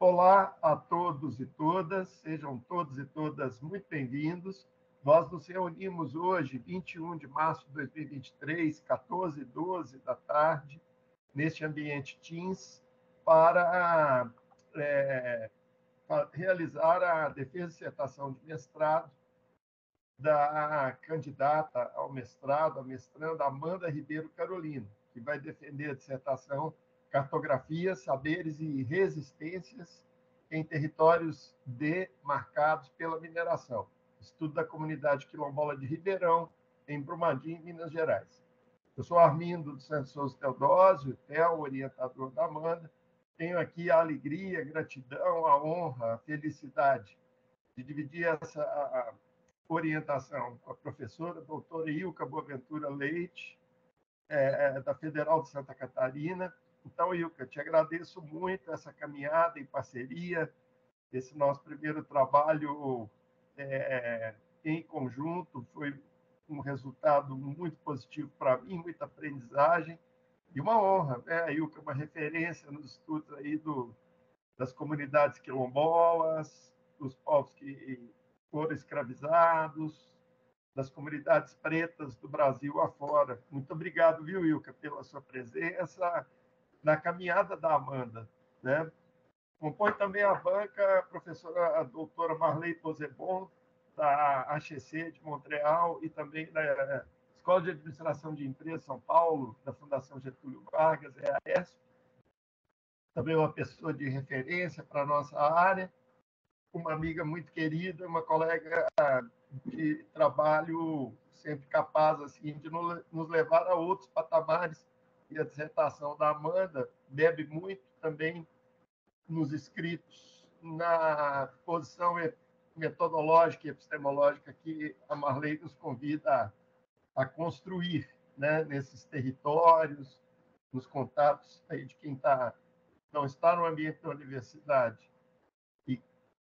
Olá a todos e todas, sejam todos e todas muito bem-vindos. Nós nos reunimos hoje, 21 de março de 2023, 14h12 da tarde, neste ambiente Teams, para realizar a defesa de dissertação de mestrado da candidata ao mestrado, a mestranda Amanda Ribeiro Carolino, que vai defender a dissertação Cartografia, Saberes e Resistências em Territórios Demarcados pela Mineração. Estudo da comunidade quilombola de Ribeirão, em Brumadinho, Minas Gerais. Eu sou Armindo dos Santos Souza Teodósio, orientador da Amanda. Tenho aqui a alegria, a gratidão, a honra, a felicidade de dividir essa orientação com a professora doutora Ilka Boaventura Leite, da Federal de Santa Catarina. Então, Ilka, te agradeço muito essa caminhada em parceria, esse nosso primeiro trabalho em conjunto, foi um resultado muito positivo para mim, muita aprendizagem e uma honra, né? A Ilka é uma referência nos estudos aí das comunidades quilombolas, dos povos que foram escravizados, das comunidades pretas do Brasil afora. Muito obrigado, viu, Ilka, pela sua presença na caminhada da Amanda, né? Compõe também a banca a professora a doutora Marley Posebon, da HEC de Montreal, e também da Escola de Administração de Empresas São Paulo, da Fundação Getúlio Vargas, EASP. Também uma pessoa de referência para a nossa área, uma amiga muito querida, uma colega de trabalho sempre capaz assim, de nos levar a outros patamares. E a dissertação da Amanda bebe muito também nos escritos, na posição metodológica e epistemológica que a Marley nos convida a construir, né, nesses territórios, nos contatos aí de quem não está no ambiente da universidade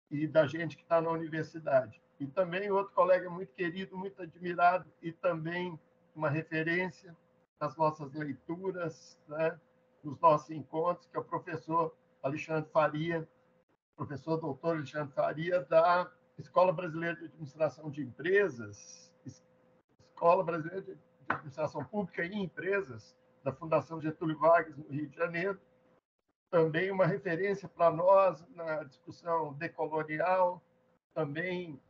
e da gente que está na universidade. E também outro colega muito querido, muito admirado e também uma referência nas nossas leituras, né, nos nossos encontros, que é o professor Alexandre Faria, professor doutor Alexandre Faria, da Escola Brasileira de Administração de Empresas, Escola Brasileira de Administração Pública e Empresas, da Fundação Getúlio Vargas, no Rio de Janeiro. Também uma referência para nós na discussão decolonial, também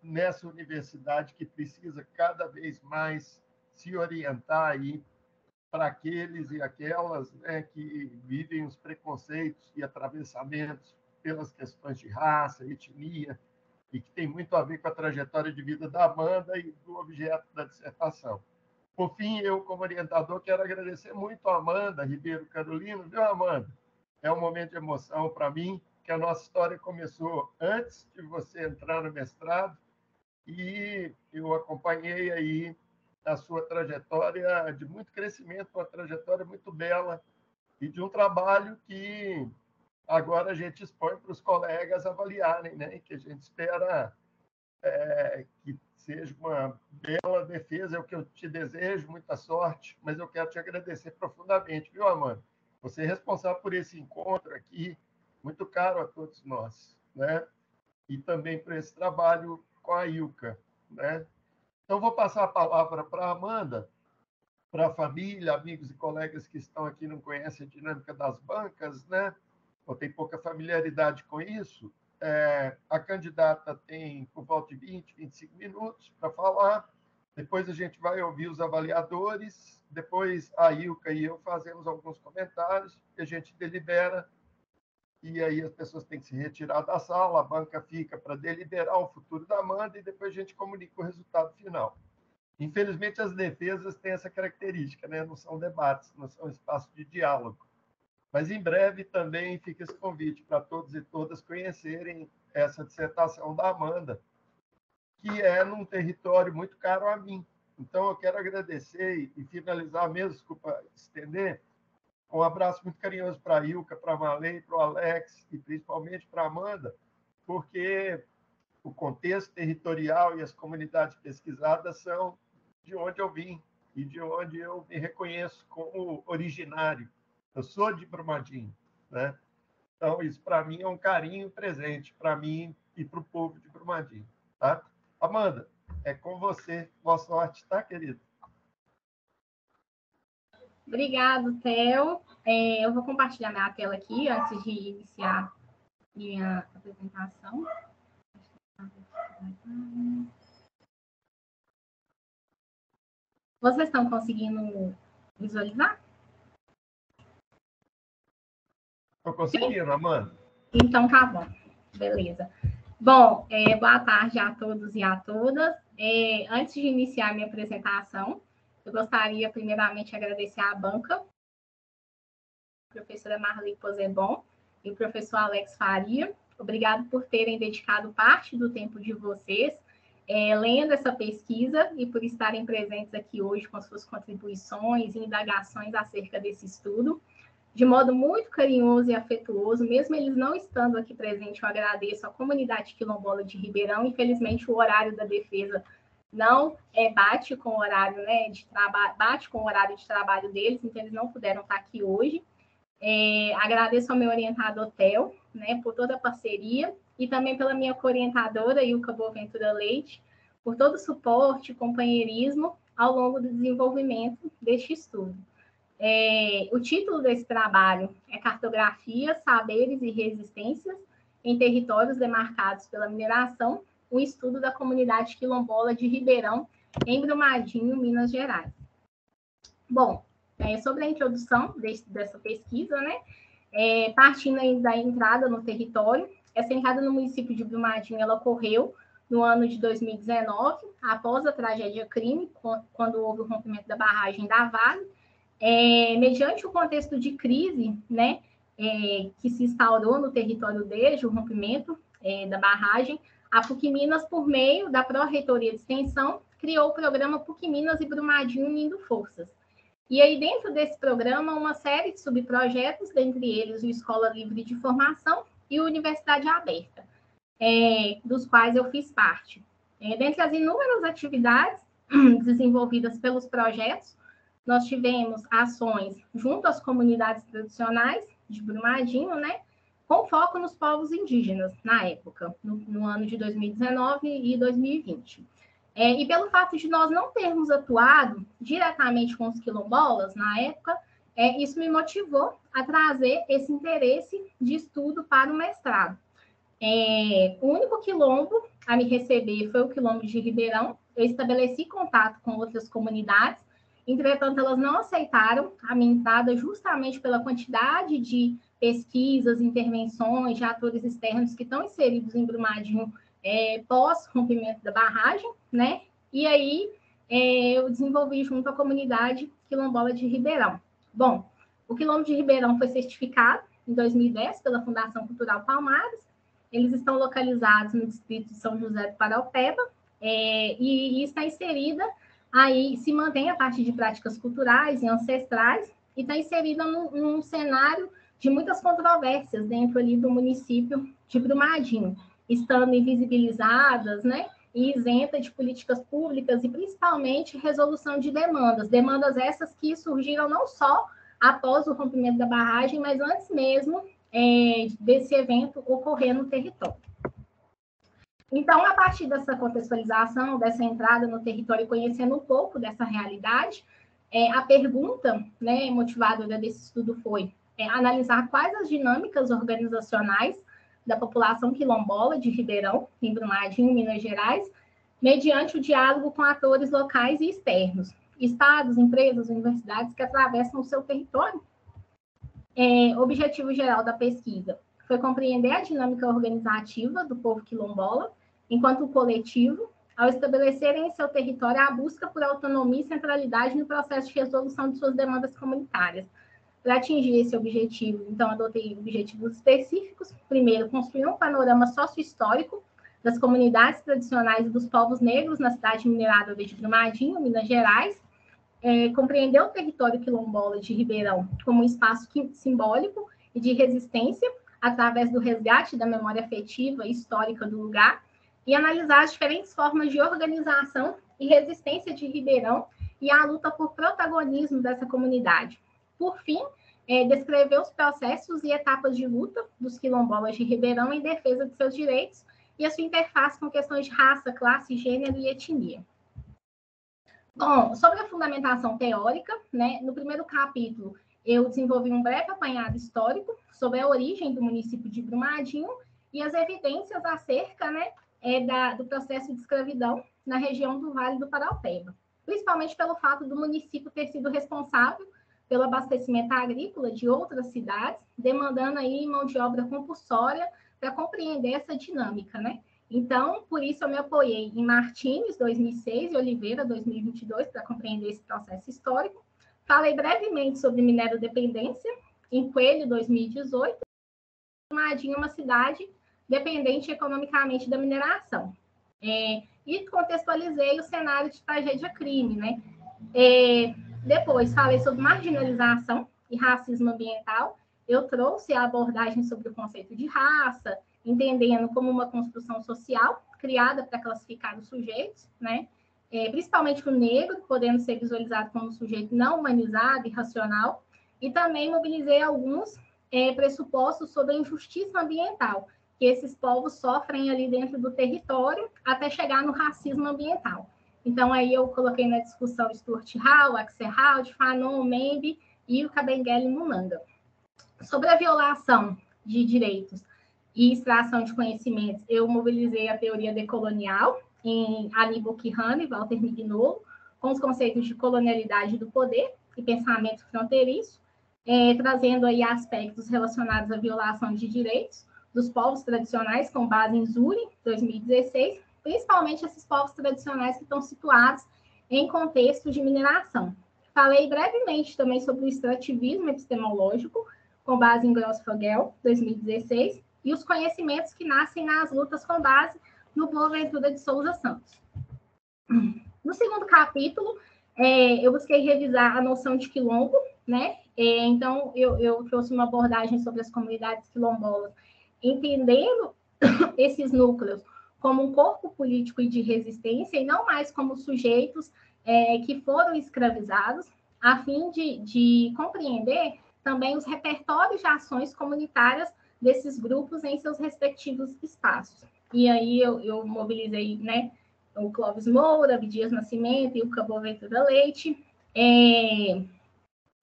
nessa universidade que precisa cada vez mais se orientar aí para aqueles e aquelas, né, que vivem os preconceitos e atravessamentos pelas questões de raça, etnia, e que tem muito a ver com a trajetória de vida da Amanda e do objeto da dissertação. Por fim, eu, como orientador, quero agradecer muito a Amanda Ribeiro Carolino. Viu, Amanda? É um momento de emoção para mim, que a nossa história começou antes de você entrar no mestrado, e eu acompanhei aí a sua trajetória de muito crescimento, uma trajetória muito bela e de um trabalho que agora a gente expõe para os colegas avaliarem, né? E que a gente espera que seja uma bela defesa, é o que eu te desejo, muita sorte, mas eu quero te agradecer profundamente, viu, Amanda? Você é responsável por esse encontro aqui, muito caro a todos nós, né? E também por esse trabalho com a Ilka, né? Então, vou passar a palavra para a Amanda, para a família, amigos e colegas que estão aqui não conhecem a dinâmica das bancas, né? Ou tem pouca familiaridade com isso. A candidata tem por volta de 20, 25 minutos para falar, depois a gente vai ouvir os avaliadores, depois a Ilka e eu fazemos alguns comentários, e a gente delibera, e aí as pessoas têm que se retirar da sala, a banca fica para deliberar o futuro da Amanda, e depois a gente comunica o resultado final. Infelizmente, as defesas têm essa característica, né? Não são debates, não são espaços de diálogo. Mas em breve também fica esse convite para todos e todas conhecerem essa dissertação da Amanda, que é num território muito caro a mim. Então, eu quero agradecer e finalizar mesmo, desculpa estender, um abraço muito carinhoso para a Ilka, para a Marley, para o Alex e principalmente para a Amanda, porque o contexto territorial e as comunidades pesquisadas são de onde eu vim e de onde eu me reconheço como originário. Eu sou de Brumadinho, né? Então, isso para mim é um carinho presente, para mim e para o povo de Brumadinho. Tá? Amanda, é com você. Boa sorte, tá, querido? Obrigado, Theo. Eu vou compartilhar minha tela aqui antes de iniciar minha apresentação. Vocês estão conseguindo visualizar? Estou conseguindo, Amanda. Então, tá bom. Beleza. Bom, boa tarde a todos e a todas. Antes de iniciar minha apresentação, eu gostaria, primeiramente, de agradecer à banca, a professora Marli Posebon e o professor Alex Faria. Obrigado por terem dedicado parte do tempo de vocês lendo essa pesquisa e por estarem presentes aqui hoje com suas contribuições e indagações acerca desse estudo. De modo muito carinhoso e afetuoso, mesmo eles não estando aqui presentes, eu agradeço à comunidade quilombola de Ribeirão. Infelizmente, o horário da defesa não bate com o horário, né, de trabalho, bate com o horário de trabalho deles, então eles não puderam estar aqui hoje. Agradeço ao meu orientador Theo, né, por toda a parceria, e também pela minha co-orientadora, Ilka Boaventura Leite, por todo o suporte e companheirismo ao longo do desenvolvimento deste estudo. O título desse trabalho é Cartografia, Saberes e Resistências em Territórios Demarcados pela Mineração, um estudo da comunidade quilombola de Ribeirão, em Brumadinho, Minas Gerais. Bom, sobre a introdução dessa pesquisa, né? Partindo da entrada no território, essa entrada no município de Brumadinho, ela ocorreu no ano de 2019, após a tragédia crime, quando houve o rompimento da barragem da Vale, mediante o contexto de crise, né, que se instaurou no território desde o rompimento da barragem, a PUC Minas, por meio da Pró-Reitoria de Extensão, criou o programa PUC Minas e Brumadinho Unindo Forças. E aí, dentro desse programa, uma série de subprojetos, dentre eles o Escola Livre de Formação e o Universidade Aberta, dos quais eu fiz parte. Dentre as inúmeras atividades desenvolvidas pelos projetos, nós tivemos ações junto às comunidades tradicionais de Brumadinho, né, com foco nos povos indígenas, na época, no ano de 2019 e 2020. E pelo fato de nós não termos atuado diretamente com os quilombolas, na época, isso me motivou a trazer esse interesse de estudo para o mestrado. O único quilombo a me receber foi o quilombo de Ribeirão. Eu estabeleci contato com outras comunidades, entretanto, elas não aceitaram a minha entrada justamente pela quantidade de pesquisas, intervenções de atores externos que estão inseridos em Brumadinho pós-rompimento da barragem, né? E aí eu desenvolvi junto à comunidade quilombola de Ribeirão. Bom, o Quilombo de Ribeirão foi certificado em 2010 pela Fundação Cultural Palmares. Eles estão localizados no distrito de São José do Paraupeba e está inserida aí, se mantém a parte de práticas culturais e ancestrais e está inserida num cenário de muitas controvérsias dentro ali do município de Brumadinho, estando invisibilizadas, né, e isenta de políticas públicas e principalmente resolução de demandas essas que surgiram não só após o rompimento da barragem, mas antes mesmo desse evento ocorrer no território. Então, a partir dessa contextualização, dessa entrada no território, conhecendo um pouco dessa realidade, a pergunta, né, motivada desse estudo foi analisar quais as dinâmicas organizacionais da população quilombola de Ribeirão, em Brumadinho, Minas Gerais, mediante o diálogo com atores locais e externos, estados, empresas, universidades que atravessam o seu território. O objetivo geral da pesquisa foi compreender a dinâmica organizativa do povo quilombola, enquanto coletivo, ao estabelecerem em seu território a busca por autonomia e centralidade no processo de resolução de suas demandas comunitárias. Para atingir esse objetivo, então, adotei objetivos específicos. Primeiro, construir um panorama sociohistórico das comunidades tradicionais e dos povos negros na cidade mineradora de Brumadinho, Minas Gerais. Compreender o território quilombola de Ribeirão como um espaço simbólico e de resistência, através do resgate da memória afetiva e histórica do lugar, e analisar as diferentes formas de organização e resistência de Ribeirão e a luta por protagonismo dessa comunidade. Por fim, descrever os processos e etapas de luta dos quilombolas de Ribeirão em defesa de seus direitos e a sua interface com questões de raça, classe, gênero e etnia. Bom, sobre a fundamentação teórica, né, no primeiro capítulo, eu desenvolvi um breve apanhado histórico sobre a origem do município de Brumadinho e as evidências acerca, né, do processo de escravidão na região do Vale do Paraupeba, principalmente pelo fato do município ter sido responsável pelo abastecimento agrícola de outras cidades, demandando aí mão de obra compulsória para compreender essa dinâmica, né? Então, por isso eu me apoiei em Martins, 2006, e Oliveira, 2022, para compreender esse processo histórico. Falei brevemente sobre minerodependência, em Coelho, 2018, Brumadinho é uma cidade dependente economicamente da mineração. E contextualizei o cenário de tragédia-crime, né? Depois, falei sobre marginalização e racismo ambiental. Eu trouxe a abordagem sobre o conceito de raça, entendendo como uma construção social criada para classificar os sujeitos, né? Principalmente o negro, podendo ser visualizado como um sujeito não humanizado e racional. E também mobilizei alguns pressupostos sobre a injustiça ambiental, que esses povos sofrem ali dentro do território até chegar no racismo ambiental. Então, aí eu coloquei na discussão Stuart Hall, Axel Hall, Fanon, Membe e o Kabengele Munanga. Sobre a violação de direitos e extração de conhecimentos, eu mobilizei a teoria decolonial em Aníbal Quijano e Walter Mignolo, com os conceitos de colonialidade do poder e pensamento fronteiriço, trazendo aí aspectos relacionados à violação de direitos dos povos tradicionais, com base em Zuri, 2016, principalmente esses povos tradicionais que estão situados em contextos de mineração. Falei brevemente também sobre o extrativismo epistemológico, com base em Gross-Fogel, 2016, e os conhecimentos que nascem nas lutas com base no Boaventura de Souza Santos. No segundo capítulo, eu busquei revisar a noção de quilombo, né? Então, eu trouxe uma abordagem sobre as comunidades quilombolas, entendendo esses núcleos como um corpo político e de resistência, e não mais como sujeitos que foram escravizados, a fim de compreender também os repertórios de ações comunitárias desses grupos em seus respectivos espaços. E aí eu mobilizei, né, o Clóvis Moura, Abdias Nascimento e o Boaventura Leite.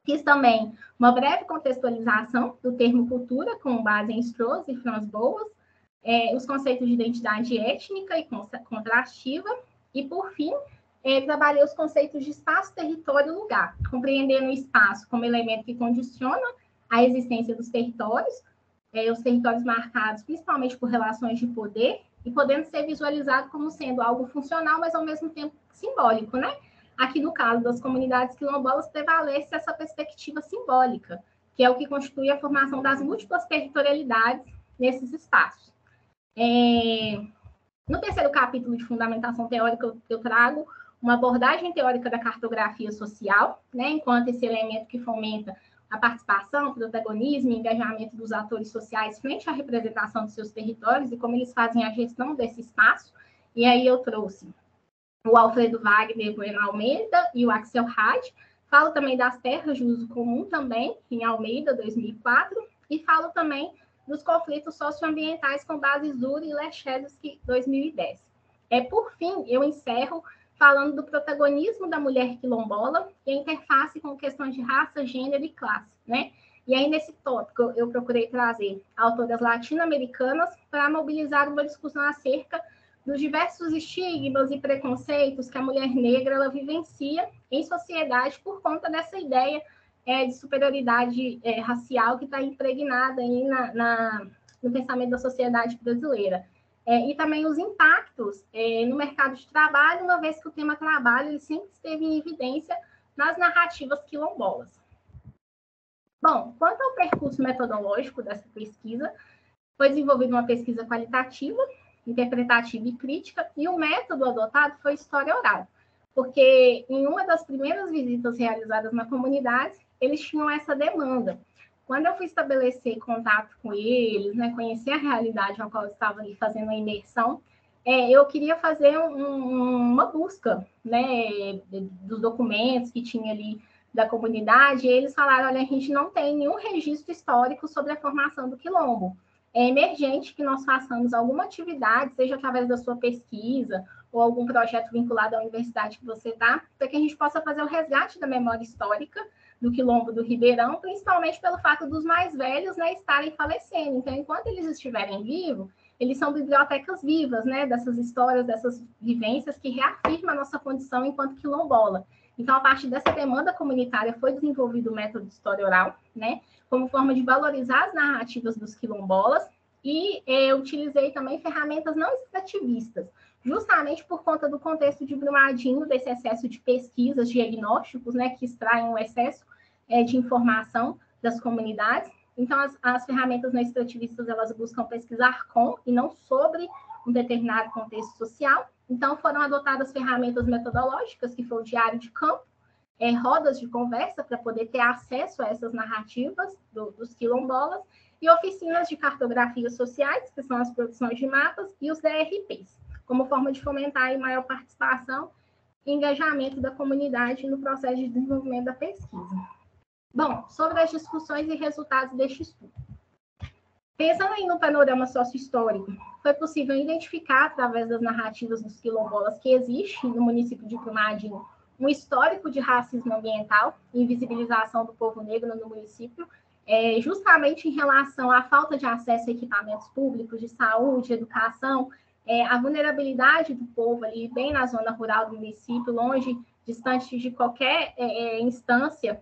Fiz também uma breve contextualização do termo cultura, com base em Strauss e Franz Boas, os conceitos de identidade étnica e contrastiva, e, por fim, trabalhei os conceitos de espaço, território e lugar, compreendendo o espaço como elemento que condiciona a existência dos territórios, os territórios marcados principalmente por relações de poder, e podendo ser visualizado como sendo algo funcional, mas ao mesmo tempo simbólico, né? Aqui no caso das comunidades quilombolas, prevalece essa perspectiva simbólica, que é o que constitui a formação das múltiplas territorialidades nesses espaços. No terceiro capítulo de fundamentação teórica, eu trago uma abordagem teórica da cartografia social, né, enquanto esse elemento que fomenta a participação, protagonismo e engajamento dos atores sociais frente à representação dos seus territórios e como eles fazem a gestão desse espaço. E aí eu trouxe o Alfredo Wagner Bueno Almeida e o Axel Hall. Falo também das terras de uso comum também, em Almeida, 2004, e falo também dos conflitos socioambientais com base Zuri e Lechevsky, 2010. Por fim, eu encerro falando do protagonismo da mulher quilombola e a interface com questões de raça, gênero e classe, né? E aí, nesse tópico, eu procurei trazer autoras latino-americanas para mobilizar uma discussão acerca dos diversos estigmas e preconceitos que a mulher negra ela vivencia em sociedade por conta dessa ideia de superioridade racial que está impregnada aí no pensamento da sociedade brasileira. E também os impactos no mercado de trabalho, uma vez que o tema trabalho ele sempre esteve em evidência nas narrativas quilombolas. Bom, quanto ao percurso metodológico dessa pesquisa, foi desenvolvida uma pesquisa qualitativa, interpretativa e crítica, e o método adotado foi história oral, porque em uma das primeiras visitas realizadas na comunidade, eles tinham essa demanda. Quando eu fui estabelecer contato com eles, né, conhecer a realidade ao qual eu estava ali fazendo a imersão, eu queria fazer uma busca, né, dos documentos que tinha ali da comunidade, eles falaram, olha, a gente não tem nenhum registro histórico sobre a formação do quilombo. É emergente que nós façamos alguma atividade, seja através da sua pesquisa ou algum projeto vinculado à universidade que você está, para que a gente possa fazer o resgate da memória histórica do quilombo do Ribeirão, principalmente pelo fato dos mais velhos, né, estarem falecendo. Então, enquanto eles estiverem vivos, eles são bibliotecas vivas, né, dessas histórias, dessas vivências que reafirmam a nossa condição enquanto quilombola. Então, a partir dessa demanda comunitária, foi desenvolvido o método de história oral, né, como forma de valorizar as narrativas dos quilombolas, e utilizei também ferramentas não extrativistas, justamente por conta do contexto de Brumadinho, desse excesso de pesquisas, diagnósticos, né, que extraem o excesso de informação das comunidades. Então, as ferramentas não extrativistas, elas buscam pesquisar com e não sobre um determinado contexto social. Então, foram adotadas ferramentas metodológicas, que foi o diário de campo, rodas de conversa para poder ter acesso a essas narrativas dos quilombolas, e oficinas de cartografias sociais, que são as produções de mapas, e os DRPs, como forma de fomentar a maior participação e engajamento da comunidade no processo de desenvolvimento da pesquisa. Bom, sobre as discussões e resultados deste estudo. Pensando aí no panorama sócio-histórico, foi possível identificar, através das narrativas dos quilombolas, que existe no município de Brumadinho um histórico de racismo ambiental e invisibilização do povo negro no município, justamente em relação à falta de acesso a equipamentos públicos de saúde, educação, a vulnerabilidade do povo ali bem na zona rural do município, longe, distante de qualquer instância,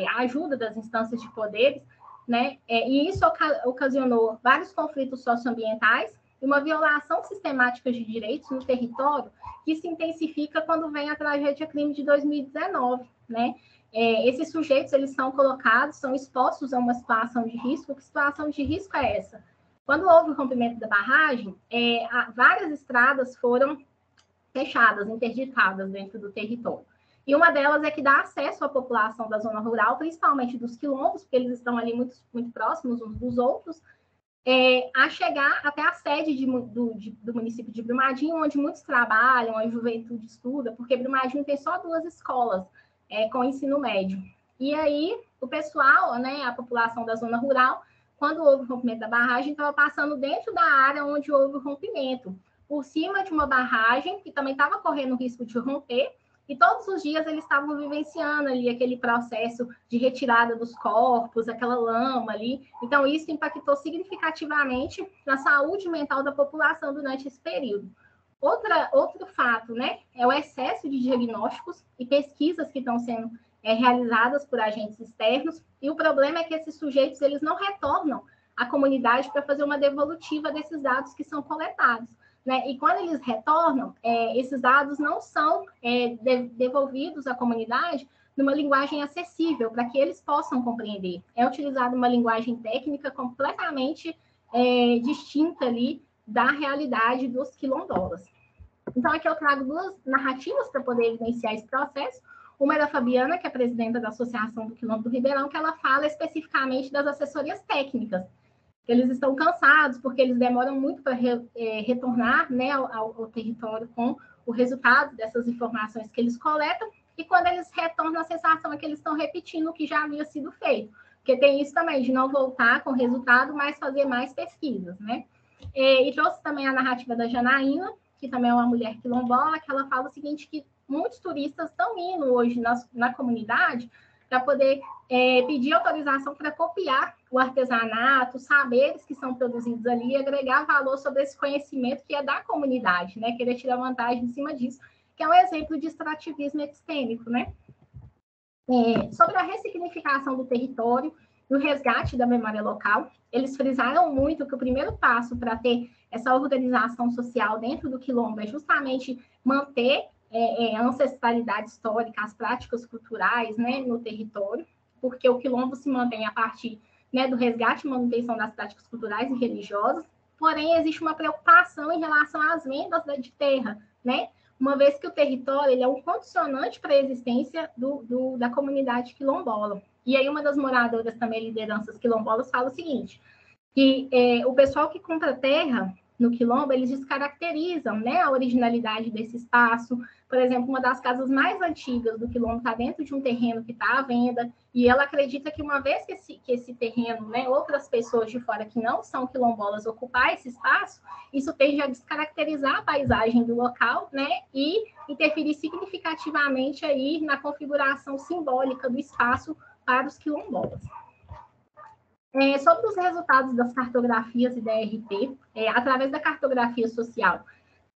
a ajuda das instâncias de poderes, né? E isso ocasionou vários conflitos socioambientais e uma violação sistemática de direitos no território, que se intensifica quando vem a tragédia crime de 2019, né? Esses sujeitos, eles são colocados, são expostos a uma situação de risco. Que situação de risco é essa? Quando houve o rompimento da barragem, várias estradas foram fechadas, interditadas dentro do território. E uma delas é que dá acesso à população da zona rural, principalmente dos quilombos, porque eles estão ali muito, muito próximos uns dos outros, a chegar até a sede do município de Brumadinho, onde muitos trabalham, a juventude estuda, porque Brumadinho tem só 2 escolas com ensino médio. E aí, o pessoal, né, a população da zona rural, quando houve o rompimento da barragem, estava passando dentro da área onde houve o rompimento, por cima de uma barragem que também estava correndo o risco de romper, e todos os dias eles estavam vivenciando ali aquele processo de retirada dos corpos, aquela lama ali. Então, isso impactou significativamente na saúde mental da população durante esse período. Outro fato, né, é o excesso de diagnósticos e pesquisas que estão sendo realizadas por agentes externos, e o problema é que esses sujeitos, eles não retornam à comunidade para fazer uma devolutiva desses dados que são coletados, né? E quando eles retornam, esses dados não são devolvidos à comunidade numa linguagem acessível, para que eles possam compreender. É utilizada uma linguagem técnica completamente distinta ali da realidade dos quilombolas. Então, aqui eu trago 2 narrativas para poder evidenciar esse processo. Uma é da Fabiana, que é presidenta da Associação do Quilombo do Ribeirão, que ela fala especificamente das assessorias técnicas. Eles estão cansados, porque eles demoram muito para retornar, né, ao território com o resultado dessas informações que eles coletam, e quando eles retornam, a sensação é que eles estão repetindo o que já havia sido feito, porque tem isso também, de não voltar com o resultado, mas fazer mais pesquisas, né? E trouxe também a narrativa da Janaína, que também é uma mulher quilombola, que ela fala o seguinte, que muitos turistas estão indo hoje na comunidade para poder pedir autorização para copiar o artesanato, os saberes que são produzidos ali, e agregar valor sobre esse conhecimento que é da comunidade, né? Querer tirar vantagem em cima disso, que é um exemplo de extrativismo epistêmico, né? Sobre a ressignificação do território e o resgate da memória local, eles frisaram muito que o primeiro passo para ter essa organização social dentro do quilombo é justamente manter a ancestralidade histórica, as práticas culturais, né, no território, porque o quilombo se mantém a partir, né, do resgate e manutenção das práticas culturais e religiosas, porém existe uma preocupação em relação às vendas de terra, né, uma vez que o território ele é um condicionante para a existência da comunidade quilombola. E aí uma das moradoras, também lideranças quilombolas, fala o seguinte, que o pessoal que compra terra no quilombo, eles descaracterizam, né, a originalidade desse espaço. Por por exemplo, uma das casas mais antigas do Quilombo está dentro de um terreno que está à venda, e ela acredita que uma vez que esse terreno, né, outras pessoas de fora que não são quilombolas ocupar esse espaço, isso tende a descaracterizar a paisagem do local, né, e interferir significativamente aí na configuração simbólica do espaço para os quilombolas. Sobre os resultados das cartografias e da RP, através da cartografia social,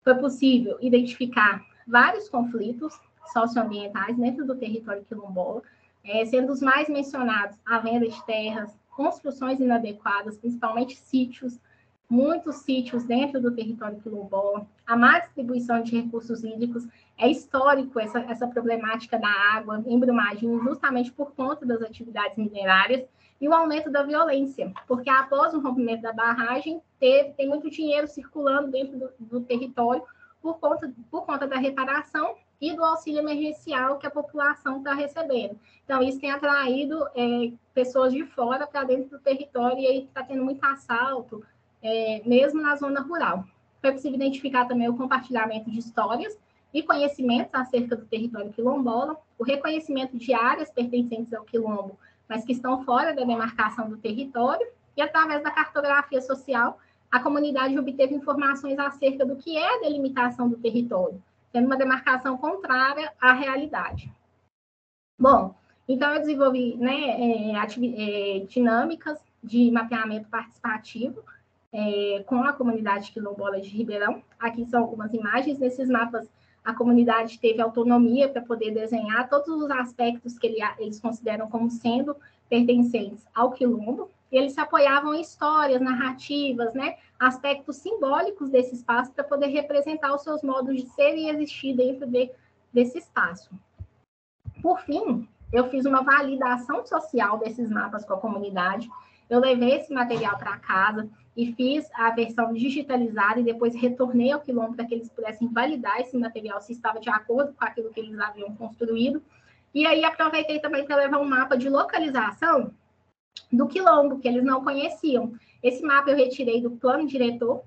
foi possível identificar vários conflitos socioambientais dentro do território quilombola, sendo os mais mencionados a venda de terras, construções inadequadas, principalmente sítios, muitos sítios dentro do território quilombola, a má distribuição de recursos hídricos. É histórico essa problemática da água em Brumadinho, justamente por conta das atividades minerárias, e o aumento da violência, porque após o rompimento da barragem, tem muito dinheiro circulando dentro do território por conta da reparação e do auxílio emergencial que a população está recebendo. Então, isso tem atraído pessoas de fora para dentro do território, e aí está tendo muito assalto, mesmo na zona rural. Foi possível identificar também o compartilhamento de histórias e conhecimentos acerca do território quilombola, o reconhecimento de áreas pertencentes ao quilombo, mas que estão fora da demarcação do território, e através da cartografia social, a comunidade obteve informações acerca do que é a delimitação do território, sendo uma demarcação contrária à realidade. Bom, então eu desenvolvi, né, dinâmicas de mapeamento participativo com a comunidade quilombola de Ribeirão. Aqui são algumas imagens. Nesses mapas, a comunidade teve autonomia para poder desenhar todos os aspectos que eles consideram como sendo pertencentes ao quilombo, e eles se apoiavam em histórias, narrativas, né, aspectos simbólicos desse espaço para poder representar os seus modos de ser e existir dentro desse espaço. Por fim, eu fiz uma validação social desses mapas com a comunidade. Eu levei esse material para casa e fiz a versão digitalizada e depois retornei ao quilombo para que eles pudessem validar esse material, se estava de acordo com aquilo que eles haviam construído. E aí aproveitei também para levar um mapa de localização do quilombo, que eles não conheciam. Esse mapa eu retirei do plano diretor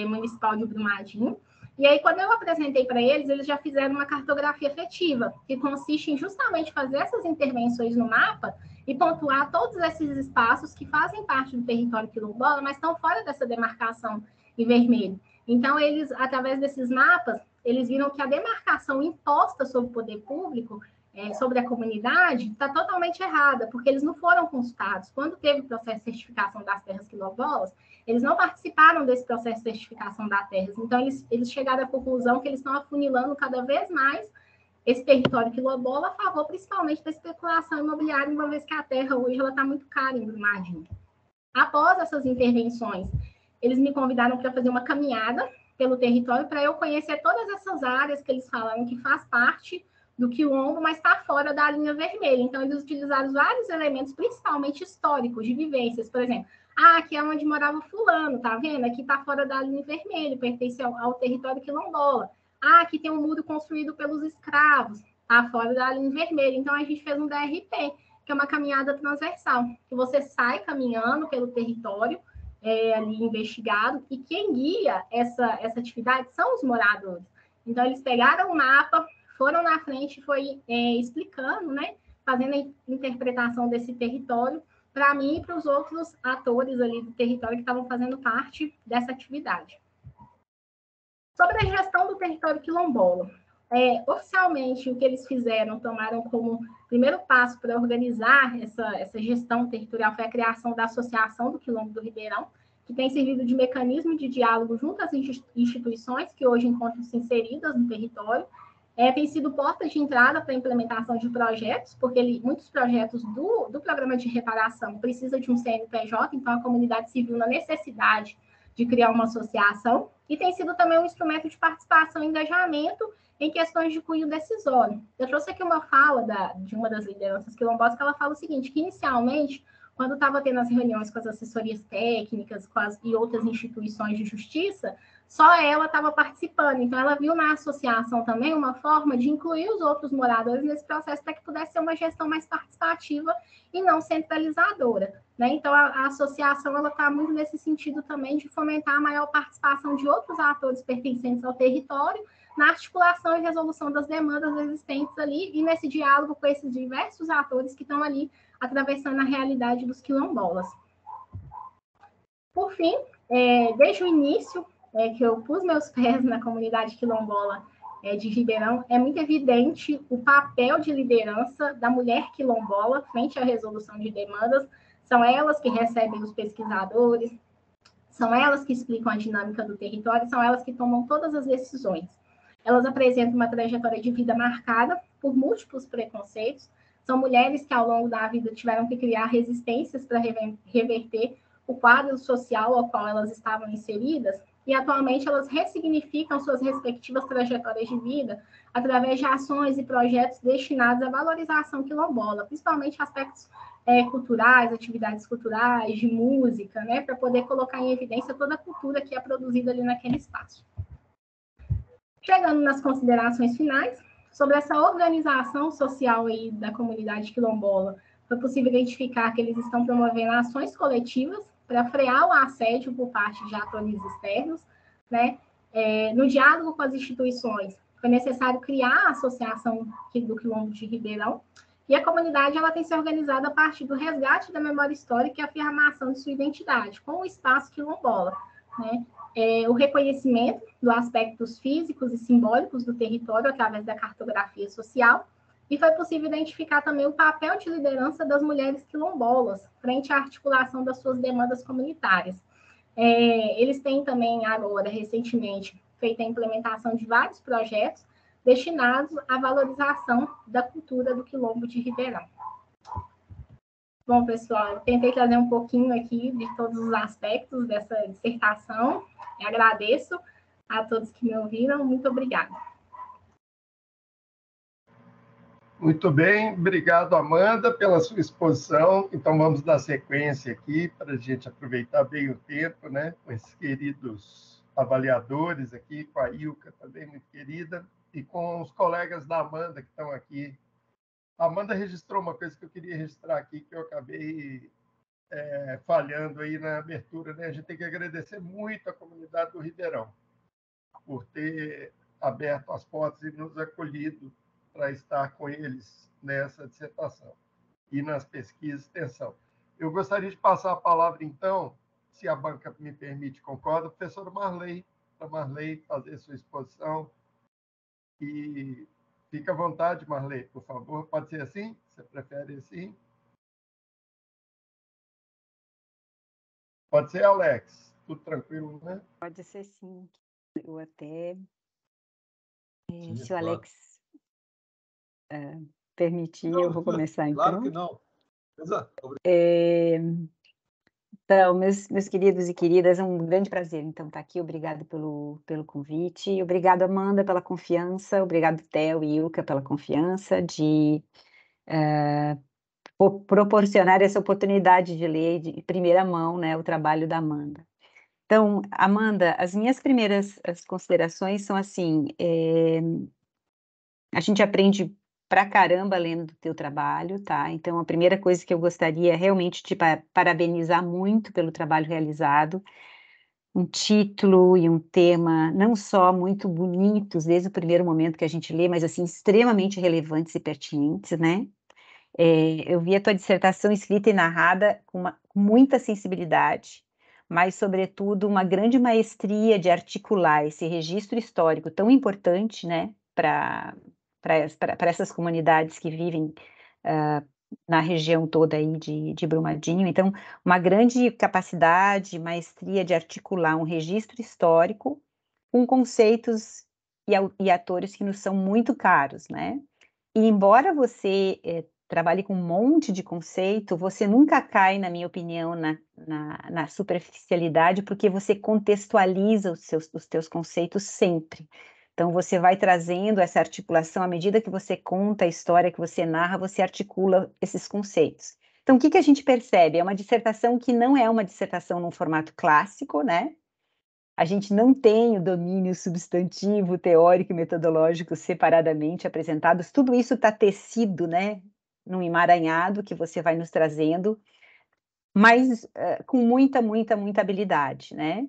municipal de Brumadinho. E aí, quando eu apresentei para eles, eles já fizeram uma cartografia efetiva, que consiste em justamente fazer essas intervenções no mapa e pontuar todos esses espaços que fazem parte do território quilombola, mas estão fora dessa demarcação em vermelho. Então, eles, através desses mapas, eles viram que a demarcação imposta sobre o poder público, sobre a comunidade, está totalmente errada, porque eles não foram consultados. Quando teve o processo de certificação das terras quilombolas, eles não participaram desse processo de certificação das terras. Então, eles chegaram à conclusão que eles estão afunilando cada vez mais esse território quilombola a favor, principalmente, da especulação imobiliária, uma vez que a terra hoje está muito cara em Brumadinho. Após essas intervenções, eles me convidaram para fazer uma caminhada pelo território para eu conhecer todas essas áreas que eles falaram que faz parte do quilombo, mas está fora da linha vermelha. Então, eles utilizaram vários elementos, principalmente históricos, de vivências. Por exemplo, aqui é onde morava fulano, tá vendo? Aqui está fora da linha vermelha, pertence ao território quilombola. Aqui tem um muro construído pelos escravos, está fora da linha vermelha. Então, a gente fez um DRT, que é uma caminhada transversal, que você sai caminhando pelo território ali investigado, e quem guia essa atividade são os moradores. Então, eles pegaram o mapa, foram na frente, foi explicando, né, fazendo a interpretação desse território para mim e para os outros atores ali do território que estavam fazendo parte dessa atividade. Sobre a gestão do território quilombola, oficialmente o que eles fizeram, tomaram como primeiro passo para organizar essa gestão territorial foi a criação da Associação do Quilombo do Ribeirão, que tem servido de mecanismo de diálogo junto às instituições que hoje encontram-se inseridas no território. Tem sido porta de entrada para a implementação de projetos, porque muitos projetos do programa de reparação precisam de um CNPJ, então a comunidade se viu na necessidade de criar uma associação, e tem sido também um instrumento de participação e engajamento em questões de cunho decisório. Eu trouxe aqui uma fala de uma das lideranças quilombolas, que ela fala o seguinte, que inicialmente, quando estava tendo as reuniões com as assessorias técnicas e outras instituições de justiça, só ela estava participando. Então, ela viu na associação também uma forma de incluir os outros moradores nesse processo para que pudesse ser uma gestão mais participativa e não centralizadora, né? Então, a associação está muito nesse sentido também de fomentar a maior participação de outros atores pertencentes ao território na articulação e resolução das demandas existentes ali e nesse diálogo com esses diversos atores que estão ali atravessando a realidade dos quilombolas. Por fim, desde o início que eu pus meus pés na comunidade quilombola de Ribeirão, é muito evidente o papel de liderança da mulher quilombola frente à resolução de demandas. São elas que recebem os pesquisadores, são elas que explicam a dinâmica do território, são elas que tomam todas as decisões. Elas apresentam uma trajetória de vida marcada por múltiplos preconceitos, são mulheres que ao longo da vida tiveram que criar resistências para reverter o quadro social ao qual elas estavam inseridas, e atualmente elas ressignificam suas respectivas trajetórias de vida através de ações e projetos destinados à valorização quilombola, principalmente aspectos culturais, atividades culturais, de música, né, para poder colocar em evidência toda a cultura que é produzida ali naquele espaço. Chegando nas considerações finais, sobre essa organização social aí da comunidade quilombola, foi possível identificar que eles estão promovendo ações coletivas para frear o assédio por parte de atores externos, né? No diálogo com as instituições, foi necessário criar a Associação do Quilombo de Ribeirão, e a comunidade ela tem se organizado a partir do resgate da memória histórica e a afirmação de sua identidade, com o espaço quilombola, né? O reconhecimento dos aspectos físicos e simbólicos do território através da cartografia social, e foi possível identificar também o papel de liderança das mulheres quilombolas frente à articulação das suas demandas comunitárias. Eles têm também agora, recentemente, feito a implementação de vários projetos destinados à valorização da cultura do Quilombo de Ribeirão. Bom, pessoal, eu tentei trazer um pouquinho aqui de todos os aspectos dessa dissertação. Eu agradeço a todos que me ouviram. Muito obrigada. Muito bem, obrigado, Amanda, pela sua exposição. Então, vamos dar sequência aqui para a gente aproveitar bem o tempo, né? Com esses queridos avaliadores aqui, com a Ilka também, muito querida, e com os colegas da Amanda que estão aqui. A Amanda registrou uma coisa que eu queria registrar aqui, que eu acabei falhando aí na abertura, né? A gente tem que agradecer muito a comunidade do Ribeirão por ter aberto as portas e nos acolhido para estar com eles nessa dissertação e nas pesquisas de extensão. Eu gostaria de passar a palavra, então, se a banca me permite, concorda, professora Marley, para Marley fazer sua exposição. E fica à vontade, Marley, por favor. Pode ser assim? Você prefere assim? Pode ser, Alex. Tudo tranquilo, né? Pode ser, sim. Eu até... Sim, se o claro. Alex permitir, eu vou começar, então. Claro que não. Então, meus queridos e queridas, é um grande prazer, então, estar aqui. Obrigado pelo convite. Obrigado, Amanda, pela confiança. Obrigado, Theo e Ilka, pela confiança de proporcionar essa oportunidade de ler de primeira mão, né, o trabalho da Amanda. Então, Amanda, as minhas primeiras considerações são assim, a gente aprende pra caramba lendo o teu trabalho, tá? Então, a primeira coisa que eu gostaria realmente de parabenizar muito pelo trabalho realizado, um título e um tema não só muito bonitos desde o primeiro momento que a gente lê, mas assim, extremamente relevantes e pertinentes, né? Eu vi a tua dissertação escrita e narrada com muita sensibilidade, mas, sobretudo, uma grande maestria de articular esse registro histórico tão importante, né, para essas comunidades que vivem na região toda aí de Brumadinho. Então, uma grande capacidade, maestria de articular um registro histórico com conceitos e atores que nos são muito caros, né? E embora você trabalhe com um monte de conceito, você nunca cai, na minha opinião, na superficialidade, porque você contextualiza os teus conceitos sempre. Então, você vai trazendo essa articulação, à medida que você conta a história, que você narra, você articula esses conceitos. Então, o que a gente percebe? É uma dissertação que não é uma dissertação num formato clássico, né? A gente não tem o domínio substantivo, teórico e metodológico separadamente apresentados. Tudo isso está tecido, né, num emaranhado que você vai nos trazendo, mas com muita habilidade, né?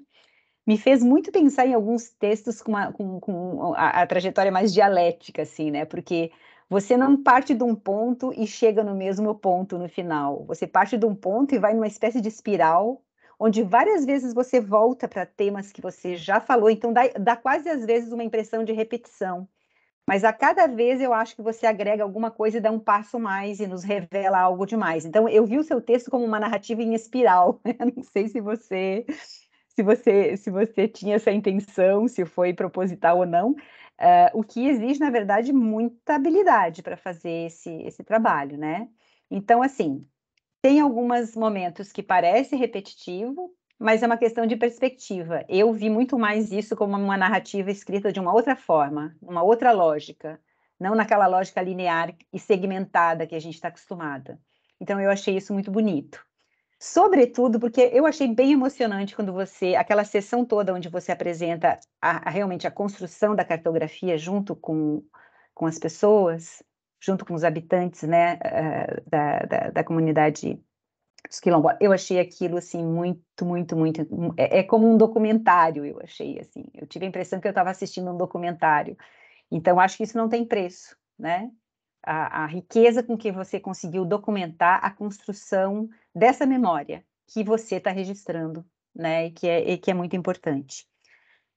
me fez muito pensar em alguns textos com a trajetória mais dialética, assim, né? Porque você não parte de um ponto e chega no mesmo ponto no final. Você parte de um ponto e vai numa espécie de espiral, onde várias vezes você volta para temas que você já falou, então dá quase às vezes uma impressão de repetição. Mas a cada vez eu acho que você agrega alguma coisa e dá um passo mais e nos revela algo demais. Então, eu vi o seu texto como uma narrativa em espiral. Eu não sei se você tinha essa intenção, se foi proposital ou não, o que exige, na verdade, muita habilidade para fazer esse trabalho, né? Então, assim, tem alguns momentos que parece repetitivo, mas é uma questão de perspectiva. Eu vi muito mais isso como uma narrativa escrita de uma outra forma, uma outra lógica, não naquela lógica linear e segmentada que a gente está acostumada. Então, eu achei isso muito bonito. Sobretudo porque eu achei bem emocionante quando aquela sessão toda onde você apresenta realmente a construção da cartografia junto com as pessoas, junto com os habitantes, né, da comunidade dos quilombolas. Eu achei aquilo, assim, muito, muito, muito... É como um documentário, eu achei, assim. Eu tive a impressão que eu estava assistindo um documentário. Então, acho que isso não tem preço, né? A riqueza com que você conseguiu documentar a construção dessa memória que você está registrando, né? E que é muito importante.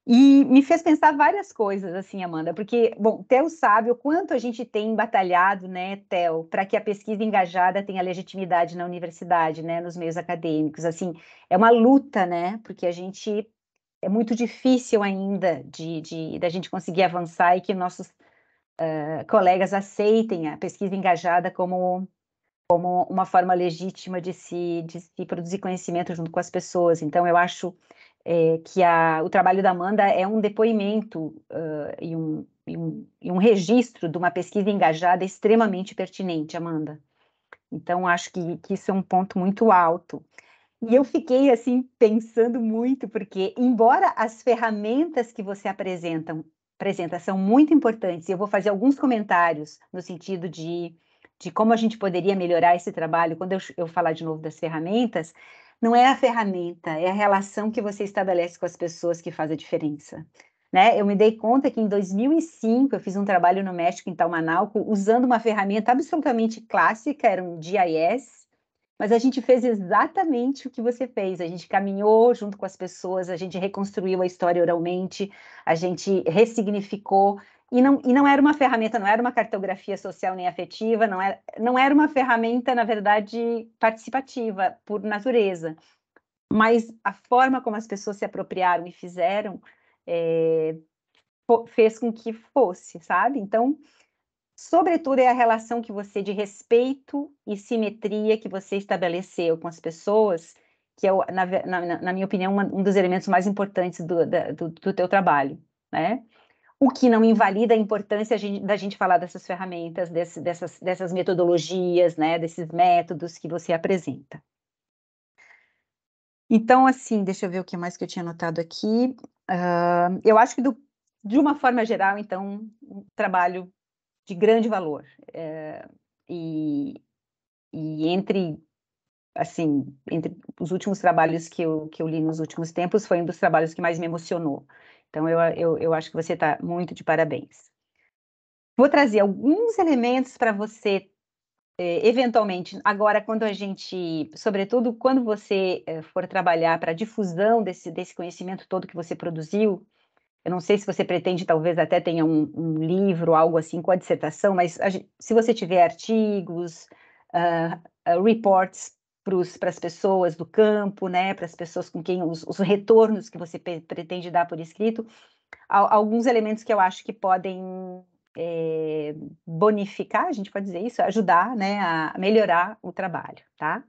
E me fez pensar várias coisas, assim, Amanda, porque, bom, Theo sabe o quanto a gente tem batalhado, né, Theo, para que a pesquisa engajada tenha legitimidade na universidade, né, nos meios acadêmicos. Assim, é uma luta, né, porque é muito difícil ainda da gente conseguir avançar e que nossos colegas aceitem a pesquisa engajada como uma forma legítima de se produzir conhecimento junto com as pessoas. Então, eu acho que o trabalho da Amanda é um depoimento e um registro de uma pesquisa engajada extremamente pertinente, Amanda. Então, acho que isso é um ponto muito alto. E eu fiquei, assim, pensando muito, porque, embora as ferramentas que você apresenta são muito importantes, e eu vou fazer alguns comentários no sentido de como a gente poderia melhorar esse trabalho, quando eu falar de novo das ferramentas, não é a ferramenta, é a relação que você estabelece com as pessoas que faz a diferença. Né? Eu me dei conta que em 2005 eu fiz um trabalho no México, em Taumanauco, usando uma ferramenta absolutamente clássica, era um GIS, mas a gente fez exatamente o que você fez. A gente caminhou junto com as pessoas, a gente reconstruiu a história oralmente, a gente ressignificou. E não era uma ferramenta, não era uma cartografia social nem afetiva, não era uma ferramenta, na verdade, participativa, por natureza. Mas a forma como as pessoas se apropriaram e fizeram fez com que fosse, sabe? Então, sobretudo, é a relação de respeito e simetria que você estabeleceu com as pessoas, que é, na minha opinião, um dos elementos mais importantes do teu trabalho, né? O que não invalida a importância da gente falar dessas ferramentas, dessas metodologias, né? Desses métodos que você apresenta. Então, assim, deixa eu ver o que mais que eu tinha anotado aqui. Eu acho que, de uma forma geral, então, um trabalho de grande valor. E entre os últimos trabalhos que eu li nos últimos tempos, foi um dos trabalhos que mais me emocionou. Então, eu acho que você está muito de parabéns. Vou trazer alguns elementos para você, eventualmente, agora, sobretudo, quando você for trabalhar para a difusão desse conhecimento todo que você produziu. Eu não sei se você pretende, talvez até tenha um livro, algo assim, com a dissertação, mas se você tiver artigos, reports para as pessoas do campo, né, para as pessoas com quem os retornos que você pretende dar por escrito, alguns elementos que eu acho que podem bonificar, a gente pode dizer isso, ajudar, né, a melhorar o trabalho, tá?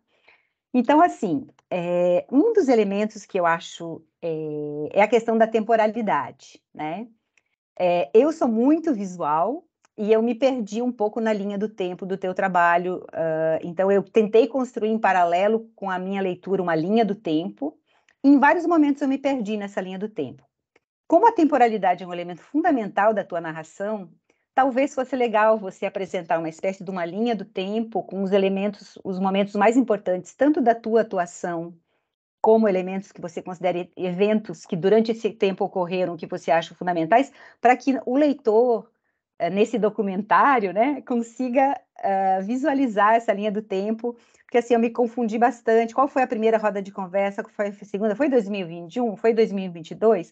Então, assim, um dos elementos que eu acho é a questão da temporalidade, né? Eu sou muito visual e eu me perdi um pouco na linha do tempo do teu trabalho, então eu tentei construir em paralelo com a minha leitura uma linha do tempo, e em vários momentos eu me perdi nessa linha do tempo. Como a temporalidade é um elemento fundamental da tua narração, talvez fosse legal você apresentar uma espécie de uma linha do tempo com os momentos mais importantes, tanto da tua atuação como elementos que você considere eventos que durante esse tempo ocorreram, que você acha fundamentais, para que o leitor, nesse documentário, né, consiga visualizar essa linha do tempo, porque assim, eu me confundi bastante. Qual foi a primeira roda de conversa? Qual foi a segunda? Foi 2021? Foi 2022?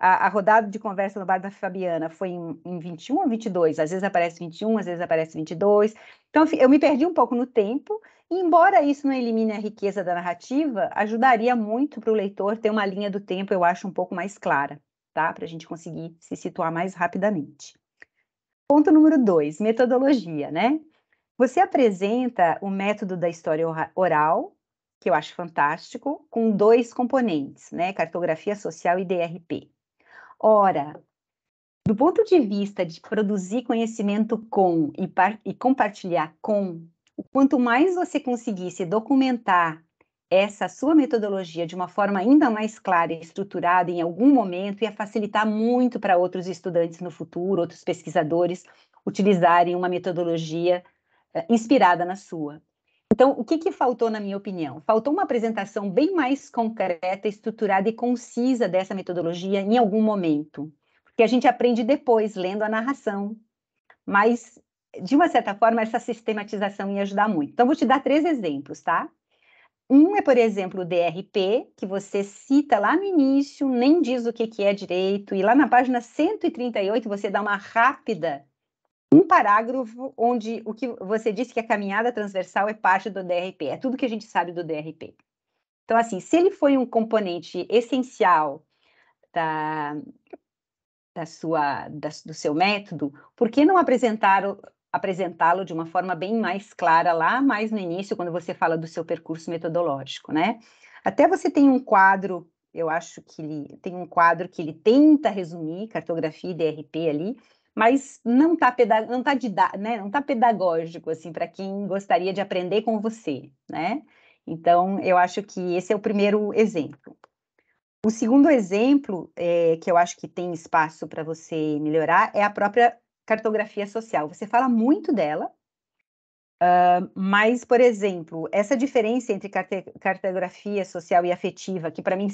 A rodada de conversa no bar da Fabiana foi em 21 ou 22? Às vezes aparece 21, às vezes aparece 22. Então, eu me perdi um pouco no tempo, e embora isso não elimine a riqueza da narrativa, ajudaria muito para o leitor ter uma linha do tempo, eu acho, um pouco mais clara, tá? Para a gente conseguir se situar mais rapidamente. Ponto número 2, metodologia, né? Você apresenta o método da história oral, que eu acho fantástico, com 2 componentes, né? Cartografia social e DRP. Ora, do ponto de vista de produzir conhecimento com e compartilhar com, quanto mais você conseguisse documentar essa sua metodologia de uma forma ainda mais clara e estruturada em algum momento, ia facilitar muito para outros estudantes no futuro, outros pesquisadores, utilizarem uma metodologia inspirada na sua. Então, o que faltou, na minha opinião? Faltou uma apresentação bem mais concreta, estruturada e concisa dessa metodologia em algum momento, porque a gente aprende depois, lendo a narração, mas, de uma certa forma, essa sistematização ia ajudar muito. Então, vou te dar 3 exemplos, tá? Um é, por exemplo, o DRP, que você cita lá no início, nem diz o que é direito, e lá na página 138 você dá uma rápida, um parágrafo onde o que você disse que a caminhada transversal é parte do DRP, é tudo que a gente sabe do DRP. Então, assim, se ele foi um componente essencial do seu método, por que não apresentá-lo de uma forma bem mais clara lá, mais no início, quando você fala do seu percurso metodológico, né? Até você tem um quadro, eu acho que ele tem um quadro que ele tenta resumir cartografia e DRP ali, mas não está pedagógico, assim, para quem gostaria de aprender com você, né? Então, eu acho que esse é o primeiro exemplo. O segundo exemplo, que eu acho que tem espaço para você melhorar, é a própria cartografia social. Você fala muito dela, mas, por exemplo, essa diferença entre cartografia social e afetiva, que para mim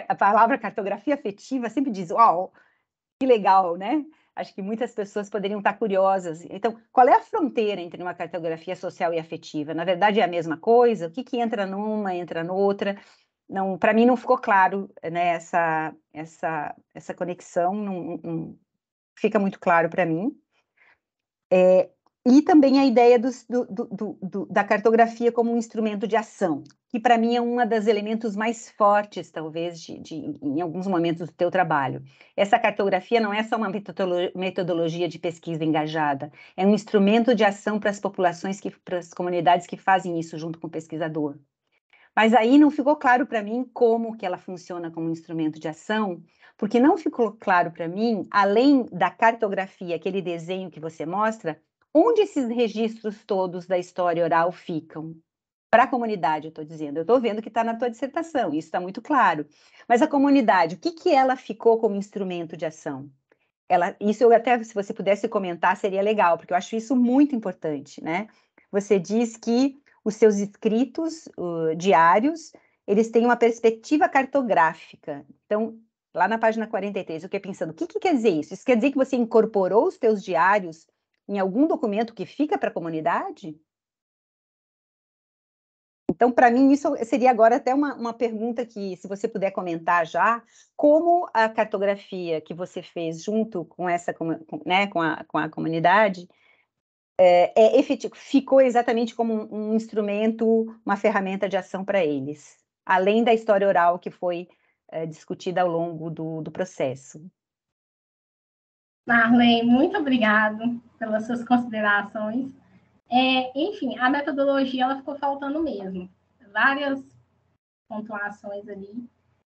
a palavra cartografia afetiva sempre diz, uau, que legal, né? Acho que muitas pessoas poderiam estar curiosas. Então, qual é a fronteira entre uma cartografia social e afetiva? Na verdade, é a mesma coisa? O que entra numa, entra noutra? Não, para mim não ficou claro, né, essa conexão, não fica muito claro para mim. E também a ideia da cartografia como um instrumento de ação, que para mim é um dos elementos mais fortes, talvez, em alguns momentos do teu trabalho. Essa cartografia não é só uma metodologia de pesquisa engajada, é um instrumento de ação para as populações, para as comunidades que fazem isso junto com o pesquisador. Mas aí não ficou claro para mim como que ela funciona como instrumento de ação, porque não ficou claro para mim, além da cartografia, aquele desenho que você mostra, onde esses registros todos da história oral ficam. Para a comunidade, eu estou dizendo. Eu estou vendo que está na tua dissertação, isso está muito claro. Mas a comunidade, o que ela ficou como instrumento de ação? Isso eu até, se você pudesse comentar, seria legal, porque eu acho isso muito importante, né? Você diz que os seus escritos diários, eles têm uma perspectiva cartográfica. Então, lá na página 43, eu fiquei pensando, o que quer dizer isso? Isso quer dizer que você incorporou os teus diários em algum documento que fica para a comunidade? Então, para mim, isso seria agora até uma pergunta que, se você puder comentar já, como a cartografia que você fez junto com né, com a comunidade, ficou exatamente como um instrumento, uma ferramenta de ação para eles, além da história oral que foi discutida ao longo do processo. Marlene, muito obrigado pelas suas considerações. Enfim, a metodologia ela ficou faltando mesmo. Várias pontuações ali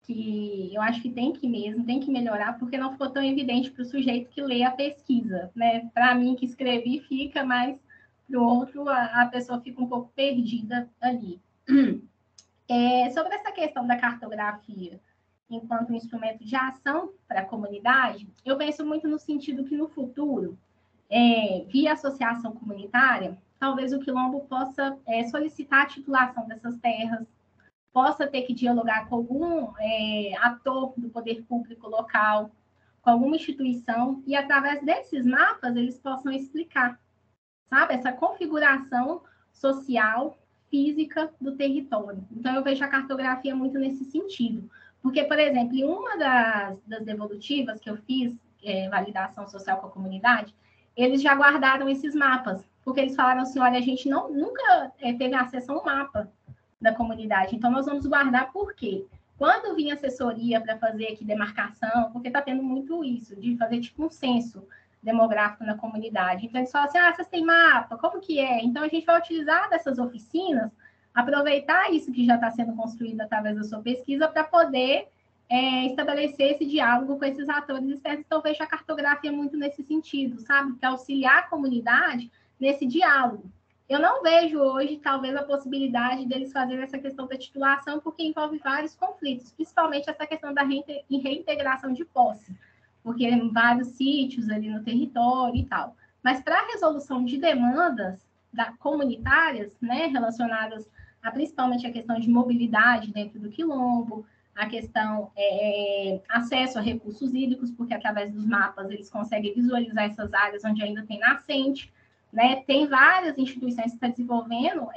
que eu acho que tem que melhorar, porque não ficou tão evidente para o sujeito que lê a pesquisa, né? Para mim, que escrevi, fica, mas para o outro, a pessoa fica um pouco perdida ali. Sobre essa questão da cartografia enquanto um instrumento de ação para a comunidade, eu penso muito no sentido que, no futuro, via associação comunitária, talvez o quilombo possa solicitar a titulação dessas terras, possa ter que dialogar com algum ator do poder público local, com alguma instituição, e através desses mapas eles possam explicar, sabe, essa configuração social, física do território. Então, eu vejo a cartografia muito nesse sentido. Porque, por exemplo, em uma das devolutivas que eu fiz, validação social com a comunidade, eles já guardaram esses mapas, porque eles falaram assim, olha, a gente nunca teve acesso a um mapa da comunidade, então nós vamos guardar por quê? Quando vinha assessoria para fazer aqui demarcação, porque está tendo muito isso, de fazer tipo um censo demográfico na comunidade. Então, eles falam assim, vocês têm mapa? Como que é? Então, a gente vai utilizar dessas oficinas, aproveitar isso que já está sendo construído através da sua pesquisa para poder estabelecer esse diálogo com esses atores externos. Então, eu vejo a cartografia muito nesse sentido, sabe? Para auxiliar a comunidade nesse diálogo. Eu não vejo hoje, talvez, a possibilidade deles fazerem essa questão da titulação, porque envolve vários conflitos, principalmente essa questão da reintegração de posse, porque vários sítios ali no território e tal. Mas para a resolução de demandas comunitárias, né, relacionadas principalmente a questão de mobilidade dentro do quilombo, a questão acesso a recursos hídricos, porque através dos mapas eles conseguem visualizar essas áreas onde ainda tem nascente, né? Tem várias instituições que estão desenvolvendo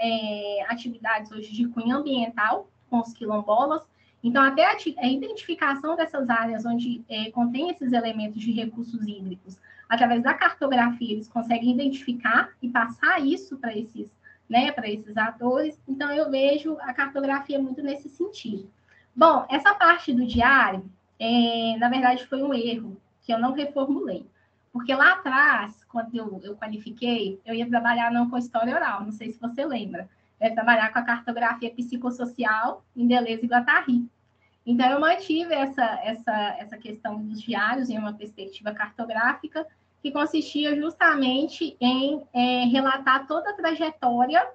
atividades hoje de cunho ambiental com os quilombolas. Então, até a identificação dessas áreas onde contém esses elementos de recursos hídricos, através da cartografia, eles conseguem identificar e passar isso para esses, né, para esses atores. Então, eu vejo a cartografia muito nesse sentido. Bom, essa parte do diário, na verdade, foi um erro que eu não reformulei. Porque lá atrás, quando eu qualifiquei, eu ia trabalhar não com história oral, não sei se você lembra. Eu ia trabalhar com a cartografia psicossocial em Deleuze e Guattari. Então, eu mantive essa questão dos diários em uma perspectiva cartográfica, que consistia justamente em relatar toda a trajetória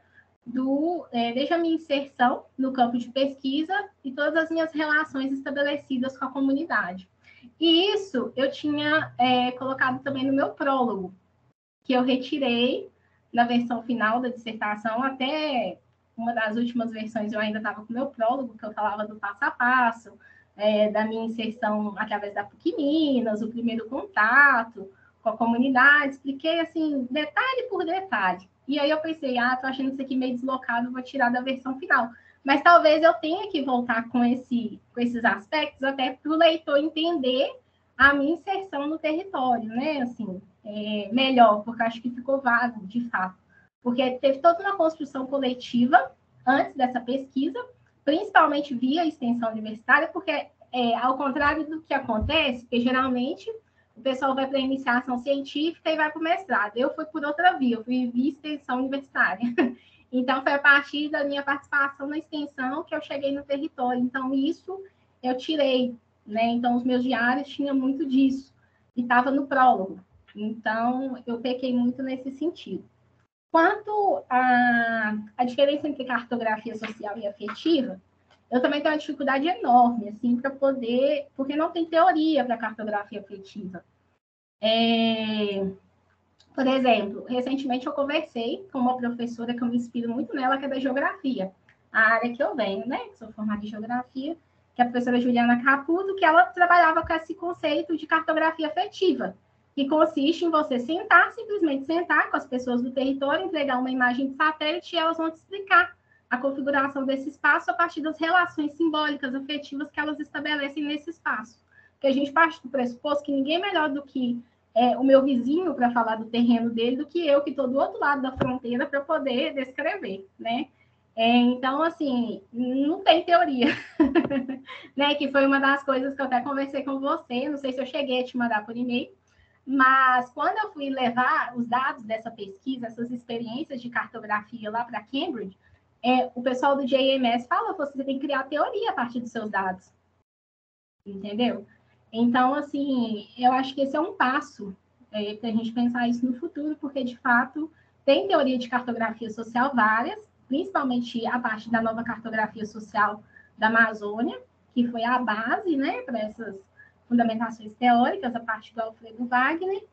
desde a minha inserção no campo de pesquisa e todas as minhas relações estabelecidas com a comunidade. E isso eu tinha colocado também no meu prólogo, que eu retirei na versão final da dissertação. Até uma das últimas versões eu ainda estava com o meu prólogo, que eu falava do passo a passo, da minha inserção através da PUC Minas, o primeiro contato com a comunidade, expliquei assim, detalhe por detalhe. E aí eu pensei, tô achando isso aqui meio deslocado, vou tirar da versão final. Mas talvez eu tenha que voltar com esses aspectos até para o leitor entender a minha inserção no território, né? Assim, melhor, porque acho que ficou vago, de fato. Porque teve toda uma construção coletiva antes dessa pesquisa, principalmente via extensão universitária, porque, ao contrário do que acontece, que geralmente o pessoal vai para a iniciação científica e vai para o mestrado. Eu fui por outra via, eu fui via extensão universitária. Então, foi a partir da minha participação na extensão que eu cheguei no território. Então, isso eu tirei, né? Então, os meus diários tinham muito disso. E estava no prólogo. Então, eu pequei muito nesse sentido. Quanto à diferença entre cartografia social e afetiva, eu também tenho uma dificuldade enorme, assim, para poder... Porque não tem teoria para cartografia afetiva. Por exemplo, recentemente eu conversei com uma professora que eu me inspiro muito nela, que é da geografia, a área que eu venho, né? Que sou formada em geografia, que é a professora Juliana Caputo, que ela trabalhava com esse conceito de cartografia afetiva, que consiste em você simplesmente sentar com as pessoas do território, entregar uma imagem de satélite e elas vão te explicar a configuração desse espaço a partir das relações simbólicas, afetivas que elas estabelecem nesse espaço. Porque a gente parte do pressuposto que ninguém melhor do que o meu vizinho para falar do terreno dele do que eu, que estou do outro lado da fronteira, para poder descrever, né? Então, assim, não tem teoria, né? Que foi uma das coisas que eu até conversei com você, não sei se eu cheguei a te mandar por e-mail, mas quando eu fui levar os dados dessa pesquisa, essas experiências de cartografia lá para Cambridge, o pessoal do JMS fala, você tem que criar teoria a partir dos seus dados, entendeu? Então, assim, eu acho que esse é um passo para a gente pensar isso no futuro, porque, de fato, tem teoria de cartografia social várias, principalmente a parte da nova cartografia social da Amazônia, que foi a base, né, para essas fundamentações teóricas, a partir do Alfredo Wagner,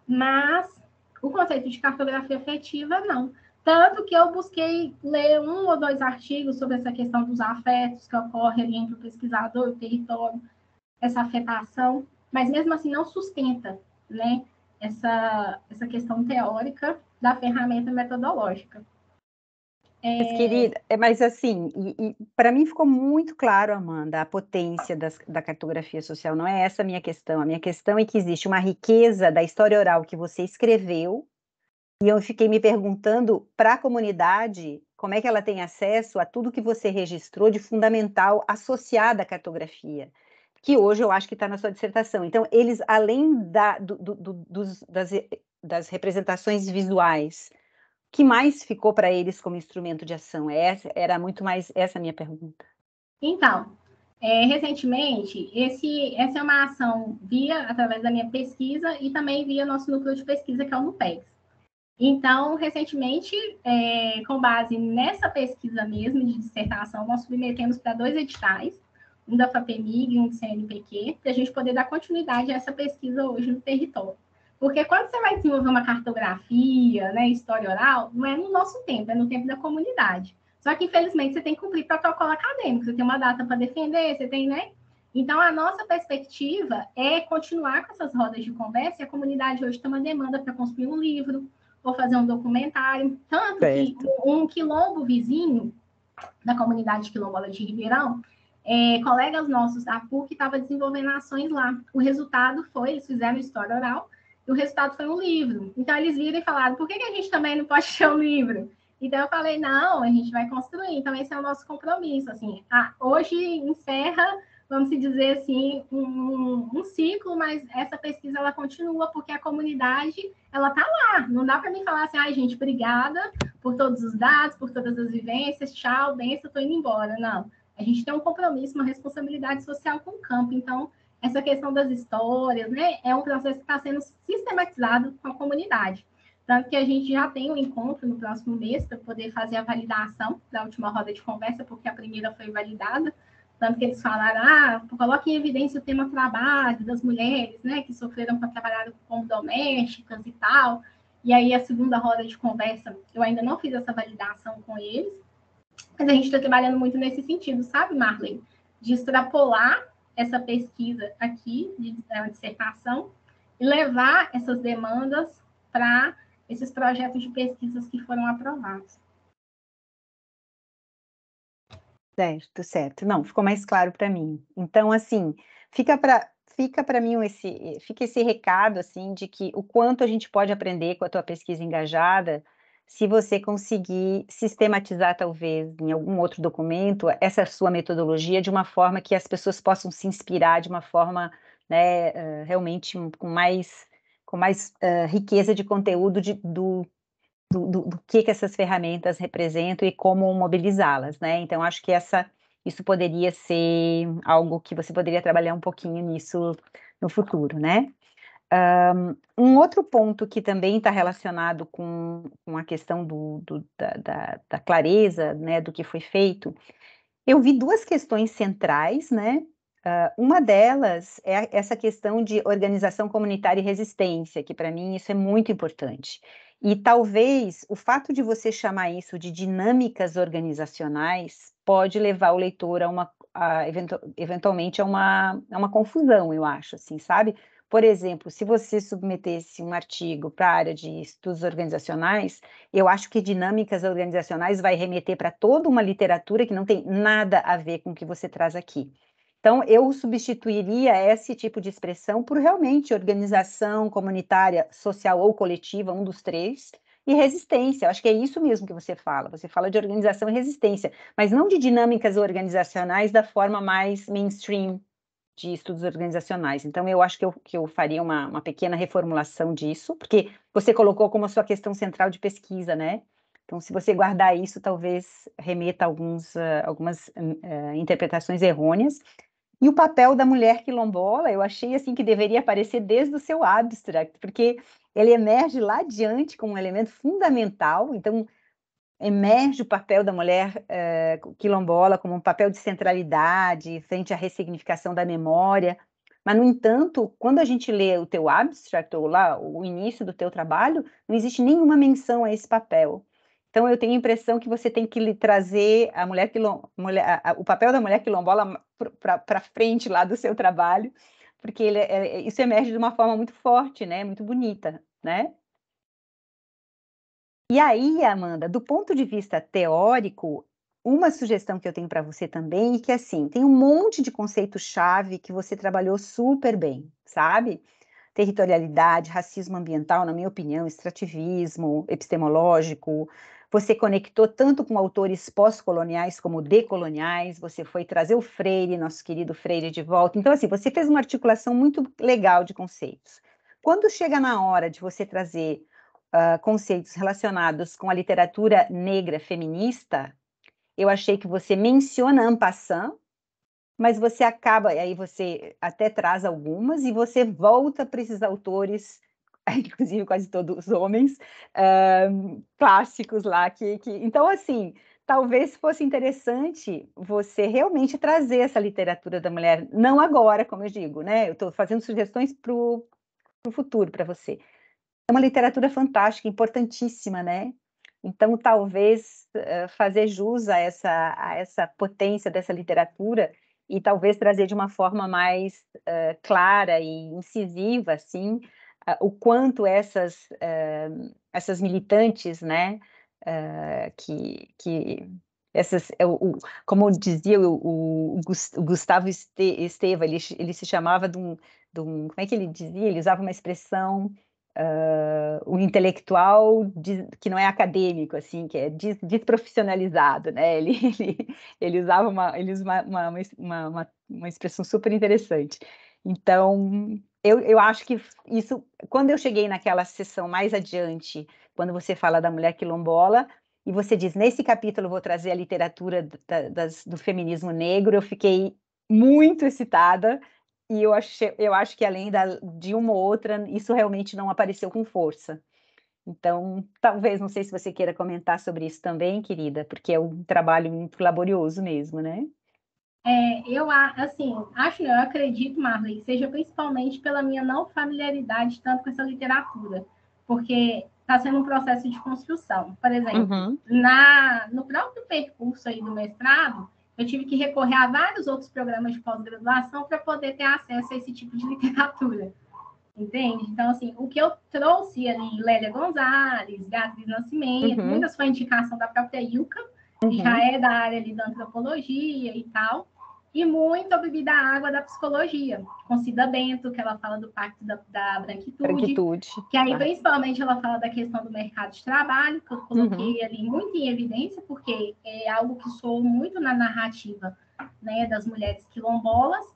mas o conceito de cartografia afetiva, não. Tanto que eu busquei ler 1 ou 2 artigos sobre essa questão dos afetos que ocorre ali entre o pesquisador e o território, essa afetação, mas mesmo assim não sustenta, né, essa questão teórica da ferramenta metodológica. Mas, querida, mas assim, para mim ficou muito claro, Amanda, a potência da cartografia social. Não é essa a minha questão. A minha questão é que existe uma riqueza da história oral que você escreveu, e eu fiquei me perguntando para a comunidade como é que ela tem acesso a tudo que você registrou de fundamental associado à cartografia, que hoje eu acho que está na sua dissertação. Então, eles, além das representações visuais, o que mais ficou para eles como instrumento de ação? Era muito mais essa a minha pergunta. Então, recentemente, essa é uma ação através da minha pesquisa e também via nosso núcleo de pesquisa, que é o NUPEX. Então, recentemente, com base nessa pesquisa mesmo de dissertação, nós submetemos para 2 editais, um da FAPEMIG e um do CNPq, para a gente poder dar continuidade a essa pesquisa hoje no território. Porque quando você vai desenvolver uma cartografia, né, história oral, não é no nosso tempo, é no tempo da comunidade. Só que, infelizmente, você tem que cumprir protocolo acadêmico, você tem uma data para defender, você tem, né? Então, a nossa perspectiva é continuar com essas rodas de conversa, e a comunidade hoje tem uma demanda para construir um livro, ou fazer um documentário. Tanto que um quilombo vizinho da comunidade quilombola de Ribeirão, colegas nossos da PUC estavam desenvolvendo ações lá. O resultado foi, eles fizeram história oral, e o resultado foi um livro. Então, eles viram e falaram, por que a gente também não pode ter um livro? Então, eu falei, não, a gente vai construir. Então, esse é o nosso compromisso. Assim, hoje encerra, vamos dizer assim, um ciclo, mas essa pesquisa, ela continua, porque a comunidade, ela está lá. Não dá para mim falar assim, ai, gente, obrigada por todos os dados, por todas as vivências, tchau, benção, estou indo embora. Não, a gente tem um compromisso, uma responsabilidade social com o campo. Então, essa questão das histórias, né, é um processo que está sendo sistematizado com a comunidade. Tanto que a gente já tem um encontro no próximo mês para poder fazer a validação da última roda de conversa, porque a primeira foi validada. Tanto que eles falaram, coloque em evidência o tema trabalho das mulheres, né, que sofreram para trabalhar como domésticas e tal. E aí, a segunda roda de conversa, eu ainda não fiz essa validação com eles, mas a gente está trabalhando muito nesse sentido, sabe, Marlene? De extrapolar essa pesquisa aqui, de dissertação, e levar essas demandas para esses projetos de pesquisas que foram aprovados. Certo, certo. Não, ficou mais claro para mim. Então, assim, fica para mim fica esse recado, assim, de que o quanto a gente pode aprender com a tua pesquisa engajada, se você conseguir sistematizar, talvez, em algum outro documento, essa sua metodologia de uma forma que as pessoas possam se inspirar de uma forma, né, realmente com mais riqueza de conteúdo do que essas ferramentas representam e como mobilizá-las, né? Então, acho que isso poderia ser algo que você poderia trabalhar um pouquinho nisso no futuro, né? Um outro ponto que também está relacionado com a questão da clareza, né, do que foi feito, eu vi 2 questões centrais, né? Uma delas é essa questão de organização comunitária e resistência, que para mim isso é muito importante. E talvez o fato de você chamar isso de dinâmicas organizacionais pode levar o leitor eventualmente a uma confusão, eu acho, assim, sabe? Por exemplo, se você submetesse um artigo para a área de estudos organizacionais, eu acho que dinâmicas organizacionais vai remeter para toda uma literatura que não tem nada a ver com o que você traz aqui. Então, eu substituiria esse tipo de expressão por realmente organização comunitária, social ou coletiva, um dos 3, e resistência. Eu acho que é isso mesmo que você fala. Você fala de organização e resistência, mas não de dinâmicas organizacionais da forma mais mainstream de estudos organizacionais. Então, eu acho que eu faria uma pequena reformulação disso, porque você colocou como a sua questão central de pesquisa, né? Então, se você guardar isso, talvez remeta a algumas interpretações errôneas. E o papel da mulher quilombola, eu achei assim que deveria aparecer desde o seu abstract, porque ele emerge lá adiante como um elemento fundamental. Então, emerge o papel da mulher quilombola como um papel de centralidade frente à ressignificação da memória. Mas, no entanto, quando a gente lê o teu abstract, ou lá, o início do teu trabalho, não existe nenhuma menção a esse papel. Então, eu tenho a impressão que você tem que trazer a o papel da mulher quilombola para frente lá do seu trabalho, porque isso emerge de uma forma muito forte, né? Muito bonita, né? E aí, Amanda, do ponto de vista teórico, uma sugestão que eu tenho para você também, é que assim, tem um monte de conceito-chave que você trabalhou super bem, sabe? Territorialidade, racismo ambiental, na minha opinião, extrativismo epistemológico. Você conectou tanto com autores pós-coloniais como decoloniais, você foi trazer o Freire, nosso querido Freire, de volta. Então, assim, você fez uma articulação muito legal de conceitos. Quando chega na hora de você trazer conceitos relacionados com a literatura negra feminista, eu achei que você menciona en passant, mas você acaba, e aí você até traz algumas, e você volta para esses autores, inclusive quase todos homens, clássicos lá, então, assim, talvez fosse interessante você realmente trazer essa literatura da mulher, não agora, como eu digo, né? Eu estou fazendo sugestões para o futuro, para você. É uma literatura fantástica, importantíssima, né? Então, talvez fazer jus a essa potência dessa literatura e talvez trazer de uma forma mais clara e incisiva, assim, o quanto essas militantes, né, como dizia o Gustavo Esteva, ele se chamava como é que ele dizia? Ele usava uma expressão, o intelectual que não é acadêmico, assim, que é desprofissionalizado, né? Ele usava uma expressão super interessante. Então, eu acho que isso, quando eu cheguei naquela sessão mais adiante, quando você fala da mulher quilombola, e você diz, nesse capítulo eu vou trazer a literatura do feminismo negro, eu fiquei muito excitada, e eu acho que além de uma ou outra, isso realmente não apareceu com força. Então, talvez, não sei se você queira comentar sobre isso também, querida, porque é um trabalho muito laborioso mesmo, né? Eu acredito, Marley, que seja principalmente pela minha não familiaridade tanto com essa literatura, porque está sendo um processo de construção. Por exemplo, no próprio percurso aí do mestrado, eu tive que recorrer a vários outros programas de pós-graduação para poder ter acesso a esse tipo de literatura. Entende? Então, assim, o que eu trouxe ali, Lélia Gonzalez, Beatriz Nascimento, muitas foi indicação da própria Ilka, que já é da área ali da antropologia e tal, e muito eu bebi da água da psicologia, com Cida Bento, que ela fala do Pacto da Branquitude, que aí principalmente ela fala da questão do mercado de trabalho, que eu coloquei ali muito em evidência, porque é algo que soa muito na narrativa, né, das mulheres quilombolas.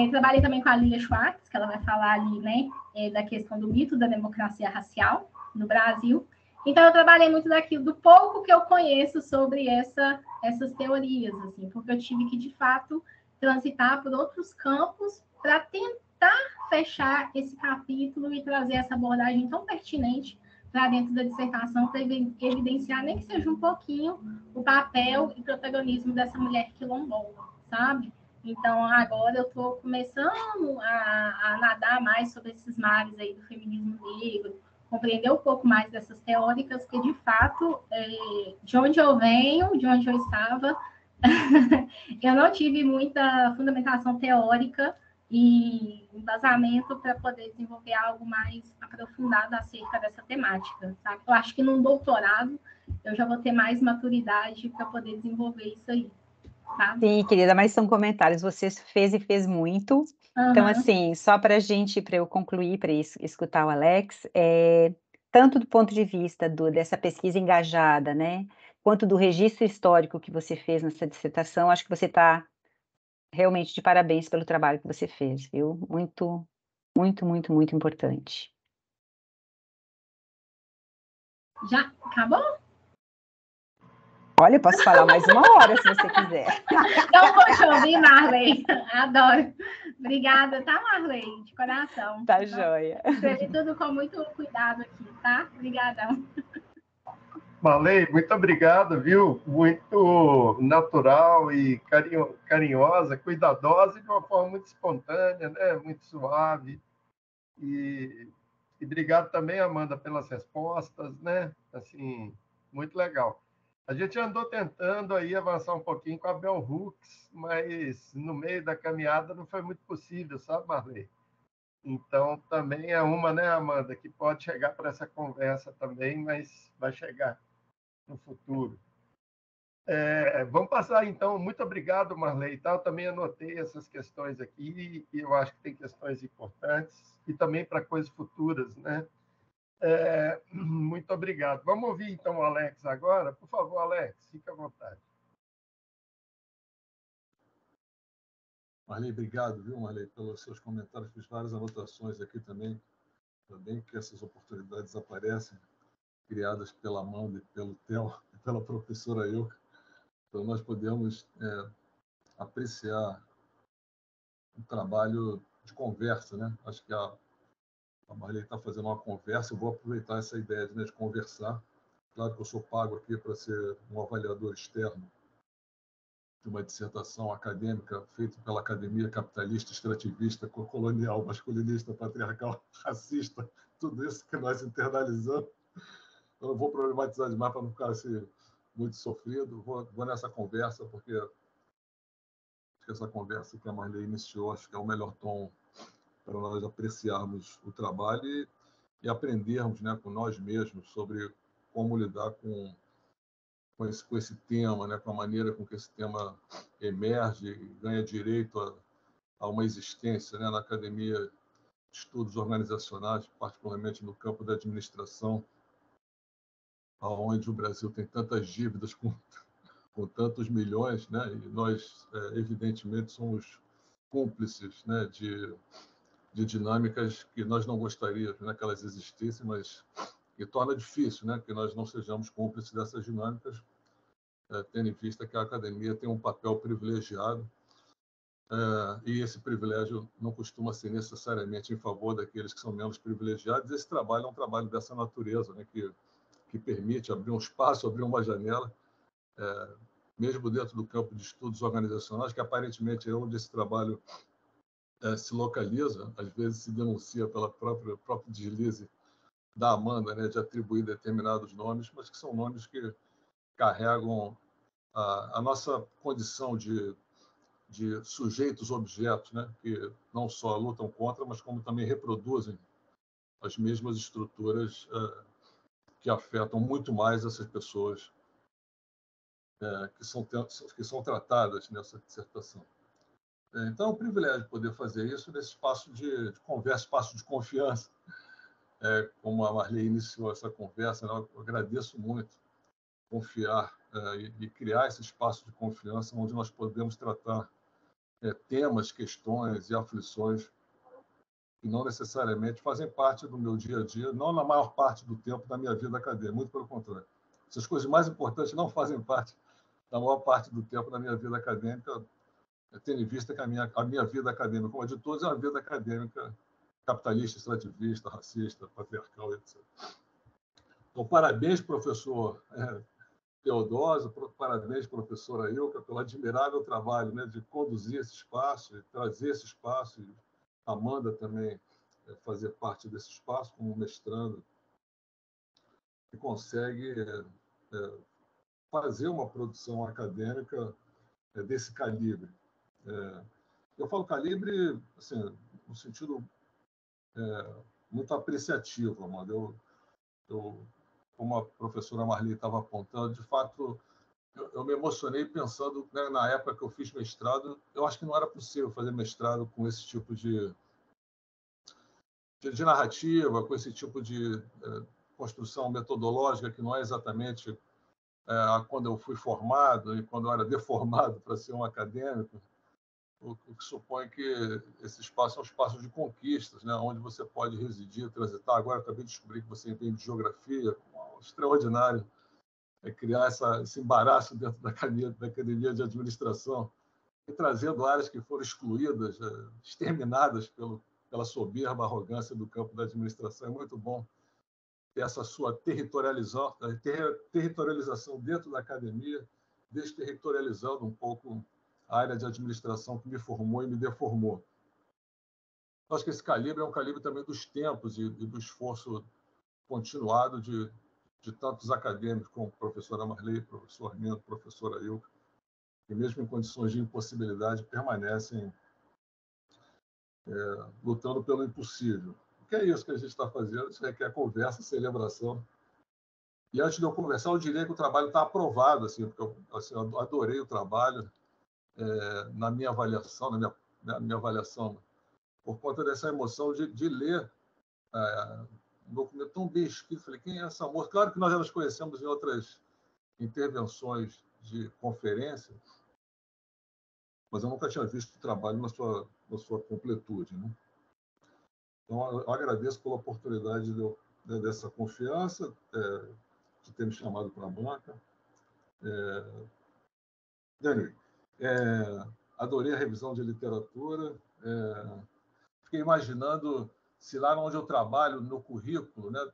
Trabalhei também com a Lilia Schwartz, que ela vai falar ali, né, da questão do mito da democracia racial no Brasil. Então, eu trabalhei muito daquilo, do pouco que eu conheço sobre essas teorias, assim, porque eu tive que, de fato, transitar por outros campos para tentar fechar esse capítulo e trazer essa abordagem tão pertinente para dentro da dissertação, para evidenciar, nem que seja um pouquinho, o papel e protagonismo dessa mulher quilombola, sabe? Então, agora eu estou começando a nadar mais sobre esses mares aí do feminismo negro, compreender um pouco mais dessas teóricas, que, de fato, de onde eu venho, de onde eu estava, eu não tive muita fundamentação teórica e embasamento para poder desenvolver algo mais aprofundado acerca dessa temática, sabe? Eu acho que num doutorado eu já vou ter mais maturidade para poder desenvolver isso aí. Tá? Sim, querida, mas são comentários, você fez e fez muito. Então, assim, só para eu concluir, para escutar o Alex, tanto do ponto de vista dessa pesquisa engajada, né, quanto do registro histórico que você fez nessa dissertação, acho que você está realmente de parabéns pelo trabalho que você fez, viu? Muito, muito, muito, muito importante. Já acabou? Olha, eu posso falar mais uma hora, se você quiser. Não vou te ouvir, Marley. Adoro. Obrigada, tá, Marley? De coração. Tá joia. Escrevi tudo com muito cuidado aqui, tá? Obrigadão. Marley, muito obrigado, viu? Muito natural e carinhosa, cuidadosa e de uma forma muito espontânea, né? Muito suave. E obrigado também, Amanda, pelas respostas, né? Assim, muito legal. A gente andou tentando aí avançar um pouquinho com a Bell Hooks, mas no meio da caminhada não foi muito possível, sabe, Marley? Então, também é uma, né, Amanda, que pode chegar para essa conversa também, mas vai chegar no futuro. Vamos passar, então. Muito obrigado, Marley. Tá? Eu também anotei essas questões aqui, e eu acho que tem questões importantes, e também para coisas futuras, né? Muito obrigado. Vamos ouvir, então, o Alex agora. Por favor, Alex, fique à vontade. Marley, obrigado, viu, Marley, pelos seus comentários. Fiz várias anotações aqui também que essas oportunidades aparecem, criadas pela Amanda e pelo Theo, e pela professora Ilka. Então, nós podemos apreciar um trabalho de conversa, né? Acho que a Marley está fazendo uma conversa, eu vou aproveitar essa ideia de conversar. Claro que eu sou pago aqui para ser um avaliador externo de uma dissertação acadêmica feita pela Academia Capitalista, Extrativista, Colonial, Masculinista, Patriarcal, Racista, tudo isso que nós internalizamos. Eu não vou problematizar demais para não ficar assim, muito sofrido. Vou nessa conversa, porque acho que essa conversa que a Marley iniciou, acho que é o melhor tom para nós apreciarmos o trabalho e aprendermos, né, com nós mesmos sobre como lidar com esse tema, né, com a maneira com que esse tema emerge e ganha direito a uma existência, né, na Academia de Estudos Organizacionais, particularmente no campo da administração, onde o Brasil tem tantas dívidas com tantos milhões, né, e nós, evidentemente, somos cúmplices, né, de dinâmicas que nós não gostaríamos, né, que elas existissem, mas que torna difícil, né, que nós não sejamos cúmplices dessas dinâmicas, tendo em vista que a academia tem um papel privilegiado, e esse privilégio não costuma ser necessariamente em favor daqueles que são menos privilegiados. Esse trabalho é um trabalho dessa natureza, né, que permite abrir um espaço, abrir uma janela, mesmo dentro do campo de estudos organizacionais, que aparentemente é onde esse trabalho se localiza, às vezes se denuncia pela próprio deslize da Amanda, né, de atribuir determinados nomes, mas que são nomes que carregam a nossa condição de sujeitos-objetos, né, que não só lutam contra, mas como também reproduzem as mesmas estruturas que afetam muito mais essas pessoas que são tratadas nessa dissertação. Então, é um privilégio poder fazer isso nesse espaço de conversa, espaço de confiança, como a Marley iniciou essa conversa, né? Eu agradeço muito confiar e criar esse espaço de confiança onde nós podemos tratar temas, questões e aflições que não necessariamente fazem parte do meu dia a dia, não na maior parte do tempo da minha vida acadêmica, muito pelo contrário. Essas coisas mais importantes não fazem parte da maior parte do tempo da minha vida acadêmica, tendo em vista que a minha vida acadêmica, como a de todos, é uma vida acadêmica capitalista, extrativista, racista, patriarcal, etc. Então, parabéns, professor Teodósio, parabéns, professora Ilka, pelo admirável trabalho, né, de conduzir esse espaço, e trazer esse espaço, e Amanda também fazer parte desse espaço como mestrando, que consegue fazer uma produção acadêmica desse calibre. Eu falo calibre, assim, no sentido muito apreciativo, Amanda. Como a professora Marli estava apontando, de fato, eu me emocionei pensando, né, na época que eu fiz mestrado, eu acho que não era possível fazer mestrado com esse tipo de narrativa, com esse tipo de construção metodológica, que não é exatamente quando eu fui formado e quando eu era deformado para ser um acadêmico, o que supõe que esse espaço é um espaço de conquistas, né, onde você pode residir, transitar. Agora eu acabei de descobrir que você entende de geografia, extraordinário criar esse embaraço dentro da academia de administração e trazendo áreas que foram excluídas, exterminadas pela soberba arrogância do campo da administração. É muito bom ter essa sua territorialização dentro da academia, desterritorializando um pouco a área de administração que me formou e me deformou. Eu acho que esse calibre é um calibre também dos tempos e do esforço continuado de de tantos acadêmicos como a professora Marley, professor Armindo, professora Ilka, que mesmo em condições de impossibilidade permanecem lutando pelo impossível. O que é isso que a gente está fazendo? Isso requer conversa, celebração. E antes de eu conversar, eu diria que o trabalho está aprovado, assim, porque eu adorei o trabalho na minha avaliação, na minha avaliação, por conta dessa emoção de ler um documento tão bem escrito. Falei, quem é essa moça? Claro que nós já nos conhecemos em outras intervenções de conferência, mas eu nunca tinha visto o trabalho na sua completude, né? Então, eu agradeço pela oportunidade dessa confiança, de ter me chamado para a banca. Dani, adorei a revisão de literatura. Fiquei imaginando se lá onde eu trabalho, no currículo, né,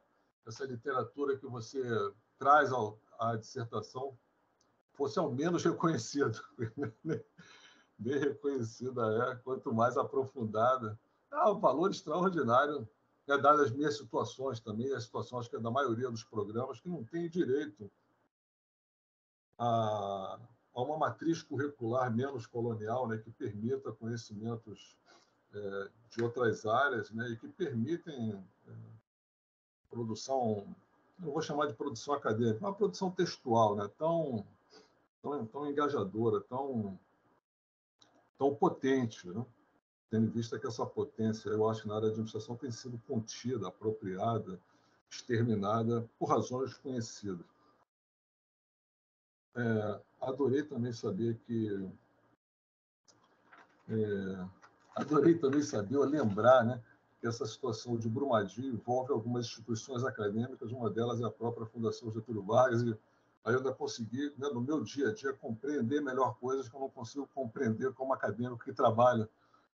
essa literatura que você traz à dissertação fosse ao menos reconhecida. Bem reconhecida quanto mais aprofundada. Um valor extraordinário, dadas as minhas situações também, as situações que é da maioria dos programas, que não tem direito a uma matriz curricular menos colonial, né, que permita conhecimentos de outras áreas, né, e que permitem produção, não vou chamar de produção acadêmica, uma produção textual, né, tão engajadora, tão potente, né? Tendo em vista que essa potência, eu acho que na área de administração tem sido contida, apropriada, exterminada por razões desconhecidas. Adorei também saber ou lembrar, né, que essa situação de Brumadinho envolve algumas instituições acadêmicas, uma delas é a própria Fundação Getúlio Vargas, e aí eu ainda consegui, né, no meu dia a dia, compreender melhor coisas que eu não consigo compreender como acadêmico que trabalha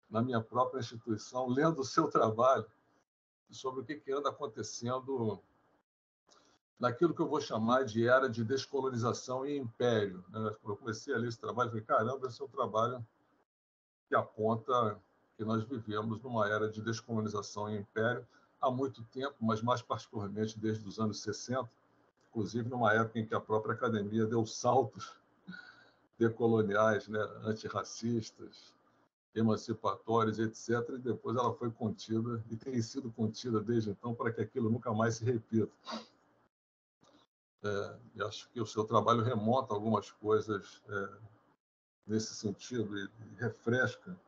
na minha própria instituição, lendo o seu trabalho, sobre o que anda acontecendo naquilo que eu vou chamar de era de descolonização e império. Quando eu comecei a ler esse trabalho, eu falei, caramba, esse é um trabalho que aponta que nós vivemos numa era de descolonização e império há muito tempo, mas mais particularmente desde os anos 60, inclusive numa época em que a própria academia deu saltos decoloniais, né, antirracistas, emancipatórios, etc., e depois ela foi contida, e tem sido contida desde então, para que aquilo nunca mais se repita. E acho que o seu trabalho remonta algumas coisas nesse sentido e refresca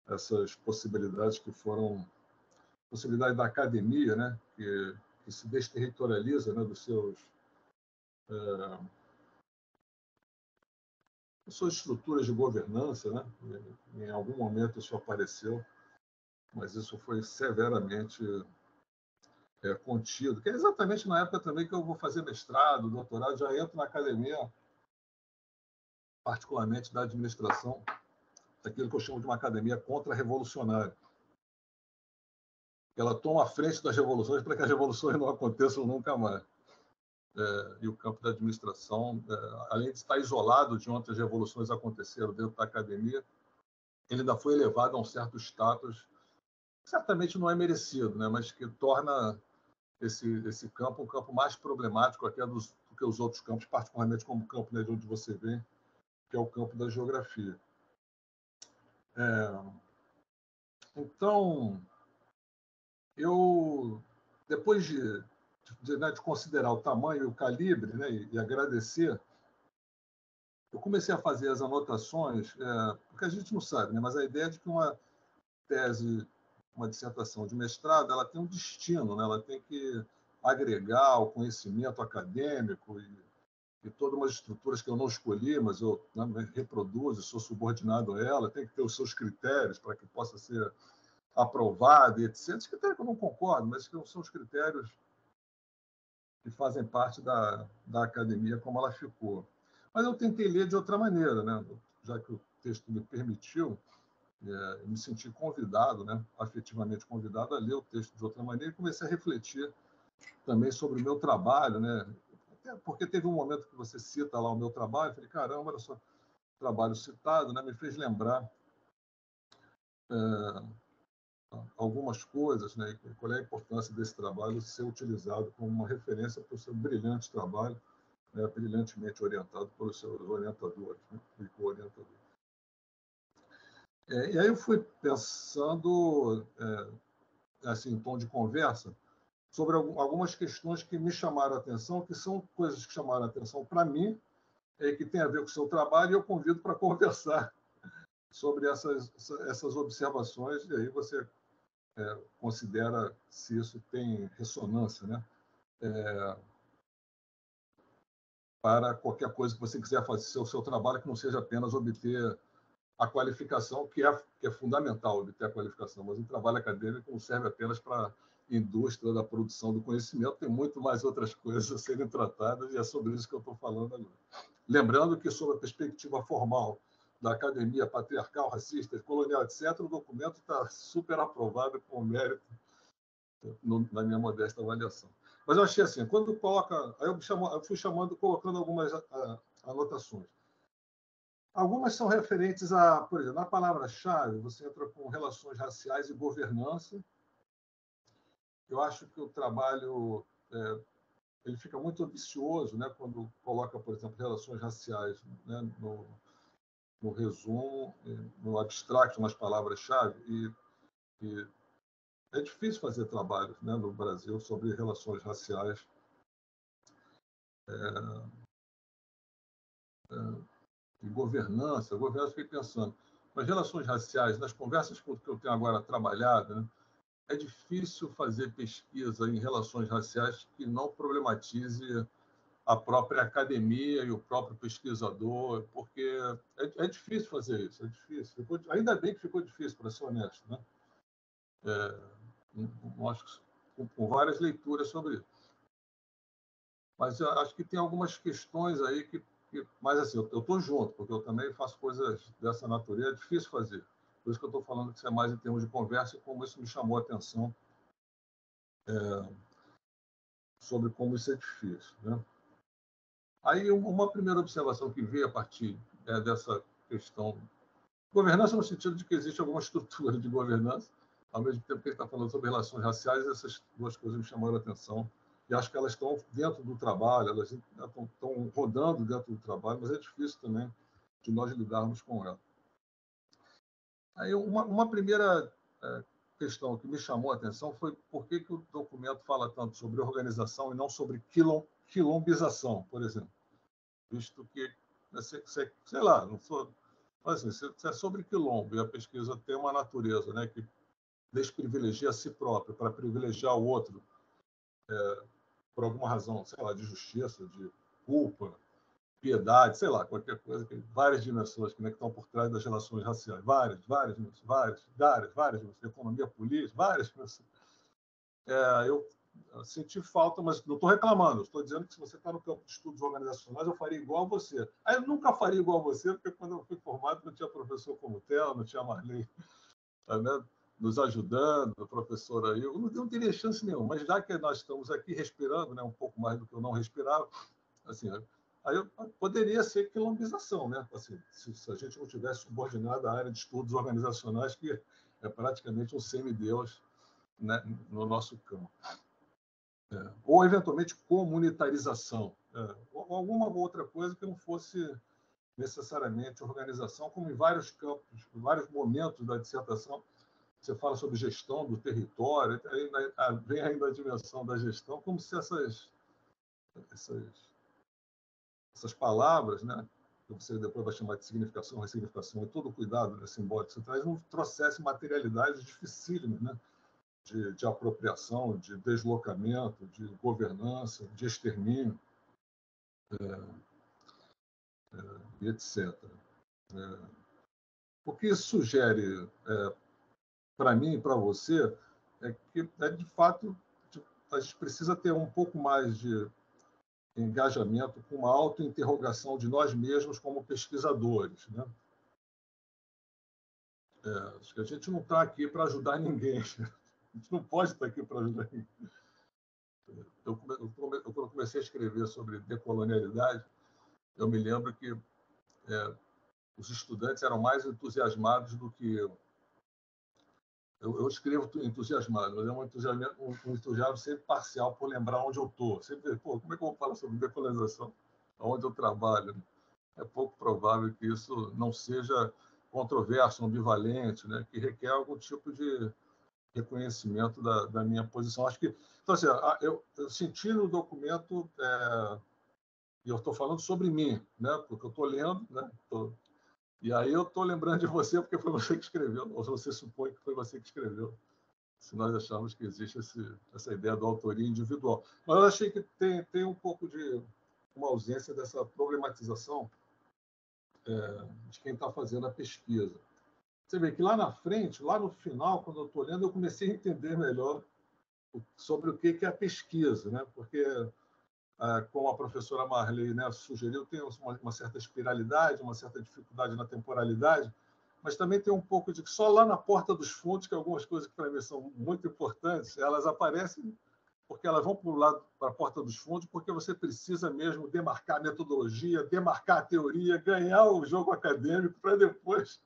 essas possibilidades que foram possibilidade da academia, né, que se desterritorializa, né, das suas estruturas de governança, né? Em algum momento isso apareceu, mas isso foi severamente contido, que é exatamente na época também que eu vou fazer mestrado, doutorado, já entro na academia, particularmente da administração, daquilo que eu chamo de uma academia contra-revolucionária. Ela toma a frente das revoluções para que as revoluções não aconteçam nunca mais. E o campo da administração, além de estar isolado de onde as revoluções aconteceram dentro da academia, ele ainda foi elevado a um certo status, certamente não é merecido, né, mas que torna esse campo um campo mais problemático até do que os outros campos, particularmente como o campo, né, de onde você vem, que é o campo da geografia. Então, eu, depois de considerar o tamanho e o calibre, né, e agradecer, eu comecei a fazer as anotações, porque a gente não sabe, né, mas a ideia é de que uma tese, uma dissertação de mestrado, ela tem um destino, né, ela tem que agregar o conhecimento acadêmico e todas umas estruturas que eu não escolhi, mas eu, né, reproduzo, sou subordinado a ela, tem que ter os seus critérios para que possa ser aprovado, etc. Os critérios que eu não concordo, mas que são os critérios que fazem parte da academia como ela ficou. Mas eu tentei ler de outra maneira, né? Já que o texto me permitiu, eu me senti convidado, né? Afetivamente convidado a ler o texto de outra maneira e comecei a refletir também sobre o meu trabalho, né? Porque teve um momento que você cita lá o meu trabalho, eu falei, caramba, olha só, trabalho citado, né? Me fez lembrar algumas coisas, né? Qual é a importância desse trabalho ser utilizado como uma referência para o seu brilhante trabalho, né? Brilhantemente orientado pelos seus orientadores, né? E co-orientadores. E aí eu fui pensando, assim, em tom de conversa, sobre algumas questões que me chamaram a atenção, que são coisas que chamaram a atenção para mim, que tem a ver com o seu trabalho, e eu convido para conversar sobre essas observações, e aí você considera se isso tem ressonância, né? Para qualquer coisa que você quiser fazer o seu trabalho, que não seja apenas obter a qualificação, que é fundamental obter a qualificação, mas o trabalho acadêmico não serve apenas para a indústria da produção do conhecimento, tem muito mais outras coisas a serem tratadas, e é sobre isso que eu estou falando agora. Lembrando que, sob a perspectiva formal da academia patriarcal, racista, colonial, etc., o documento está super aprovado com mérito na minha modesta avaliação. Mas eu achei assim, quando coloca... Aí eu fui colocando algumas anotações. Algumas são referentes a, por exemplo, na palavra-chave, você entra com relações raciais e governança. Eu acho que o trabalho ele fica muito ambicioso, né, quando coloca, por exemplo, relações raciais, né, no resumo, no abstrato, nas palavras-chave, e é difícil fazer trabalhos, né, no Brasil sobre relações raciais. E governança, fiquei pensando, mas relações raciais, nas conversas que eu tenho agora trabalhado, né, é difícil fazer pesquisa em relações raciais que não problematize a própria academia e o próprio pesquisador, porque é difícil fazer isso, é difícil. Ainda bem que ficou difícil, para ser honesto, né? Acho que com várias leituras sobre isso. Mas eu acho que tem algumas questões aí mas assim, eu estou junto, porque eu também faço coisas dessa natureza, é difícil fazer. Por isso que eu estou falando que isso é mais em termos de conversa, e como isso me chamou a atenção sobre como isso é difícil, né? Aí, uma primeira observação que veio a partir dessa questão, governança no sentido de que existe alguma estrutura de governança, ao mesmo tempo que ele está falando sobre relações raciais, essas duas coisas me chamaram a atenção, e acho que elas estão dentro do trabalho, elas estão rodando dentro do trabalho, mas é difícil também de nós lidarmos com ela. Aí, uma primeira questão que me chamou a atenção foi por que o documento fala tanto sobre organização e não sobre quilombização, por exemplo. Visto que, sei lá, não sou, assim, se é sobre quilombo e a pesquisa tem uma natureza, né, que desprivilegia a si próprio para privilegiar o outro, por alguma razão, sei lá, de justiça, de culpa, piedade, sei lá, qualquer coisa, várias dimensões que estão por trás das relações raciais, várias dimensões, economia política, várias dimensões. Eu senti falta, mas não estou reclamando, estou dizendo que se você está no campo de estudos organizacionais, eu faria igual a você. Aí eu nunca faria igual a você, porque quando eu fui formado não tinha professor como o Theo, não tinha Marley, né, nos ajudando, a professora aí, eu não teria chance nenhuma, mas já que nós estamos aqui respirando, né, um pouco mais do que eu não respirava, assim, aí poderia ser quilombização, né? Assim, se a gente não tivesse subordinado à área de estudos organizacionais, que é praticamente um semideus, né, no nosso campo. Ou, eventualmente, comunitarização, ou alguma outra coisa que não fosse necessariamente organização, como em vários campos, em vários momentos da dissertação, você fala sobre gestão do território, vem ainda a dimensão da gestão, como se essas palavras, né, que você depois vai chamar de significação, ressignificação, e todo o cuidado, né, simbólico que você traz, não trouxesse materialidades dificílimas, né, de apropriação, de deslocamento, de governança, de extermínio, e etc. O que isso sugere para mim e para você é que, de fato, a gente precisa ter um pouco mais de engajamento com uma autointerrogação de nós mesmos como pesquisadores, né? Acho que a gente não está aqui para ajudar ninguém. A gente não pode estar aqui para ajudar ninguém. Quando comecei a escrever sobre decolonialidade, eu me lembro que os estudantes eram mais entusiasmados do que eu. Eu escrevo entusiasmado, mas é um entusiasmo sempre parcial por lembrar onde eu estou. Sempre, pô, como é que eu vou falar sobre decolonização? Onde eu trabalho? Né? É pouco provável que isso não seja controverso, ambivalente, né? Que requer algum tipo de reconhecimento da minha posição. Acho que, então, assim, eu senti no documento, e eu estou falando sobre mim, né? Porque eu estou lendo, né? E aí eu estou lembrando de você porque foi você que escreveu, ou você supõe que foi você que escreveu, se nós acharmos que existe essa ideia da autoria individual. Mas eu achei que tem um pouco de uma ausência dessa problematização de quem está fazendo a pesquisa. Você vê que lá na frente, lá no final, quando eu estou lendo, eu comecei a entender melhor sobre o que é a pesquisa, né? Porque, como a professora Marley, né, sugeriu, tem uma certa espiralidade, uma certa dificuldade na temporalidade, mas também tem um pouco de que só lá na porta dos fundos, que algumas coisas que para mim são muito importantes, elas aparecem porque elas vão para a porta dos fundos, porque você precisa mesmo demarcar a metodologia, demarcar a teoria, ganhar o jogo acadêmico para depois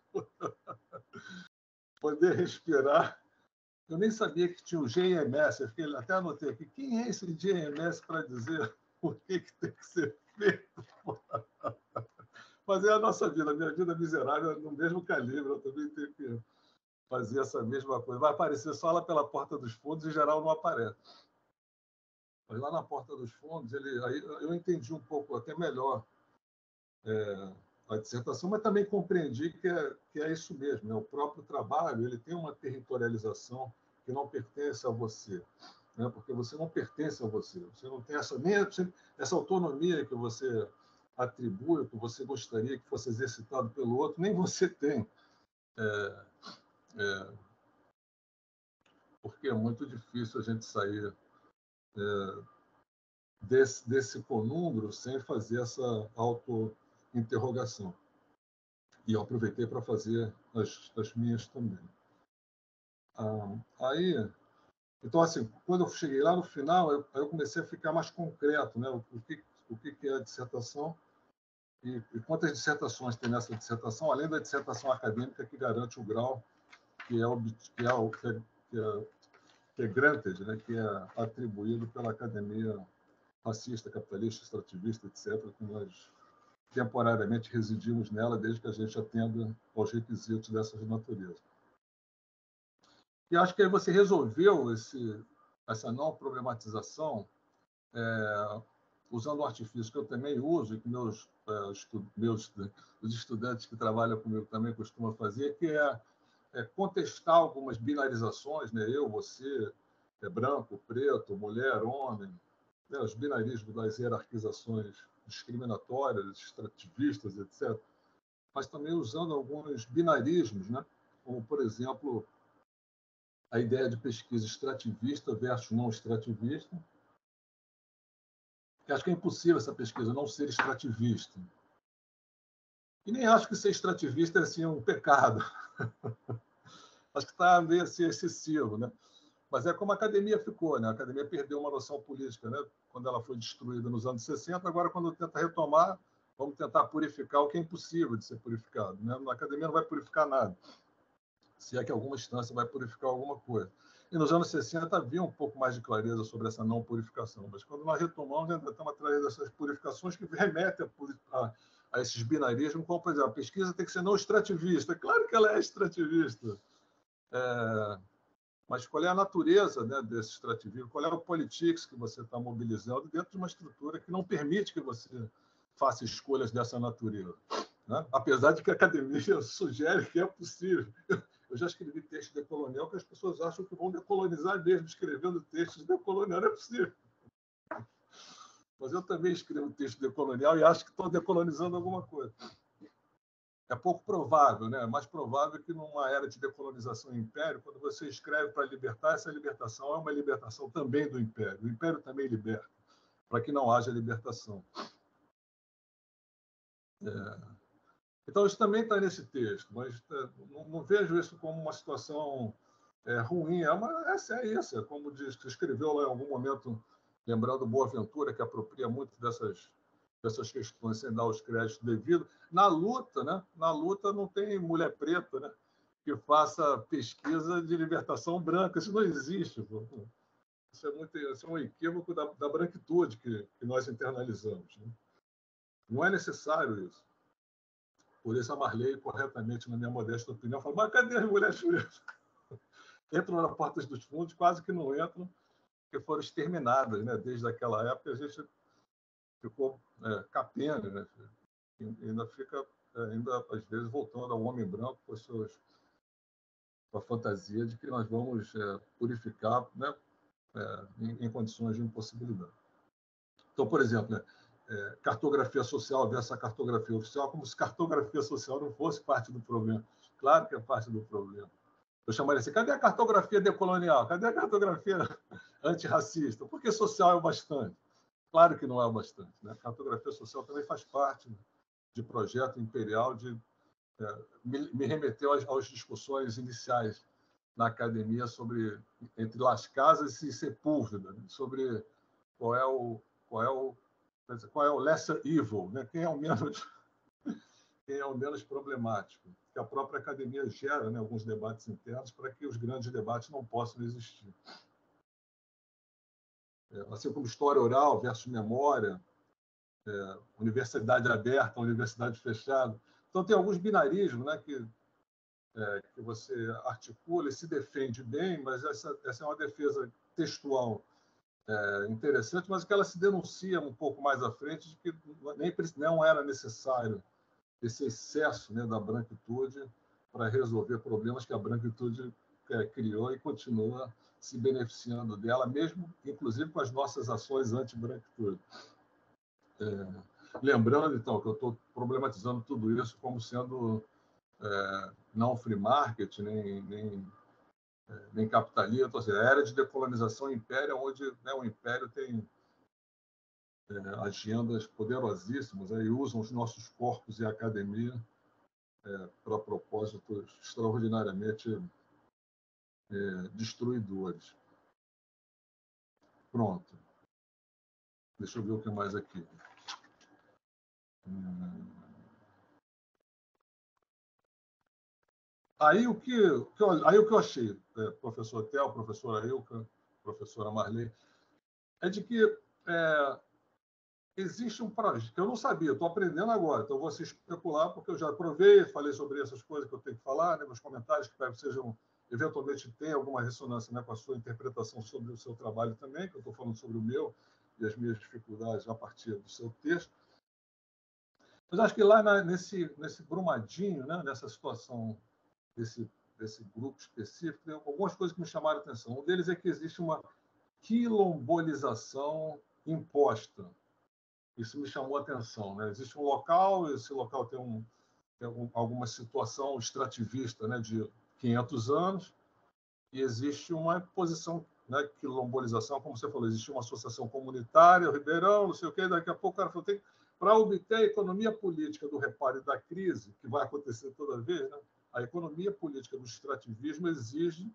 poder respirar. Eu nem sabia que tinha o GMS, eu até anotei aqui, quem é esse GMS para dizer o que tem que ser feito? Mas é a nossa vida, a minha vida miserável é no mesmo calibre, eu também tenho que fazer essa mesma coisa. Vai aparecer só lá pela porta dos fundos, em geral não aparece. Mas lá na porta dos fundos, aí eu entendi um pouco até melhor a dissertação, mas também compreendi que é isso mesmo, né? O próprio trabalho ele tem uma territorialização que não pertence a você, né? Porque você não pertence a você, você não tem nem essa autonomia que você atribui, que você gostaria que fosse exercitado pelo outro, nem você tem. Porque é muito difícil a gente sair desse conúnduro sem fazer essa auto-interrogação. E eu aproveitei para fazer as minhas também. Então, assim, quando eu cheguei lá no final, eu comecei a ficar mais concreto, né? O que é a dissertação e quantas dissertações tem nessa dissertação, além da dissertação acadêmica que garante o grau que é granted, né? Que é atribuído pela academia fascista, capitalista, extrativista, etc., que nós temporariamente residimos nela desde que a gente atenda aos requisitos dessas naturezas. E acho que aí você resolveu essa não problematização usando um artifício que eu também uso e que os estudantes que trabalham comigo também costumam fazer, que é contestar algumas binarizações, né? Eu, você, branco, preto, mulher, homem, né? Os binarismos das hierarquizações discriminatórias, extrativistas, etc. Mas também usando alguns binarismos, né? Como, por exemplo, a ideia de pesquisa extrativista versus não extrativista. Eu acho que é impossível essa pesquisa não ser extrativista. E nem acho que ser extrativista é assim, um pecado. Acho que está meio assim, excessivo, né? Mas é como a academia ficou, né? A academia perdeu uma noção política, né? Quando ela foi destruída nos anos 60, agora, quando tenta retomar, vamos tentar purificar o que é impossível de ser purificado, né? A academia não vai purificar nada, se é que alguma instância vai purificar alguma coisa. E nos anos 60 havia um pouco mais de clareza sobre essa não purificação, mas quando nós retomamos, ainda estamos atrás dessas purificações que remetem a esses binarismos, como, por exemplo, a pesquisa tem que ser não extrativista. Claro que ela é extrativista. Mas qual é a natureza, né, desse extrativismo? Qual é o politics que você está mobilizando dentro de uma estrutura que não permite que você faça escolhas dessa natureza? Né? Apesar de que a academia sugere que é possível. Eu já escrevi texto decolonial que as pessoas acham que vão decolonizar mesmo escrevendo textos decolonial. Não é possível. Mas eu também escrevo texto decolonial e acho que estou decolonizando alguma coisa. É pouco provável, né? É mais provável que numa era de decolonização e império, quando você escreve para libertar, essa libertação é uma libertação também do império. O império também liberta, para que não haja libertação. Então, isso também está nesse texto, mas não vejo isso como uma situação ruim. É isso, como escreveu lá em algum momento, lembrando Boaventura, que apropria muito dessas questões sem dar os créditos devidos. Na luta, né? Na luta não tem mulher preta, né? que faça pesquisa de libertação branca. Isso não existe. Pô. Isso é um equívoco da branquitude que nós internalizamos. Né? Não é necessário isso. Por isso, a Marley, corretamente, na minha modesta opinião, fala: mas cadê as mulheres pretas? Entram na porta dos fundos, quase que não entram, porque foram exterminadas. Né? Desde aquela época, a gente ficou capenga, né? E ainda fica, às vezes, voltando ao homem branco com a fantasia de que nós vamos purificar, né? Em condições de impossibilidade. Então, por exemplo, né? Cartografia social versus a cartografia oficial, como se cartografia social não fosse parte do problema. Claro que é parte do problema. Eu chamaria assim: cadê a cartografia decolonial? Cadê a cartografia antirracista? Porque social é o bastante. Claro que não é o bastante. Né? A cartografia social também faz parte, né, de projeto imperial, me remeteu às discussões iniciais na academia sobre entre Las Casas e Sepúlveda, né? Sobre qual é o lesser evil, né? Quem é o menos problemático. Que a própria academia gera, né, alguns debates internos para que os grandes debates não possam existir. Assim como história oral versus memória, universidade aberta, universidade fechada. Então, tem alguns binarismos, né, que você articula e se defende bem, mas essa é uma defesa textual interessante, mas que ela se denuncia um pouco mais à frente de que não era necessário esse excesso, né, da branquitude para resolver problemas que a branquitude criou e continua se beneficiando dela, mesmo, inclusive, com as nossas ações anti-branquitude. Lembrando, então, que eu estou problematizando tudo isso como sendo não free market, nem capitalismo, ou seja, a era de decolonização império, onde, né, o império tem agendas poderosíssimas e usam os nossos corpos e a academia para propósitos extraordinariamente destruidores. Pronto. Deixa eu ver o que mais aqui. Aí o que eu achei, professor Theo, professora Ilka, professora Marley, é de que existe um projeto que eu não sabia, estou aprendendo agora, então vou se especular, porque eu já provei, falei sobre essas coisas que eu tenho que falar, né, meus comentários que sejam, eventualmente, tem alguma ressonância, né, com a sua interpretação sobre o seu trabalho também, que eu estou falando sobre o meu e as minhas dificuldades a partir do seu texto. Mas acho que lá nesse Brumadinho, né, nessa situação desse grupo específico, tem algumas coisas que me chamaram a atenção. Um deles é que existe uma quilombolização imposta. Isso me chamou a atenção. Né? Existe um local, esse local tem alguma situação extrativista, né, de 500 anos, e existe uma posição, né, quilombolização, como você falou, existe uma associação comunitária, o Ribeirão, não sei o quê, daqui a pouco o cara falou: para obter a economia política do reparo e da crise, que vai acontecer toda vez, né, a economia política do extrativismo exige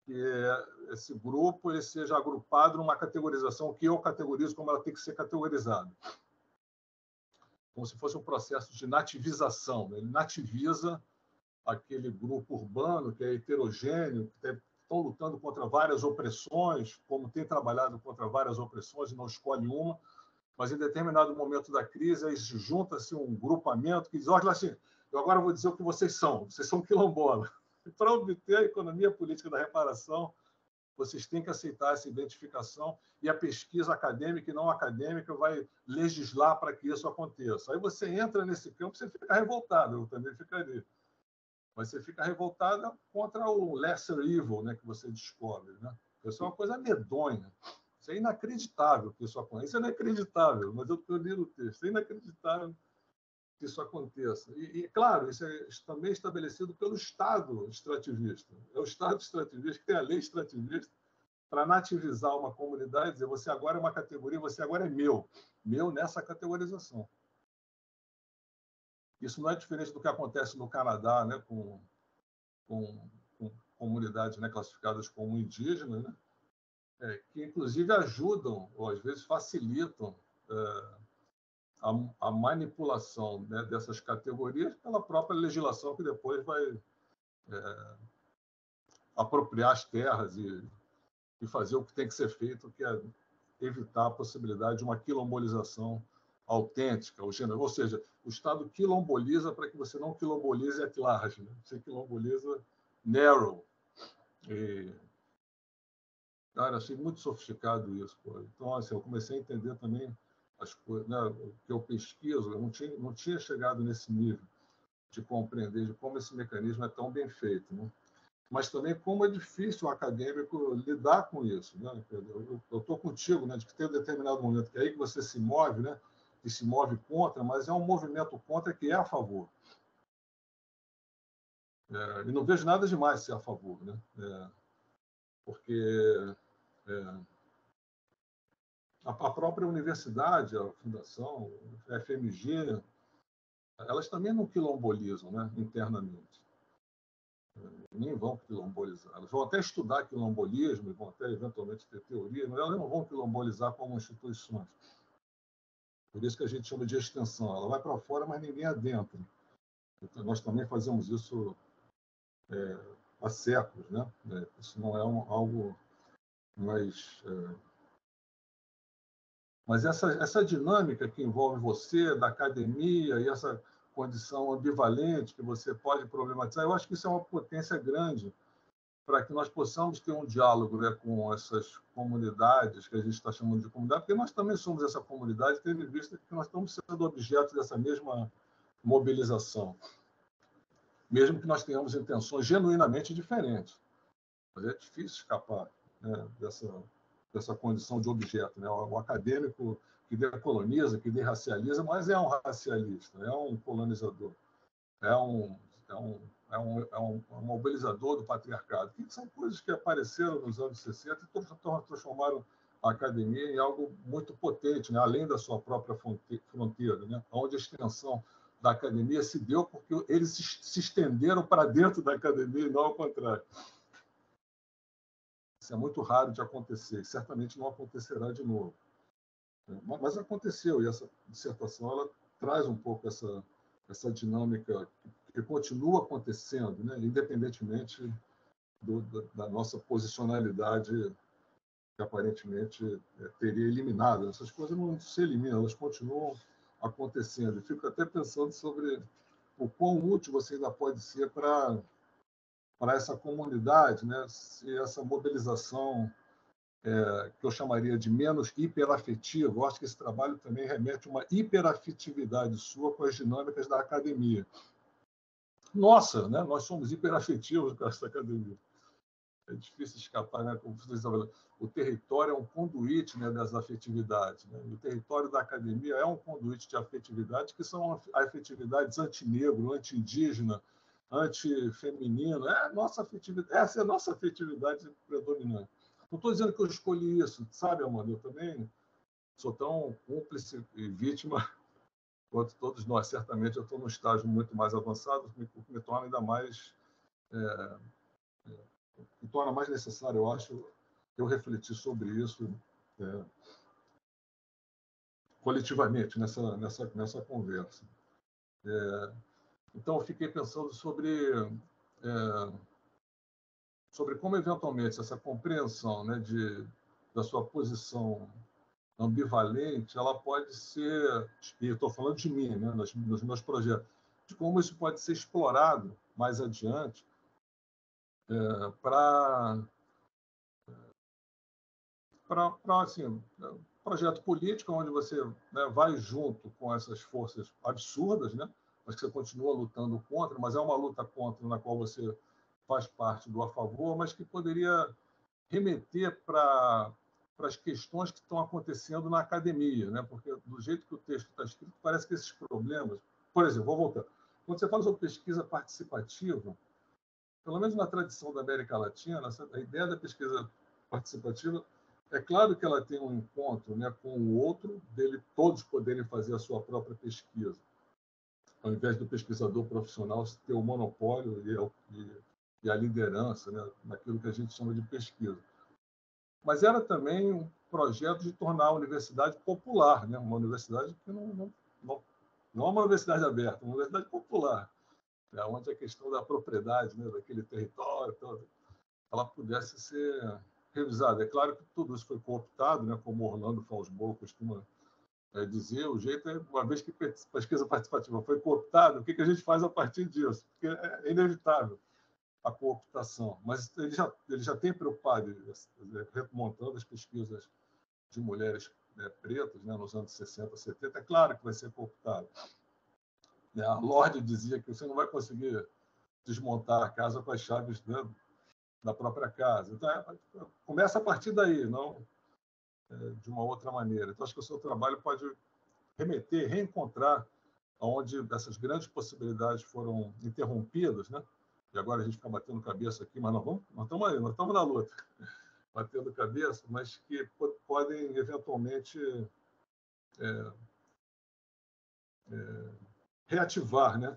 que esse grupo ele seja agrupado numa categorização que eu categorizo como ela tem que ser categorizada. Como se fosse um processo de nativização. Ele nativiza aquele grupo urbano que é heterogêneo, que estão lutando contra várias opressões, como tem trabalhado contra várias opressões e não escolhe uma, mas em determinado momento da crise aí junta-se um grupamento que diz: olha assim, eu agora vou dizer o que vocês são quilombola. E para obter a economia política da reparação, vocês têm que aceitar essa identificação e a pesquisa acadêmica e não acadêmica vai legislar para que isso aconteça. Aí você entra nesse campo, você fica revoltado, eu também ficaria. Mas você fica revoltado contra o lesser evil, né, que você descobre. Né? Isso é uma coisa medonha. Isso é inacreditável que isso aconteça. Isso é inacreditável, mas eu li no texto. É inacreditável que isso aconteça. E, claro, isso é também estabelecido pelo Estado extrativista. É o Estado extrativista que tem a lei extrativista para nativizar uma comunidade e dizer: você agora é uma categoria, você agora é meu nessa categorização. Isso não é diferente do que acontece no Canadá, né, com comunidades, né, classificadas como indígenas, né, que, inclusive, ajudam, ou às vezes facilitam, a manipulação, né, dessas categorias pela própria legislação que depois vai apropriar as terras e fazer o que tem que ser feito, que é evitar a possibilidade de uma quilombolização autêntica, ou seja, o Estado quilomboliza para que você não quilombolize at large, né? Você quilomboliza narrow. Cara, achei muito sofisticado isso. Pô. Então, assim, eu comecei a entender também as coisas, né? O que eu pesquiso, eu não tinha chegado nesse nível de compreender de como esse mecanismo é tão bem feito, né? Mas também como é difícil o acadêmico lidar com isso, né? Eu estou contigo, né? De que tem um determinado momento que é aí que você se move, né? Que se move contra, mas é um movimento contra que é a favor. E não vejo nada demais ser a favor, né? Porque a própria universidade, a fundação, a FMG, elas também não quilombolizam, né? Internamente. Nem vão quilombolizar. Elas vão até estudar quilombolismo, vão até eventualmente ter teoria, mas elas não vão quilombolizar como instituições. Por isso que a gente chama de extensão. Ela vai para fora, mas ninguém adentra. Então, nós também fazemos isso há séculos, né? Isso não é algo mais... Mas essa dinâmica que envolve você, da academia, e essa condição ambivalente que você pode problematizar, eu acho que isso é uma potência grande para que nós possamos ter um diálogo, né, com essas comunidades que a gente está chamando de comunidade, porque nós também somos essa comunidade, tendo em vista que nós estamos sendo objeto dessa mesma mobilização, mesmo que nós tenhamos intenções genuinamente diferentes. Mas é difícil escapar, né, dessa condição de objeto, né? O acadêmico que decoloniza, que derracializa, mas é um racialista, é um colonizador, é um mobilizador do patriarcado, que são coisas que apareceram nos anos 60 e transformaram a academia em algo muito potente, né? Além da sua própria fronteira, né? Onde a extensão da academia se deu porque eles se estenderam para dentro da academia e não ao contrário. Isso é muito raro de acontecer, e certamente não acontecerá de novo. Mas aconteceu, e essa dissertação ela traz um pouco essa dinâmica que continua acontecendo, né? Independentemente da nossa posicionalidade que aparentemente teria eliminado. Essas coisas não se eliminam, elas continuam acontecendo. Eu fico até pensando sobre o quão útil você ainda pode ser para essa comunidade, né? Se essa mobilização que eu chamaria de menos hiperafetivo, eu acho que esse trabalho também remete a uma hiperafetividade sua com as dinâmicas da academia. Nossa, né? Nós somos hiperafetivos com essa academia. É difícil escapar, né? Como vocês estão falando, o território é um conduíte, né, das afetividades, né? O território da academia é um conduíte de afetividade, que são afetividades antinegro, anti-indígena, antifeminino. Essa é a nossa afetividade predominante. Não estou dizendo que eu escolhi isso, sabe, Amanda? Eu também sou tão cúmplice e vítima quanto todos nós. Certamente eu estou num estágio muito mais avançado, me torna ainda mais... me torna mais necessário, eu acho, eu refletir sobre isso coletivamente nessa conversa. Então, eu fiquei pensando sobre como, eventualmente, essa compreensão, né, da sua posição ambivalente, ela pode ser, e estou falando de mim, né, nos meus projetos, de como isso pode ser explorado mais adiante para assim, projeto político onde você, né, vai junto com essas forças absurdas, né, mas que você continua lutando contra, mas é uma luta contra na qual você faz parte do a favor, mas que poderia remeter para as questões que estão acontecendo na academia, né, porque do jeito que o texto está escrito, parece que esses problemas... Por exemplo, vou voltar. Quando você fala sobre pesquisa participativa, pelo menos na tradição da América Latina, a ideia da pesquisa participativa, é claro que ela tem um encontro, né, com o outro, dele todos poderem fazer a sua própria pesquisa, ao invés do pesquisador profissional ter o monopólio e a liderança, né, naquilo que a gente chama de pesquisa. Mas era também um projeto de tornar a universidade popular, né, uma universidade que não é uma universidade aberta, uma universidade popular. onde a questão da propriedade, né, daquele território todo, ela pudesse ser revisada. É claro que tudo isso foi cooptado, né, como Orlando Fosbury costuma dizer, o jeito é, uma vez que pesquisa participativa foi cooptada, o que a gente faz a partir disso? Porque é inevitável a cooptação, mas ele já tem preocupado, remontando as pesquisas de mulheres pretas, né, nos anos 60, 70, é claro que vai ser cooptado. A Lorde dizia que você não vai conseguir desmontar a casa com as chaves, né, da própria casa. Então, começa a partir daí, não de uma outra maneira. Então, acho que o seu trabalho pode remeter, reencontrar onde essas grandes possibilidades foram interrompidas, né? E agora a gente fica batendo cabeça aqui, mas nós estamos aí, nós estamos na luta, batendo cabeça, mas que podem eventualmente reativar, né,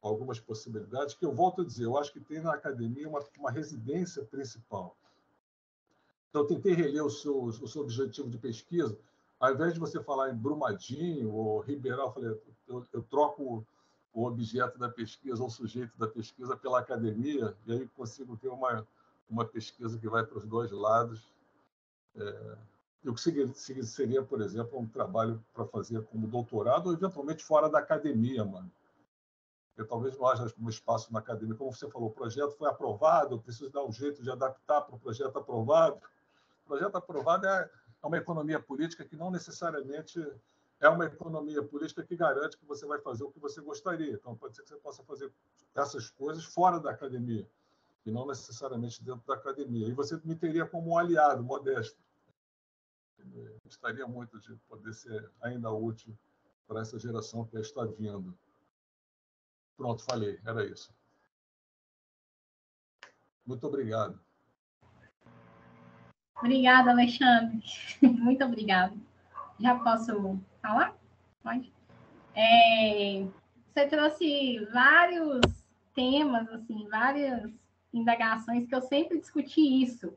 algumas possibilidades, que eu volto a dizer, eu acho que tem na academia uma residência principal. Então, eu tentei reler o seu objetivo de pesquisa. Ao invés de você falar em Brumadinho ou Ribeirão, eu falei, eu troco o objeto da pesquisa, o sujeito da pesquisa, pela academia, e aí consigo ter uma pesquisa que vai para os dois lados. O que seria, por exemplo, um trabalho para fazer como doutorado ou, eventualmente, fora da academia, mano. Porque talvez não haja um espaço na academia. Como você falou, o projeto foi aprovado, eu preciso dar um jeito de adaptar para o projeto aprovado. O projeto aprovado é uma economia política que não necessariamente é uma economia política que garante que você vai fazer o que você gostaria. Então, pode ser que você possa fazer essas coisas fora da academia, e não necessariamente dentro da academia. E você me teria como um aliado modesto. Gostaria muito de poder ser ainda útil para essa geração que está vindo. Pronto, falei, era isso. Muito obrigado. Obrigada, Alexandre. Muito obrigada. Já posso falar? Pode. Você trouxe vários temas, assim, várias indagações que eu sempre discuti isso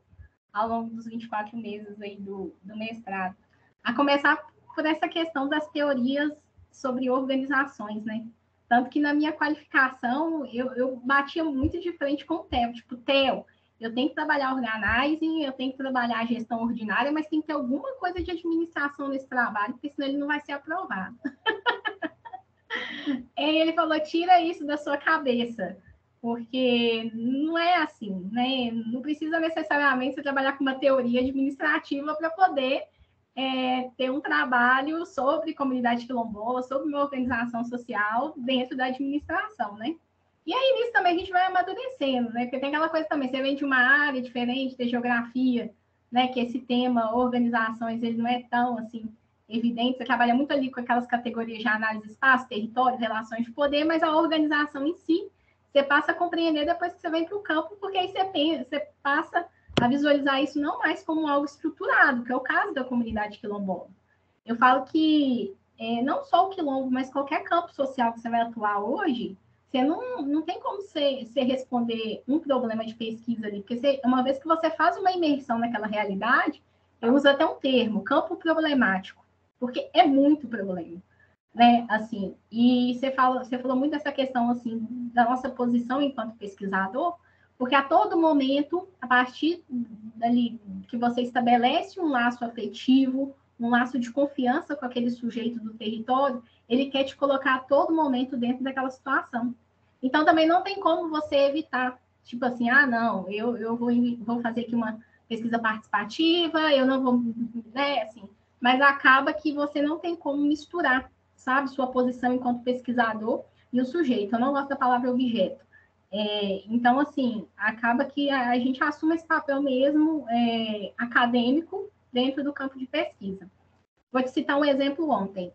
ao longo dos 24 meses aí do mestrado. A começar por essa questão das teorias sobre organizações, né? Tanto que na minha qualificação eu batia muito de frente com o Theo. Tipo, Theo, eu tenho que trabalhar organizing, eu tenho que trabalhar a gestão ordinária, mas tem que ter alguma coisa de administração nesse trabalho, porque senão ele não vai ser aprovado. E ele falou, tira isso da sua cabeça, porque não é assim, né? Não precisa necessariamente você trabalhar com uma teoria administrativa para poder ter um trabalho sobre comunidade quilombola, sobre uma organização social dentro da administração, né? E aí, nisso também a gente vai amadurecendo, né? Porque tem aquela coisa também, você vem de uma área diferente de geografia, né? Que esse tema, organizações, ele não é tão, assim, evidente, você trabalha muito ali com aquelas categorias de análise de espaço, território, relações de poder, mas a organização em si, você passa a compreender depois que você vem para o campo, porque aí você passa a visualizar isso não mais como algo estruturado, que é o caso da comunidade quilombola. Eu falo que não só o quilombo, mas qualquer campo social que você vai atuar hoje, você não tem como você responder um problema de pesquisa ali, porque uma vez que você faz uma imersão naquela realidade, eu uso até um termo, campo problemático, porque é muito problema, né? Assim, e você falou muito dessa questão assim da nossa posição enquanto pesquisador, porque a todo momento, a partir dali que você estabelece um laço afetivo, um laço de confiança com aquele sujeito do território, ele quer te colocar a todo momento dentro daquela situação. Então, também não tem como você evitar, tipo assim, não, eu vou fazer aqui uma pesquisa participativa, eu não vou, né, assim, mas acaba que você não tem como misturar, sabe, sua posição enquanto pesquisador e o sujeito. Eu não gosto da palavra objeto. Então, assim, acaba que a gente assume esse papel mesmo acadêmico dentro do campo de pesquisa. Vou te citar um exemplo ontem.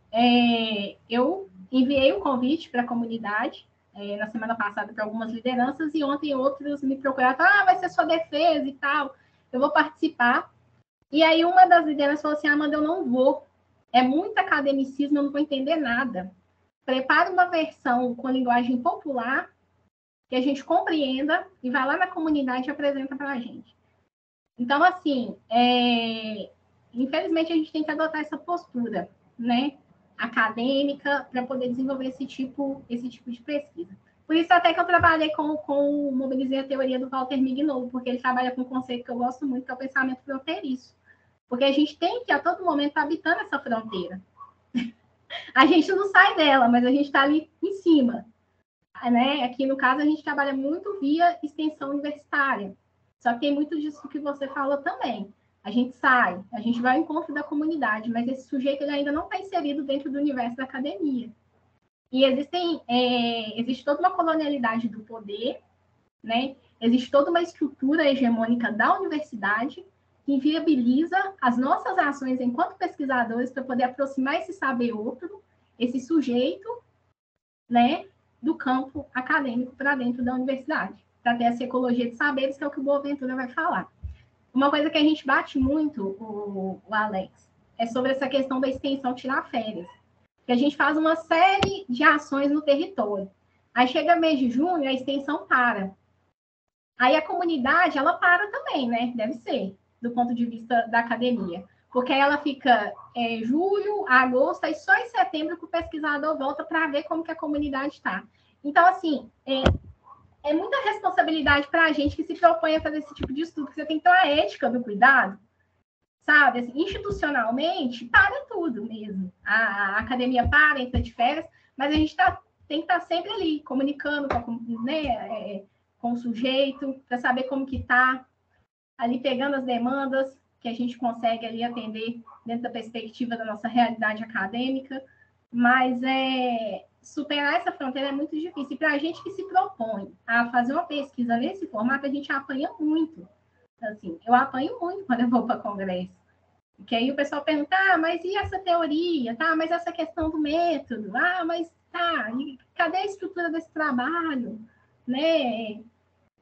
Eu enviei um convite para a comunidade na semana passada para algumas lideranças e ontem outros me procuraram, vai ser sua defesa e tal, eu vou participar. E aí uma das lideranças falou assim, Amanda, eu não vou. É muito academicismo, eu não vou entender nada. Prepara uma versão com linguagem popular que a gente compreenda e vai lá na comunidade e apresenta para a gente. Então, assim, infelizmente a gente tem que adotar essa postura, né, acadêmica para poder desenvolver esse tipo de pesquisa. Por isso até que eu trabalhei mobilizei a teoria do Walter Mignolo, porque ele trabalha com um conceito que eu gosto muito, que é o pensamento fronteiriço. Porque a gente tem que, a todo momento, estar habitando essa fronteira. A gente não sai dela, mas a gente está ali em cima. Né? Aqui, no caso, a gente trabalha muito via extensão universitária. Só que tem muito disso que você falou também. A gente sai, a gente vai ao encontro da comunidade, mas esse sujeito ele ainda não está inserido dentro do universo da academia. E existe toda uma colonialidade do poder, né? Existe toda uma estrutura hegemônica da universidade que inviabiliza as nossas ações enquanto pesquisadores para poder aproximar esse saber outro, esse sujeito, né, do campo acadêmico para dentro da universidade, para ter essa ecologia de saberes, que é o que o Boaventura vai falar. Uma coisa que a gente bate muito, o Alex, é sobre essa questão da extensão tirar férias. Que a gente faz uma série de ações no território. Aí chega mês de junho, a extensão para. Aí a comunidade, ela para também, né? Deve ser, do ponto de vista da academia. Porque aí ela fica julho, agosto, e só em setembro que o pesquisador volta para ver como que a comunidade está. Então, assim, é muita responsabilidade para a gente que se propõe a fazer esse tipo de estudo, que você tem que ter uma ética do cuidado, sabe? Assim, institucionalmente, para tudo mesmo. A academia para, entra de férias, mas a gente tem que estar sempre ali, comunicando com o sujeito, para saber como que está, ali pegando as demandas que a gente consegue ali atender dentro da perspectiva da nossa realidade acadêmica, mas superar essa fronteira é muito difícil. E para a gente que se propõe a fazer uma pesquisa nesse formato, a gente apanha muito. Assim, eu apanho muito quando eu vou para congresso. Porque aí o pessoal pergunta, mas e essa teoria? Tá, mas essa questão do método? Mas tá, e cadê a estrutura desse trabalho? Né?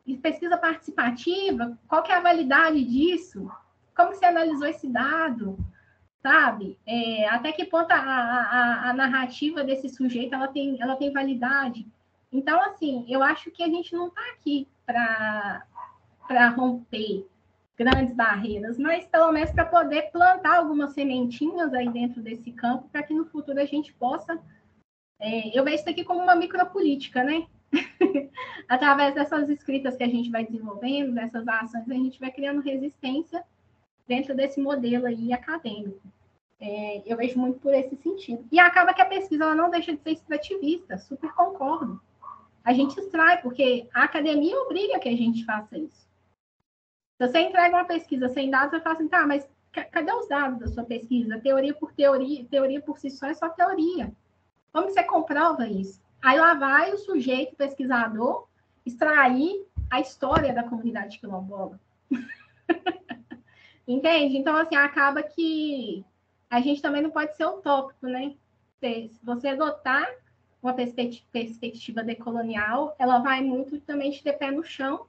E pesquisa participativa, qual que é a validade disso? Como que você analisou esse dado? Sabe? Até que ponto a narrativa desse sujeito ela tem validade? Então, assim, eu acho que a gente não está aqui para romper grandes barreiras, mas pelo menos para poder plantar algumas sementinhas aí dentro desse campo, para que no futuro a gente possa... eu vejo isso aqui como uma micropolítica, né? Através dessas escritas que a gente vai desenvolvendo, dessas ações, a gente vai criando resistência dentro desse modelo aí acadêmico. Eu vejo muito por esse sentido. E acaba que a pesquisa ela não deixa de ser extrativista, super concordo. A gente extrai, porque a academia obriga que a gente faça isso. Se você entrega uma pesquisa sem dados, você fala assim, tá, mas cadê os dados da sua pesquisa? Teoria por si só é só teoria. Como você comprova isso? Aí lá vai o sujeito, o pesquisador, extrair a história da comunidade quilombola. Entende? Então, assim, acaba que a gente também não pode ser utópico, né? Se você adotar uma perspectiva decolonial, ela vai muito também te ter pé no chão,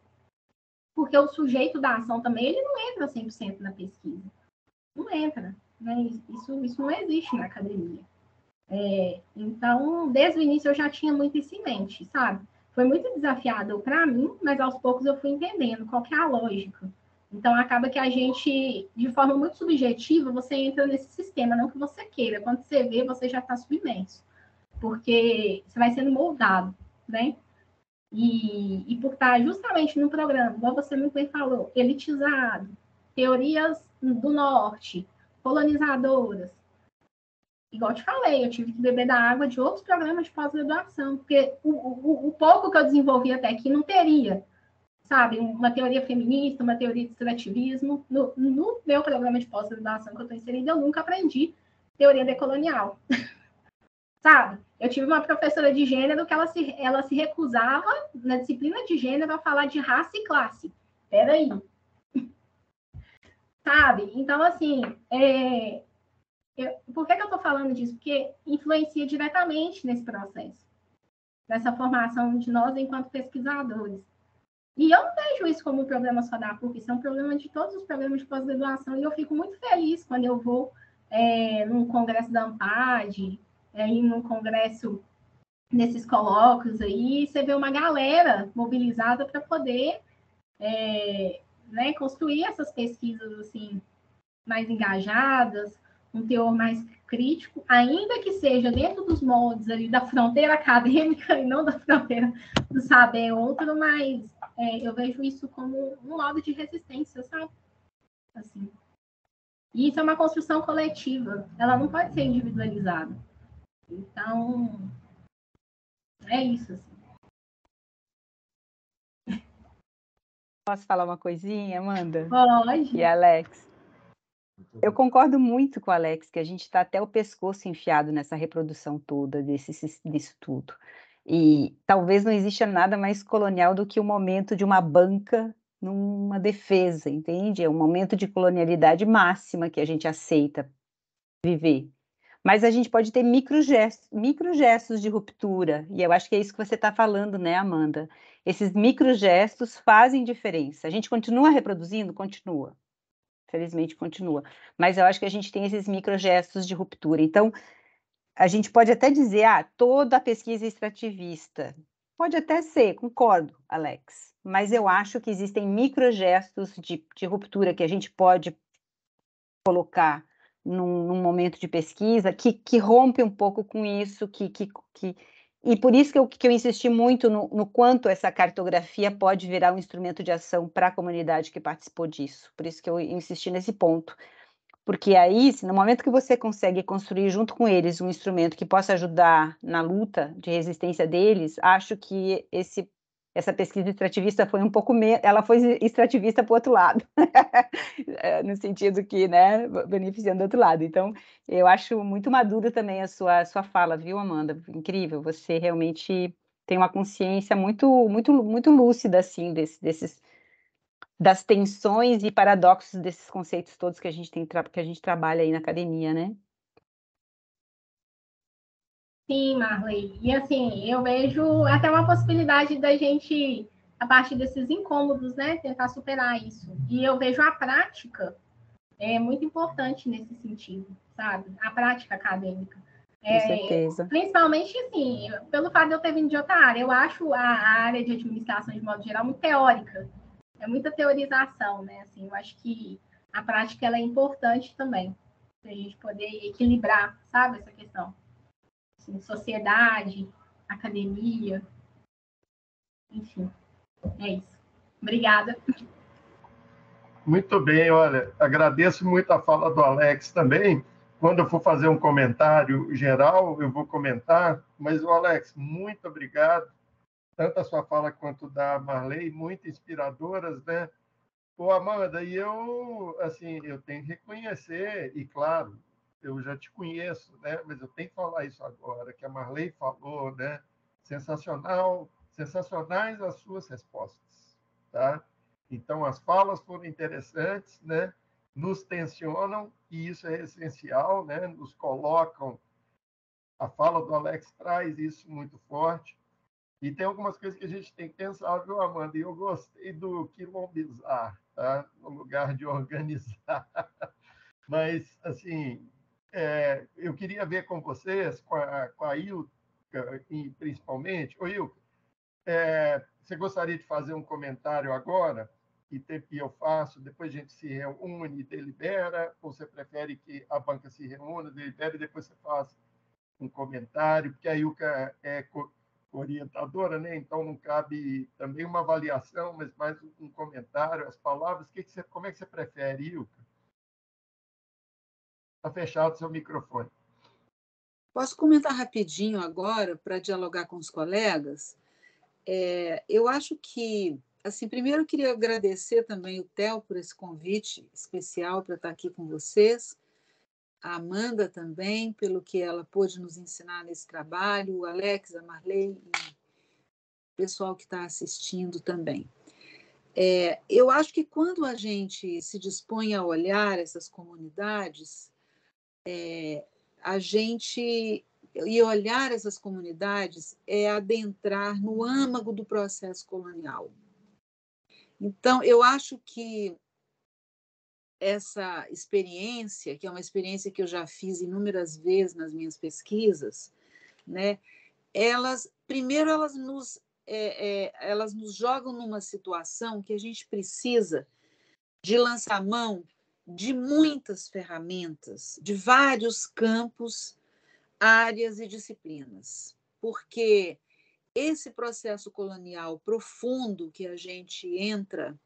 porque o sujeito da ação também, ele não entra 100% na pesquisa. Não entra. Né? Isso não existe na academia. Então, desde o início eu já tinha muito isso em mente, sabe? Foi muito desafiador para mim, mas aos poucos eu fui entendendo qual que é a lógica. Então, acaba que a gente, de forma muito subjetiva, você entra nesse sistema, não que você queira. Quando você vê, você já está submerso. Porque você vai sendo moldado, né? E por estar justamente no programa, igual você muito bem falou, elitizado, teorias do norte, colonizadoras. Igual eu te falei, eu tive que beber da água de outros programas de pós-graduação, porque o pouco que eu desenvolvi até aqui não teria, sabe, uma teoria feminista, uma teoria de extrativismo. No meu programa de pós-graduação que eu estou inserida, eu nunca aprendi teoria decolonial. Sabe? Eu tive uma professora de gênero que ela se recusava, na disciplina de gênero, a falar de raça e classe. Peraí. Sabe? Então, assim, por que eu estou falando disso? Porque influencia diretamente nesse processo, nessa formação de nós enquanto pesquisadores. E eu não vejo isso como um problema só da PUC, isso é um problema de todos os programas de pós-graduação, e eu fico muito feliz quando eu vou num congresso da AMPAD, em um congresso nesses colóquios aí, você vê uma galera mobilizada para poder construir essas pesquisas assim, mais engajadas, um teor mais crítico, ainda que seja dentro dos moldes ali da fronteira acadêmica e não da fronteira do saber outro, mas eu vejo isso como um modo de resistência, sabe? Assim. E isso é uma construção coletiva, ela não pode ser individualizada. Então, é isso, assim. Posso falar uma coisinha, Amanda? Pode. E Alex? Eu concordo muito com o Alex, que a gente está até o pescoço enfiado nessa reprodução toda disso tudo. E talvez não exista nada mais colonial do que o momento de uma banca numa defesa, entende? É um momento de colonialidade máxima que a gente aceita viver. Mas a gente pode ter microgestos de ruptura, e eu acho que é isso que você está falando, né, Amanda? Esses microgestos fazem diferença. A gente continua reproduzindo? Continua. Felizmente continua. Mas eu acho que a gente tem esses microgestos de ruptura. Então, a gente pode até dizer, toda a pesquisa é extrativista. Pode até ser, concordo, Alex. Mas eu acho que existem microgestos de ruptura que a gente pode colocar num momento de pesquisa que rompe um pouco com isso, e por isso que eu insisti muito no quanto essa cartografia pode virar um instrumento de ação para a comunidade que participou disso. Por isso que eu insisti nesse ponto. Porque aí, no momento que você consegue construir junto com eles um instrumento que possa ajudar na luta de resistência deles, acho que essa pesquisa extrativista foi um pouco ela foi extrativista para o outro lado, no sentido que, né, beneficiando do outro lado. Então, eu acho muito madura também a sua fala, viu, Amanda? Incrível, você realmente tem uma consciência muito, muito, muito lúcida, assim, das tensões e paradoxos desses conceitos todos que a gente trabalha aí na academia, né? Sim, Marley. E assim, eu vejo até uma possibilidade da gente, a partir desses incômodos, né, tentar superar isso. E eu vejo a prática muito importante nesse sentido, sabe? A prática acadêmica. Com certeza. Principalmente, assim, pelo fato de eu ter vindo de outra área. Eu acho a área de administração, de modo geral, muito teórica. É muita teorização, né? Assim, eu acho que a prática ela é importante também, para a gente poder equilibrar, sabe, essa questão. Assim, sociedade, academia, enfim, é isso. Obrigada. Muito bem, olha, agradeço muito a fala do Alex também. Quando eu for fazer um comentário geral, eu vou comentar, mas, Alex, muito obrigado, tanto a sua fala quanto da Marley, muito inspiradoras, né? Ô, Amanda, e eu, assim, eu tenho que reconhecer, e claro, eu já te conheço, né? Mas eu tenho que falar isso agora, que a Marley falou, né? Sensacional, sensacionais as suas respostas, tá? Então, as falas foram interessantes, né? Nos tensionam, e isso é essencial, né? Nos colocam, a fala do Alex traz isso muito forte, e tem algumas coisas que a gente tem que pensar, viu, Amanda? E eu gostei do quilombizar, tá? No lugar de organizar. Mas, assim, eu queria ver com vocês, com a Ilka, principalmente. Ô, Ilka, você gostaria de fazer um comentário agora? E eu faço, depois a gente se reúne, delibera, ou você prefere que a banca se reúna, delibere, e depois você faça um comentário, porque a Ilka é orientadora, né? Então não cabe também uma avaliação, mas mais um comentário, as palavras. Como é que você prefere, Ilka? Está fechado o seu microfone. Posso comentar rapidinho agora, para dialogar com os colegas? Eu acho que, assim, primeiro eu queria agradecer também o Theo por esse convite especial para estar aqui com vocês, a Amanda também, pelo que ela pôde nos ensinar nesse trabalho, o Alex, a Marley e o pessoal que está assistindo também. Eu acho que quando a gente se dispõe a olhar essas comunidades, a gente e olhar essas comunidades é adentrar no âmago do processo colonial. Então, eu acho que essa experiência, que é uma experiência que eu já fiz inúmeras vezes nas minhas pesquisas, né, primeiro elas nos jogam numa situação que a gente precisa de lançar mão de muitas ferramentas, de vários campos, áreas e disciplinas, porque esse processo colonial profundo que a gente entra,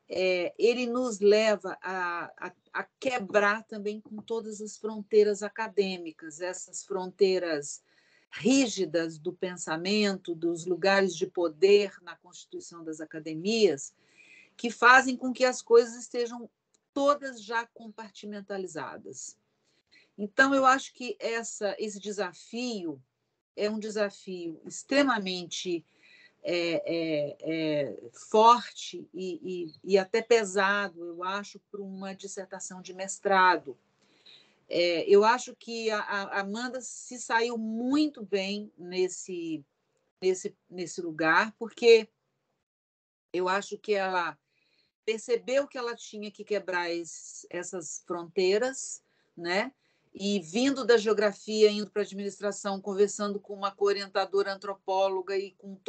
ele nos leva a quebrar também com todas as fronteiras acadêmicas, essas fronteiras rígidas do pensamento, dos lugares de poder na constituição das academias, que fazem com que as coisas estejam todas já compartimentalizadas. Então, eu acho que esse desafio é um desafio extremamente forte e até pesado, eu acho, para uma dissertação de mestrado. Eu acho que a Amanda se saiu muito bem nesse lugar, porque eu acho que ela percebeu que ela tinha que quebrar essas fronteiras, né? E vindo da geografia, indo para a administração, conversando com uma orientadora antropóloga e com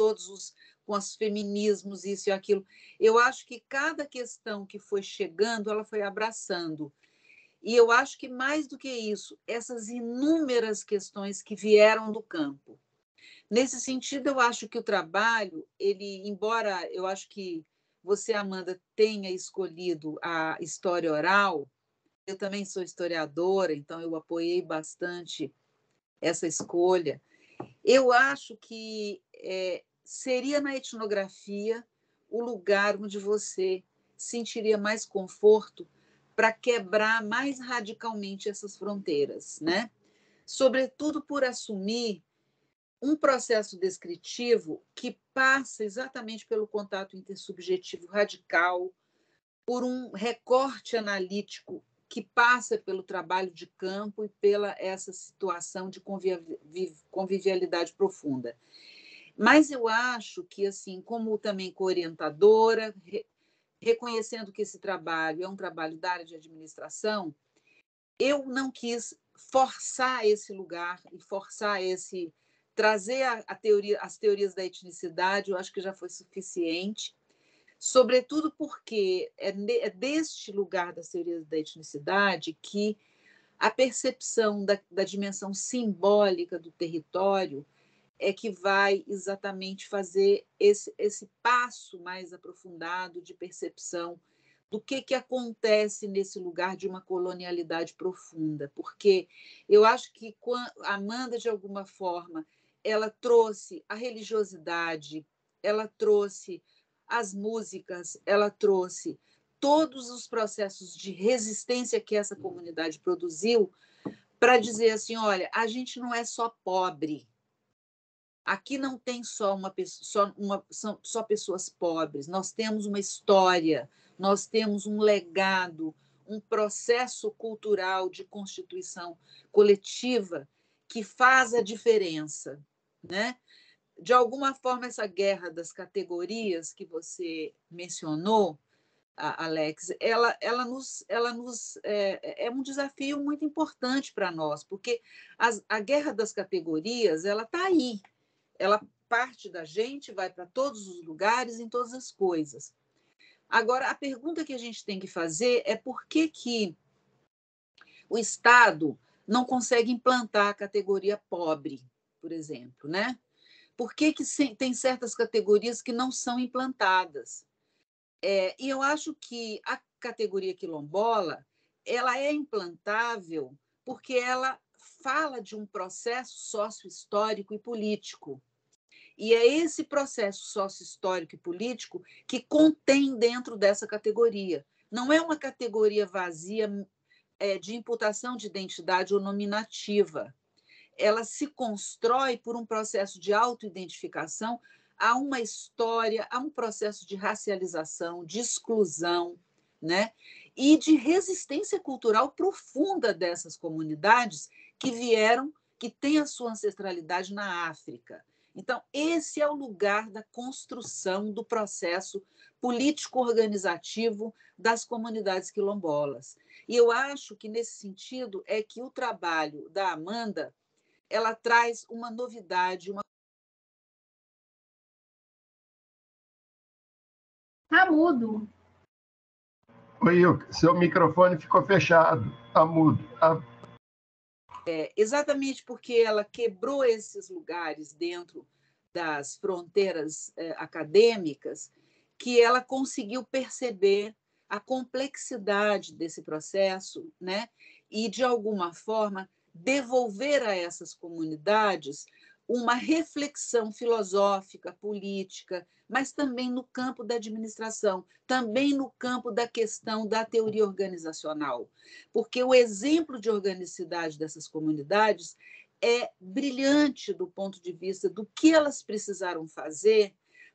com os feminismos, isso e aquilo. Eu acho que cada questão que foi chegando, ela foi abraçando. E eu acho que, mais do que isso, essas inúmeras questões que vieram do campo. Nesse sentido, eu acho que o trabalho, embora eu acho que você, Amanda, tenha escolhido a história oral, eu também sou historiadora, então eu apoiei bastante essa escolha. Eu acho que seria na etnografia o lugar onde você sentiria mais conforto para quebrar mais radicalmente essas fronteiras, né? Sobretudo por assumir um processo descritivo que passa exatamente pelo contato intersubjetivo radical, por um recorte analítico que passa pelo trabalho de campo e pela essa situação de convivialidade profunda. Mas eu acho que, assim, como também co-orientadora, reconhecendo que esse trabalho é um trabalho da área de administração, eu não quis forçar esse lugar e forçar trazer as teorias da etnicidade, eu acho que já foi suficiente, sobretudo porque é deste lugar das teorias da etnicidade que a percepção da dimensão simbólica do território é que vai exatamente fazer esse passo mais aprofundado de percepção do que acontece nesse lugar de uma colonialidade profunda. Porque eu acho que a Amanda, de alguma forma, ela trouxe a religiosidade, ela trouxe as músicas, ela trouxe todos os processos de resistência que essa comunidade produziu para dizer assim, olha, a gente não é só pobre. Aqui não tem só pessoas pobres, nós temos uma história, nós temos um legado, um processo cultural de constituição coletiva que faz a diferença, né? De alguma forma, essa guerra das categorias que você mencionou, Alex, ela é um desafio muito importante para nós, porque a guerra das categorias ela está aí, ela parte da gente, vai para todos os lugares, em todas as coisas. Agora, a pergunta que a gente tem que fazer é por que o Estado não consegue implantar a categoria pobre, por exemplo, né? Por que tem certas categorias que não são implantadas? E eu acho que a categoria quilombola ela é implantável porque ela fala de um processo sócio-histórico e político. E é esse processo sócio-histórico e político que contém dentro dessa categoria. Não é uma categoria vazia de imputação de identidade ou nominativa. Ela se constrói por um processo de autoidentificação a uma história, a um processo de racialização, de exclusão, né? E de resistência cultural profunda dessas comunidades que têm a sua ancestralidade na África. Então, esse é o lugar da construção do processo político-organizativo das comunidades quilombolas. E eu acho que, nesse sentido, é que o trabalho da Amanda ela traz uma novidade, Tá mudo. Oi, Ilka, seu microfone ficou fechado, está mudo. Tá? Exatamente porque ela quebrou esses lugares dentro das fronteiras acadêmicas, que ela conseguiu perceber a complexidade desse processo, né? E, de alguma forma, devolver a essas comunidades uma reflexão filosófica, política, mas também no campo da administração, também no campo da questão da teoria organizacional, porque o exemplo de organicidade dessas comunidades é brilhante do ponto de vista do que elas precisaram fazer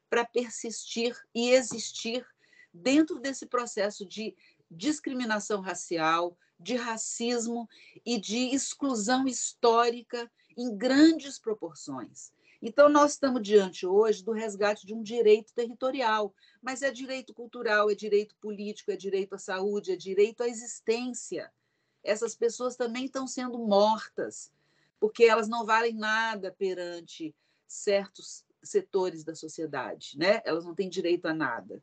para persistir e existir dentro desse processo de discriminação racial, de racismo e de exclusão histórica em grandes proporções. Então, nós estamos diante hoje do resgate de um direito territorial, mas é direito cultural, é direito político, é direito à saúde, é direito à existência. Essas pessoas também estão sendo mortas, porque elas não valem nada perante certos setores da sociedade, né? Elas não têm direito a nada.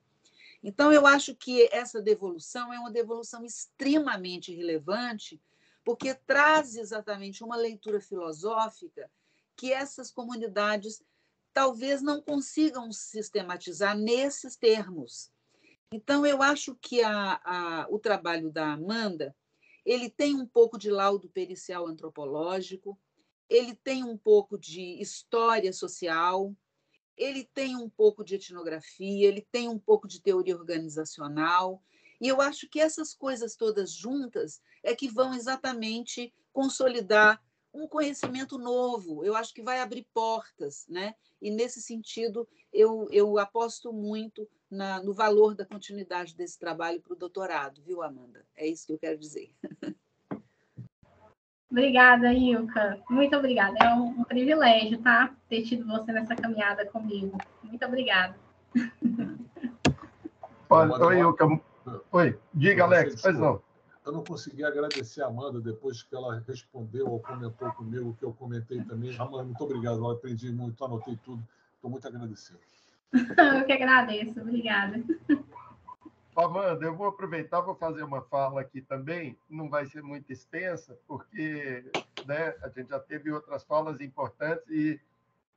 Então, eu acho que essa devolução é uma devolução extremamente relevante, porque traz exatamente uma leitura filosófica que essas comunidades talvez não consigam sistematizar nesses termos. Então, eu acho que o trabalho da Amanda ele tem um pouco de laudo pericial antropológico, ele tem um pouco de história social, ele tem um pouco de etnografia, ele tem um pouco de teoria organizacional, e eu acho que essas coisas todas juntas é que vão exatamente consolidar um conhecimento novo. Eu acho que vai abrir portas, né? E, nesse sentido, eu aposto muito no valor da continuidade desse trabalho para o doutorado, viu, Amanda? É isso que eu quero dizer. Obrigada, Ilka. Muito obrigada. É um privilégio, tá? Ter tido você nessa caminhada comigo. Muito obrigada. Olha, oi, Ilka. Oi, diga, Alex, pois não. Eu não consegui agradecer a Amanda depois que ela respondeu ou comentou comigo o que eu comentei também. Amanda, muito obrigado. Eu aprendi muito, anotei tudo. Estou muito agradecido. Eu que agradeço. Obrigada. Amanda, eu vou aproveitar, vou fazer uma fala aqui também. Não vai ser muito extensa, porque né, a gente já teve outras falas importantes e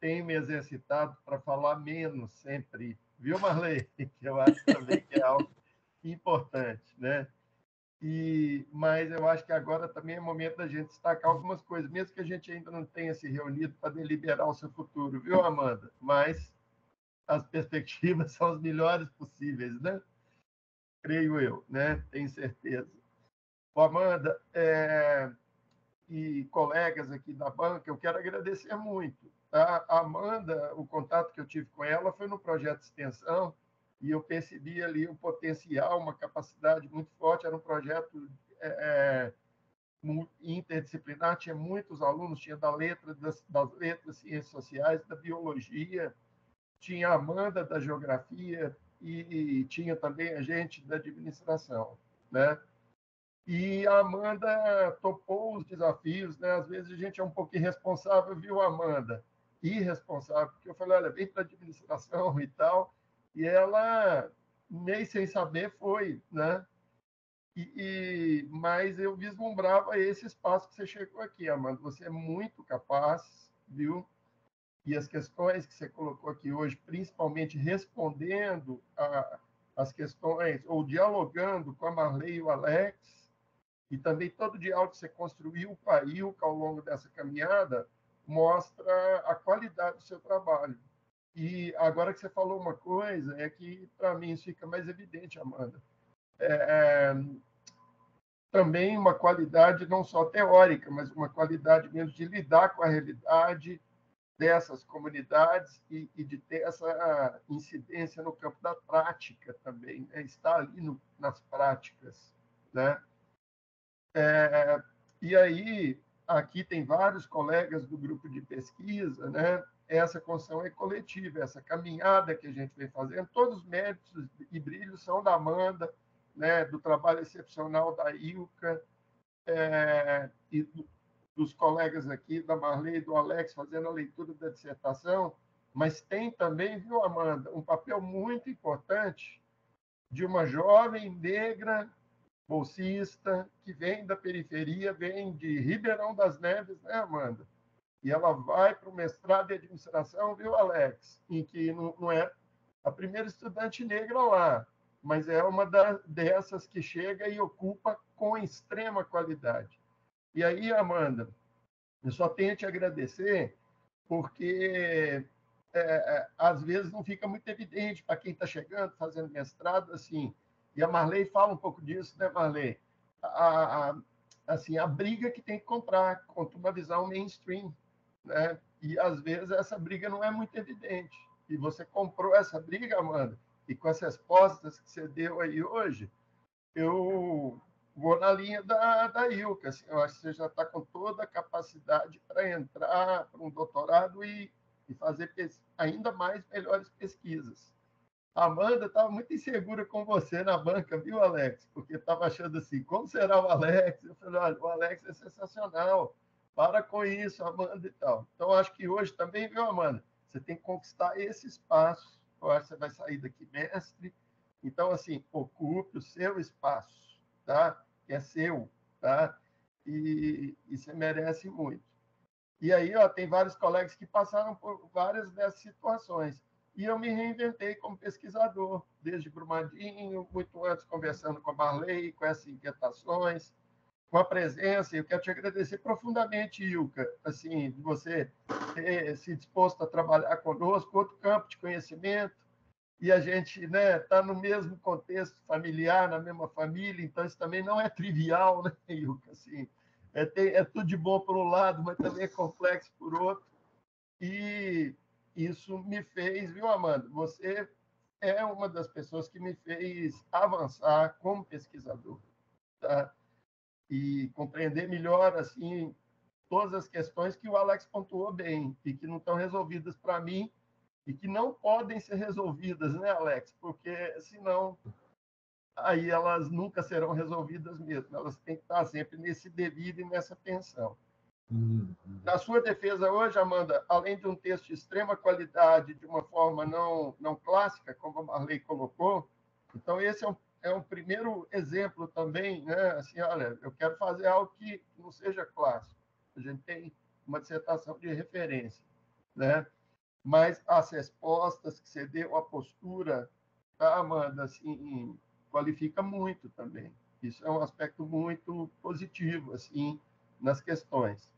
tenho me exercitado para falar menos sempre. Viu, Marley? Que eu acho também que é algo importante, né? Mas eu acho que agora também é momento da gente destacar algumas coisas, mesmo que a gente ainda não tenha se reunido para deliberar o seu futuro, viu, Amanda? Mas as perspectivas são as melhores possíveis, né? Creio eu, né? Tenho certeza. Bom, Amanda e colegas aqui da banca, eu quero agradecer muito. Tá? A Amanda, o contato que eu tive com ela foi no projeto de extensão e eu percebi ali um potencial, uma capacidade muito forte. Era um projeto interdisciplinar, tinha muitos alunos, tinha das letras, ciências sociais, da biologia, tinha a Amanda da geografia e tinha também a gente da administração, né? E a Amanda topou os desafios, né? Às vezes a gente é um pouco irresponsável, viu, Amanda? Irresponsável, porque eu falei, olha, vem para a administração e tal, e ela, meio sem saber, foi, né? Mas eu vislumbrava esse espaço que você chegou aqui, Amanda. Você é muito capaz, viu? E as questões que você colocou aqui hoje, principalmente respondendo as questões, ou dialogando com a Marley e o Alex, e também todo o diálogo que você construiu com a Ilka ao longo dessa caminhada, mostra a qualidade do seu trabalho. E agora que você falou uma coisa, é que, para mim, isso fica mais evidente, Amanda. Também uma qualidade não só teórica, mas uma qualidade mesmo de lidar com a realidade dessas comunidades e de ter essa incidência no campo da prática também, né? Estar ali nas práticas, né? E aí, aqui tem vários colegas do grupo de pesquisa, né? Essa construção é coletiva, essa caminhada que a gente vem fazendo, todos os méritos e brilhos são da Amanda, né? Do trabalho excepcional da Ilka, e dos colegas aqui, da Marley e do Alex, fazendo a leitura da dissertação, mas tem também, viu, Amanda, um papel muito importante de uma jovem negra bolsista que vem da periferia, vem de Ribeirão das Neves, né, Amanda? E ela vai para o mestrado em administração, viu, Alex? Em que não é a primeira estudante negra lá, mas é uma dessas que chega e ocupa com extrema qualidade. E aí, Amanda, eu só tenho a te agradecer, porque às vezes não fica muito evidente para quem está chegando, fazendo mestrado, assim. E a Marley fala um pouco disso, né, Marley? Assim, a briga que tem que comprar contra uma visão mainstream, né? E às vezes essa briga não é muito evidente. E você comprou essa briga, Amanda, e com as respostas que você deu aí hoje, eu vou na linha da Ilka. Assim, eu acho que você já está com toda a capacidade para entrar para um doutorado e fazer ainda mais melhores pesquisas. A Amanda estava muito insegura com você na banca, viu, Alex? Porque estava achando assim, como será o Alex? Eu falei, olha, o Alex é sensacional, para com isso, Amanda e tal. Então, acho que hoje também, viu, Amanda? Você tem que conquistar esse espaço. Eu acho que você vai sair daqui mestre. Então, assim, ocupe o seu espaço, tá? Que é seu, tá? E você merece muito. E aí, ó, tem vários colegas que passaram por várias dessas situações. E eu me reinventei como pesquisador, desde Brumadinho, muito antes conversando com a Marley, com essas inquietações, com a presença. Eu quero te agradecer profundamente, Ilka, assim, de você ter se disposto a trabalhar conosco, outro campo de conhecimento, e a gente, né, está no mesmo contexto familiar, na mesma família, então isso também não é trivial, né, Ilka? Assim, é tudo de bom por um lado, mas também é complexo por outro. E isso me fez, viu, Amanda? Você é uma das pessoas que me fez avançar como pesquisador, tá? E compreender melhor, assim, todas as questões que o Alex pontuou bem e que não estão resolvidas para mim e que não podem ser resolvidas, né, Alex? Porque senão aí elas nunca serão resolvidas mesmo. Elas têm que estar sempre nesse devido e nessa tensão. Na sua defesa hoje, Amanda, além de um texto de extrema qualidade, de uma forma não clássica, como a Marley colocou, então esse é um primeiro exemplo também, né? Assim, olha, eu quero fazer algo que não seja clássico. A gente tem uma dissertação de referência, né? Mas as respostas que você deu, a postura, tá, Amanda, assim, qualifica muito também. Isso é um aspecto muito positivo, assim, nas questões.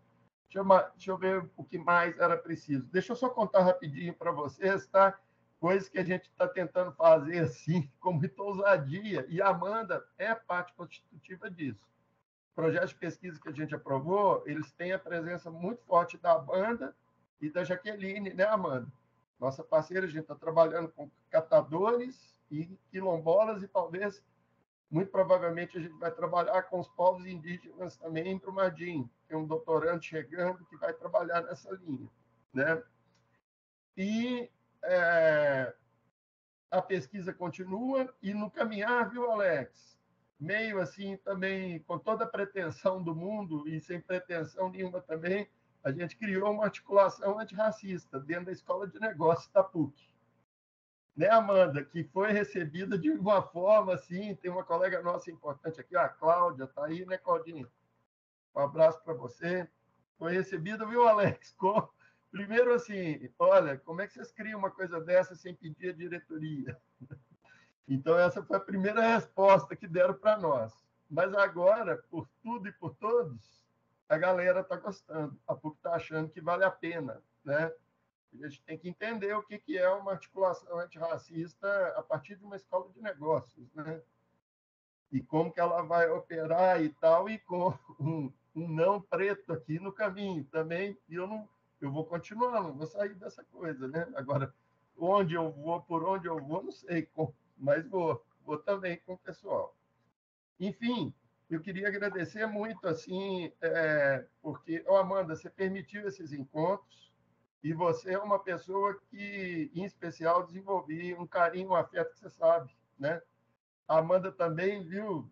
Deixa eu ver o que mais era preciso. Deixa eu só contar rapidinho para vocês, tá? Coisas que a gente está tentando fazer assim, com muita ousadia, e a Amanda é parte constitutiva disso. Projetos de pesquisa que a gente aprovou, eles têm a presença muito forte da Amanda e da Jaqueline, né, Amanda? Nossa parceira, a gente está trabalhando com catadores e quilombolas e talvez, muito provavelmente, a gente vai trabalhar com os povos indígenas também em Brumadinho. Tem um doutorando chegando que vai trabalhar nessa linha, né? E a pesquisa continua e no caminhar, viu, Alex? Meio assim também, com toda a pretensão do mundo e sem pretensão nenhuma também, a gente criou uma articulação antirracista dentro da Escola de Negócios da PUC. Né, Amanda? Que foi recebida de uma forma assim, tem uma colega nossa importante aqui, a Cláudia, está aí, né, Claudinha? Um abraço para você. Foi recebida, viu, Alex? Primeiro assim, olha, como é que vocês criam uma coisa dessa sem pedir a diretoria? Então, essa foi a primeira resposta que deram para nós. Mas agora, por tudo e por todos, a galera está gostando. A PUC está achando que vale a pena, né? A gente tem que entender o que é uma articulação antirracista a partir de uma escola de negócios, né? E como que ela vai operar e tal, e com um não preto aqui no caminho também. E eu vou continuar, não vou sair dessa coisa, né? Agora, onde eu vou, por onde eu vou, não sei, mas vou também com o pessoal. Enfim, eu queria agradecer muito, assim, porque, Amanda, você permitiu esses encontros e você é uma pessoa que, em especial, desenvolvi um carinho, um afeto que você sabe, né? A Amanda também, viu,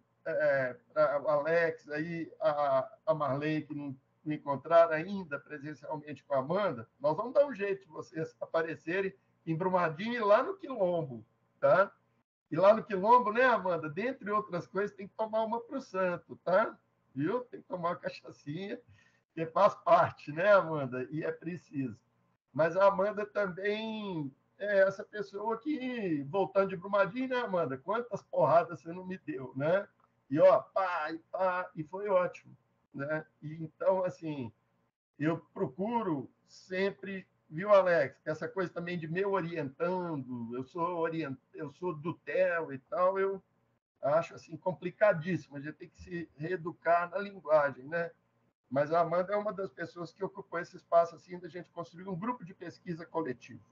o Alex, aí, a Marley, que não encontraram ainda presencialmente com a Amanda, nós vamos dar um jeito de vocês aparecerem em Brumadinho e lá no Quilombo, tá? E lá no Quilombo, né, Amanda? Dentre outras coisas, tem que tomar uma para o santo, tá? Viu? Tem que tomar uma cachaçinha, que faz parte, né, Amanda? E é preciso. Mas a Amanda também é essa pessoa que, voltando de Brumadinho, né, Amanda? Quantas porradas você não me deu, né? E, ó, pá, e foi ótimo, né? E, então, assim, eu procuro sempre, viu, Alex, essa coisa também de me orientando, eu sou do TEL e tal, eu acho assim complicadíssimo, a gente tem que se reeducar na linguagem, né? Mas a Amanda é uma das pessoas que ocupou esse espaço assim da gente construir um grupo de pesquisa coletivo,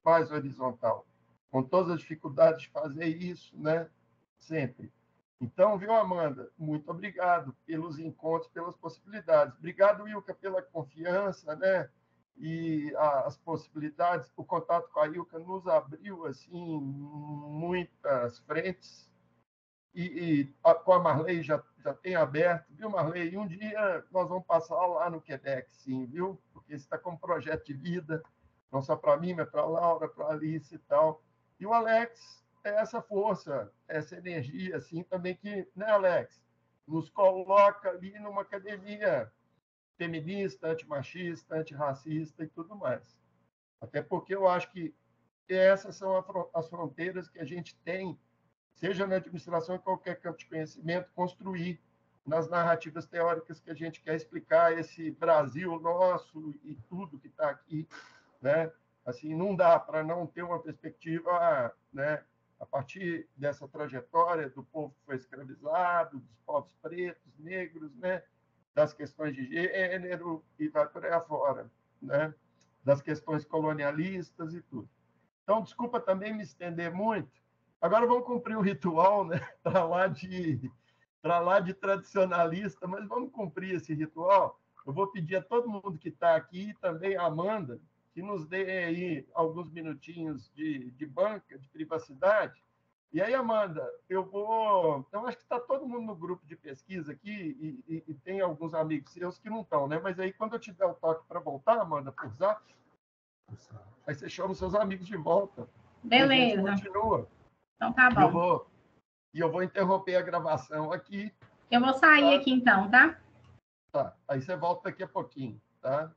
mais horizontal, com todas as dificuldades de fazer isso, né? Sempre. Então, viu, Amanda? Muito obrigado pelos encontros, pelas possibilidades. Obrigado, Ilka, pela confiança, né? E as possibilidades. O contato com a Ilka nos abriu assim muitas frentes. Com a Marley já tem aberto, viu, Marley? E um dia nós vamos passar lá no Quebec, sim, viu? Porque isso está como projeto de vida, não só para mim, mas para a Laura, para a Alice e tal. E o Alex é essa força, essa energia, assim, também que, né, Alex? Nos coloca ali numa academia feminista, antimachista, antirracista e tudo mais. Até porque eu acho que essas são as fronteiras que a gente tem, seja na administração ou em qualquer campo de conhecimento, construir nas narrativas teóricas que a gente quer explicar esse Brasil nosso e tudo que está aqui, né? Assim, não dá para não ter uma perspectiva, né, a partir dessa trajetória do povo que foi escravizado, dos povos pretos, negros, né, das questões de gênero e vai por aí afora, né, das questões colonialistas e tudo. Então, desculpa também me estender muito. Agora vamos cumprir o ritual, né, para lá de tradicionalista, mas vamos cumprir esse ritual. Eu vou pedir a todo mundo que está aqui, também a Amanda, que nos dê aí alguns minutinhos de banca, de privacidade. E aí, Amanda, eu acho que está todo mundo no grupo de pesquisa aqui e tem alguns amigos seus que não estão, né? Mas aí, quando eu te der o toque para voltar, Amanda, por zap, aí você chama os seus amigos de volta. Beleza. E a gente continua. Então tá bom. E eu vou interromper a gravação aqui. Eu vou sair aqui então, tá? Tá. Aí você volta daqui a pouquinho, tá?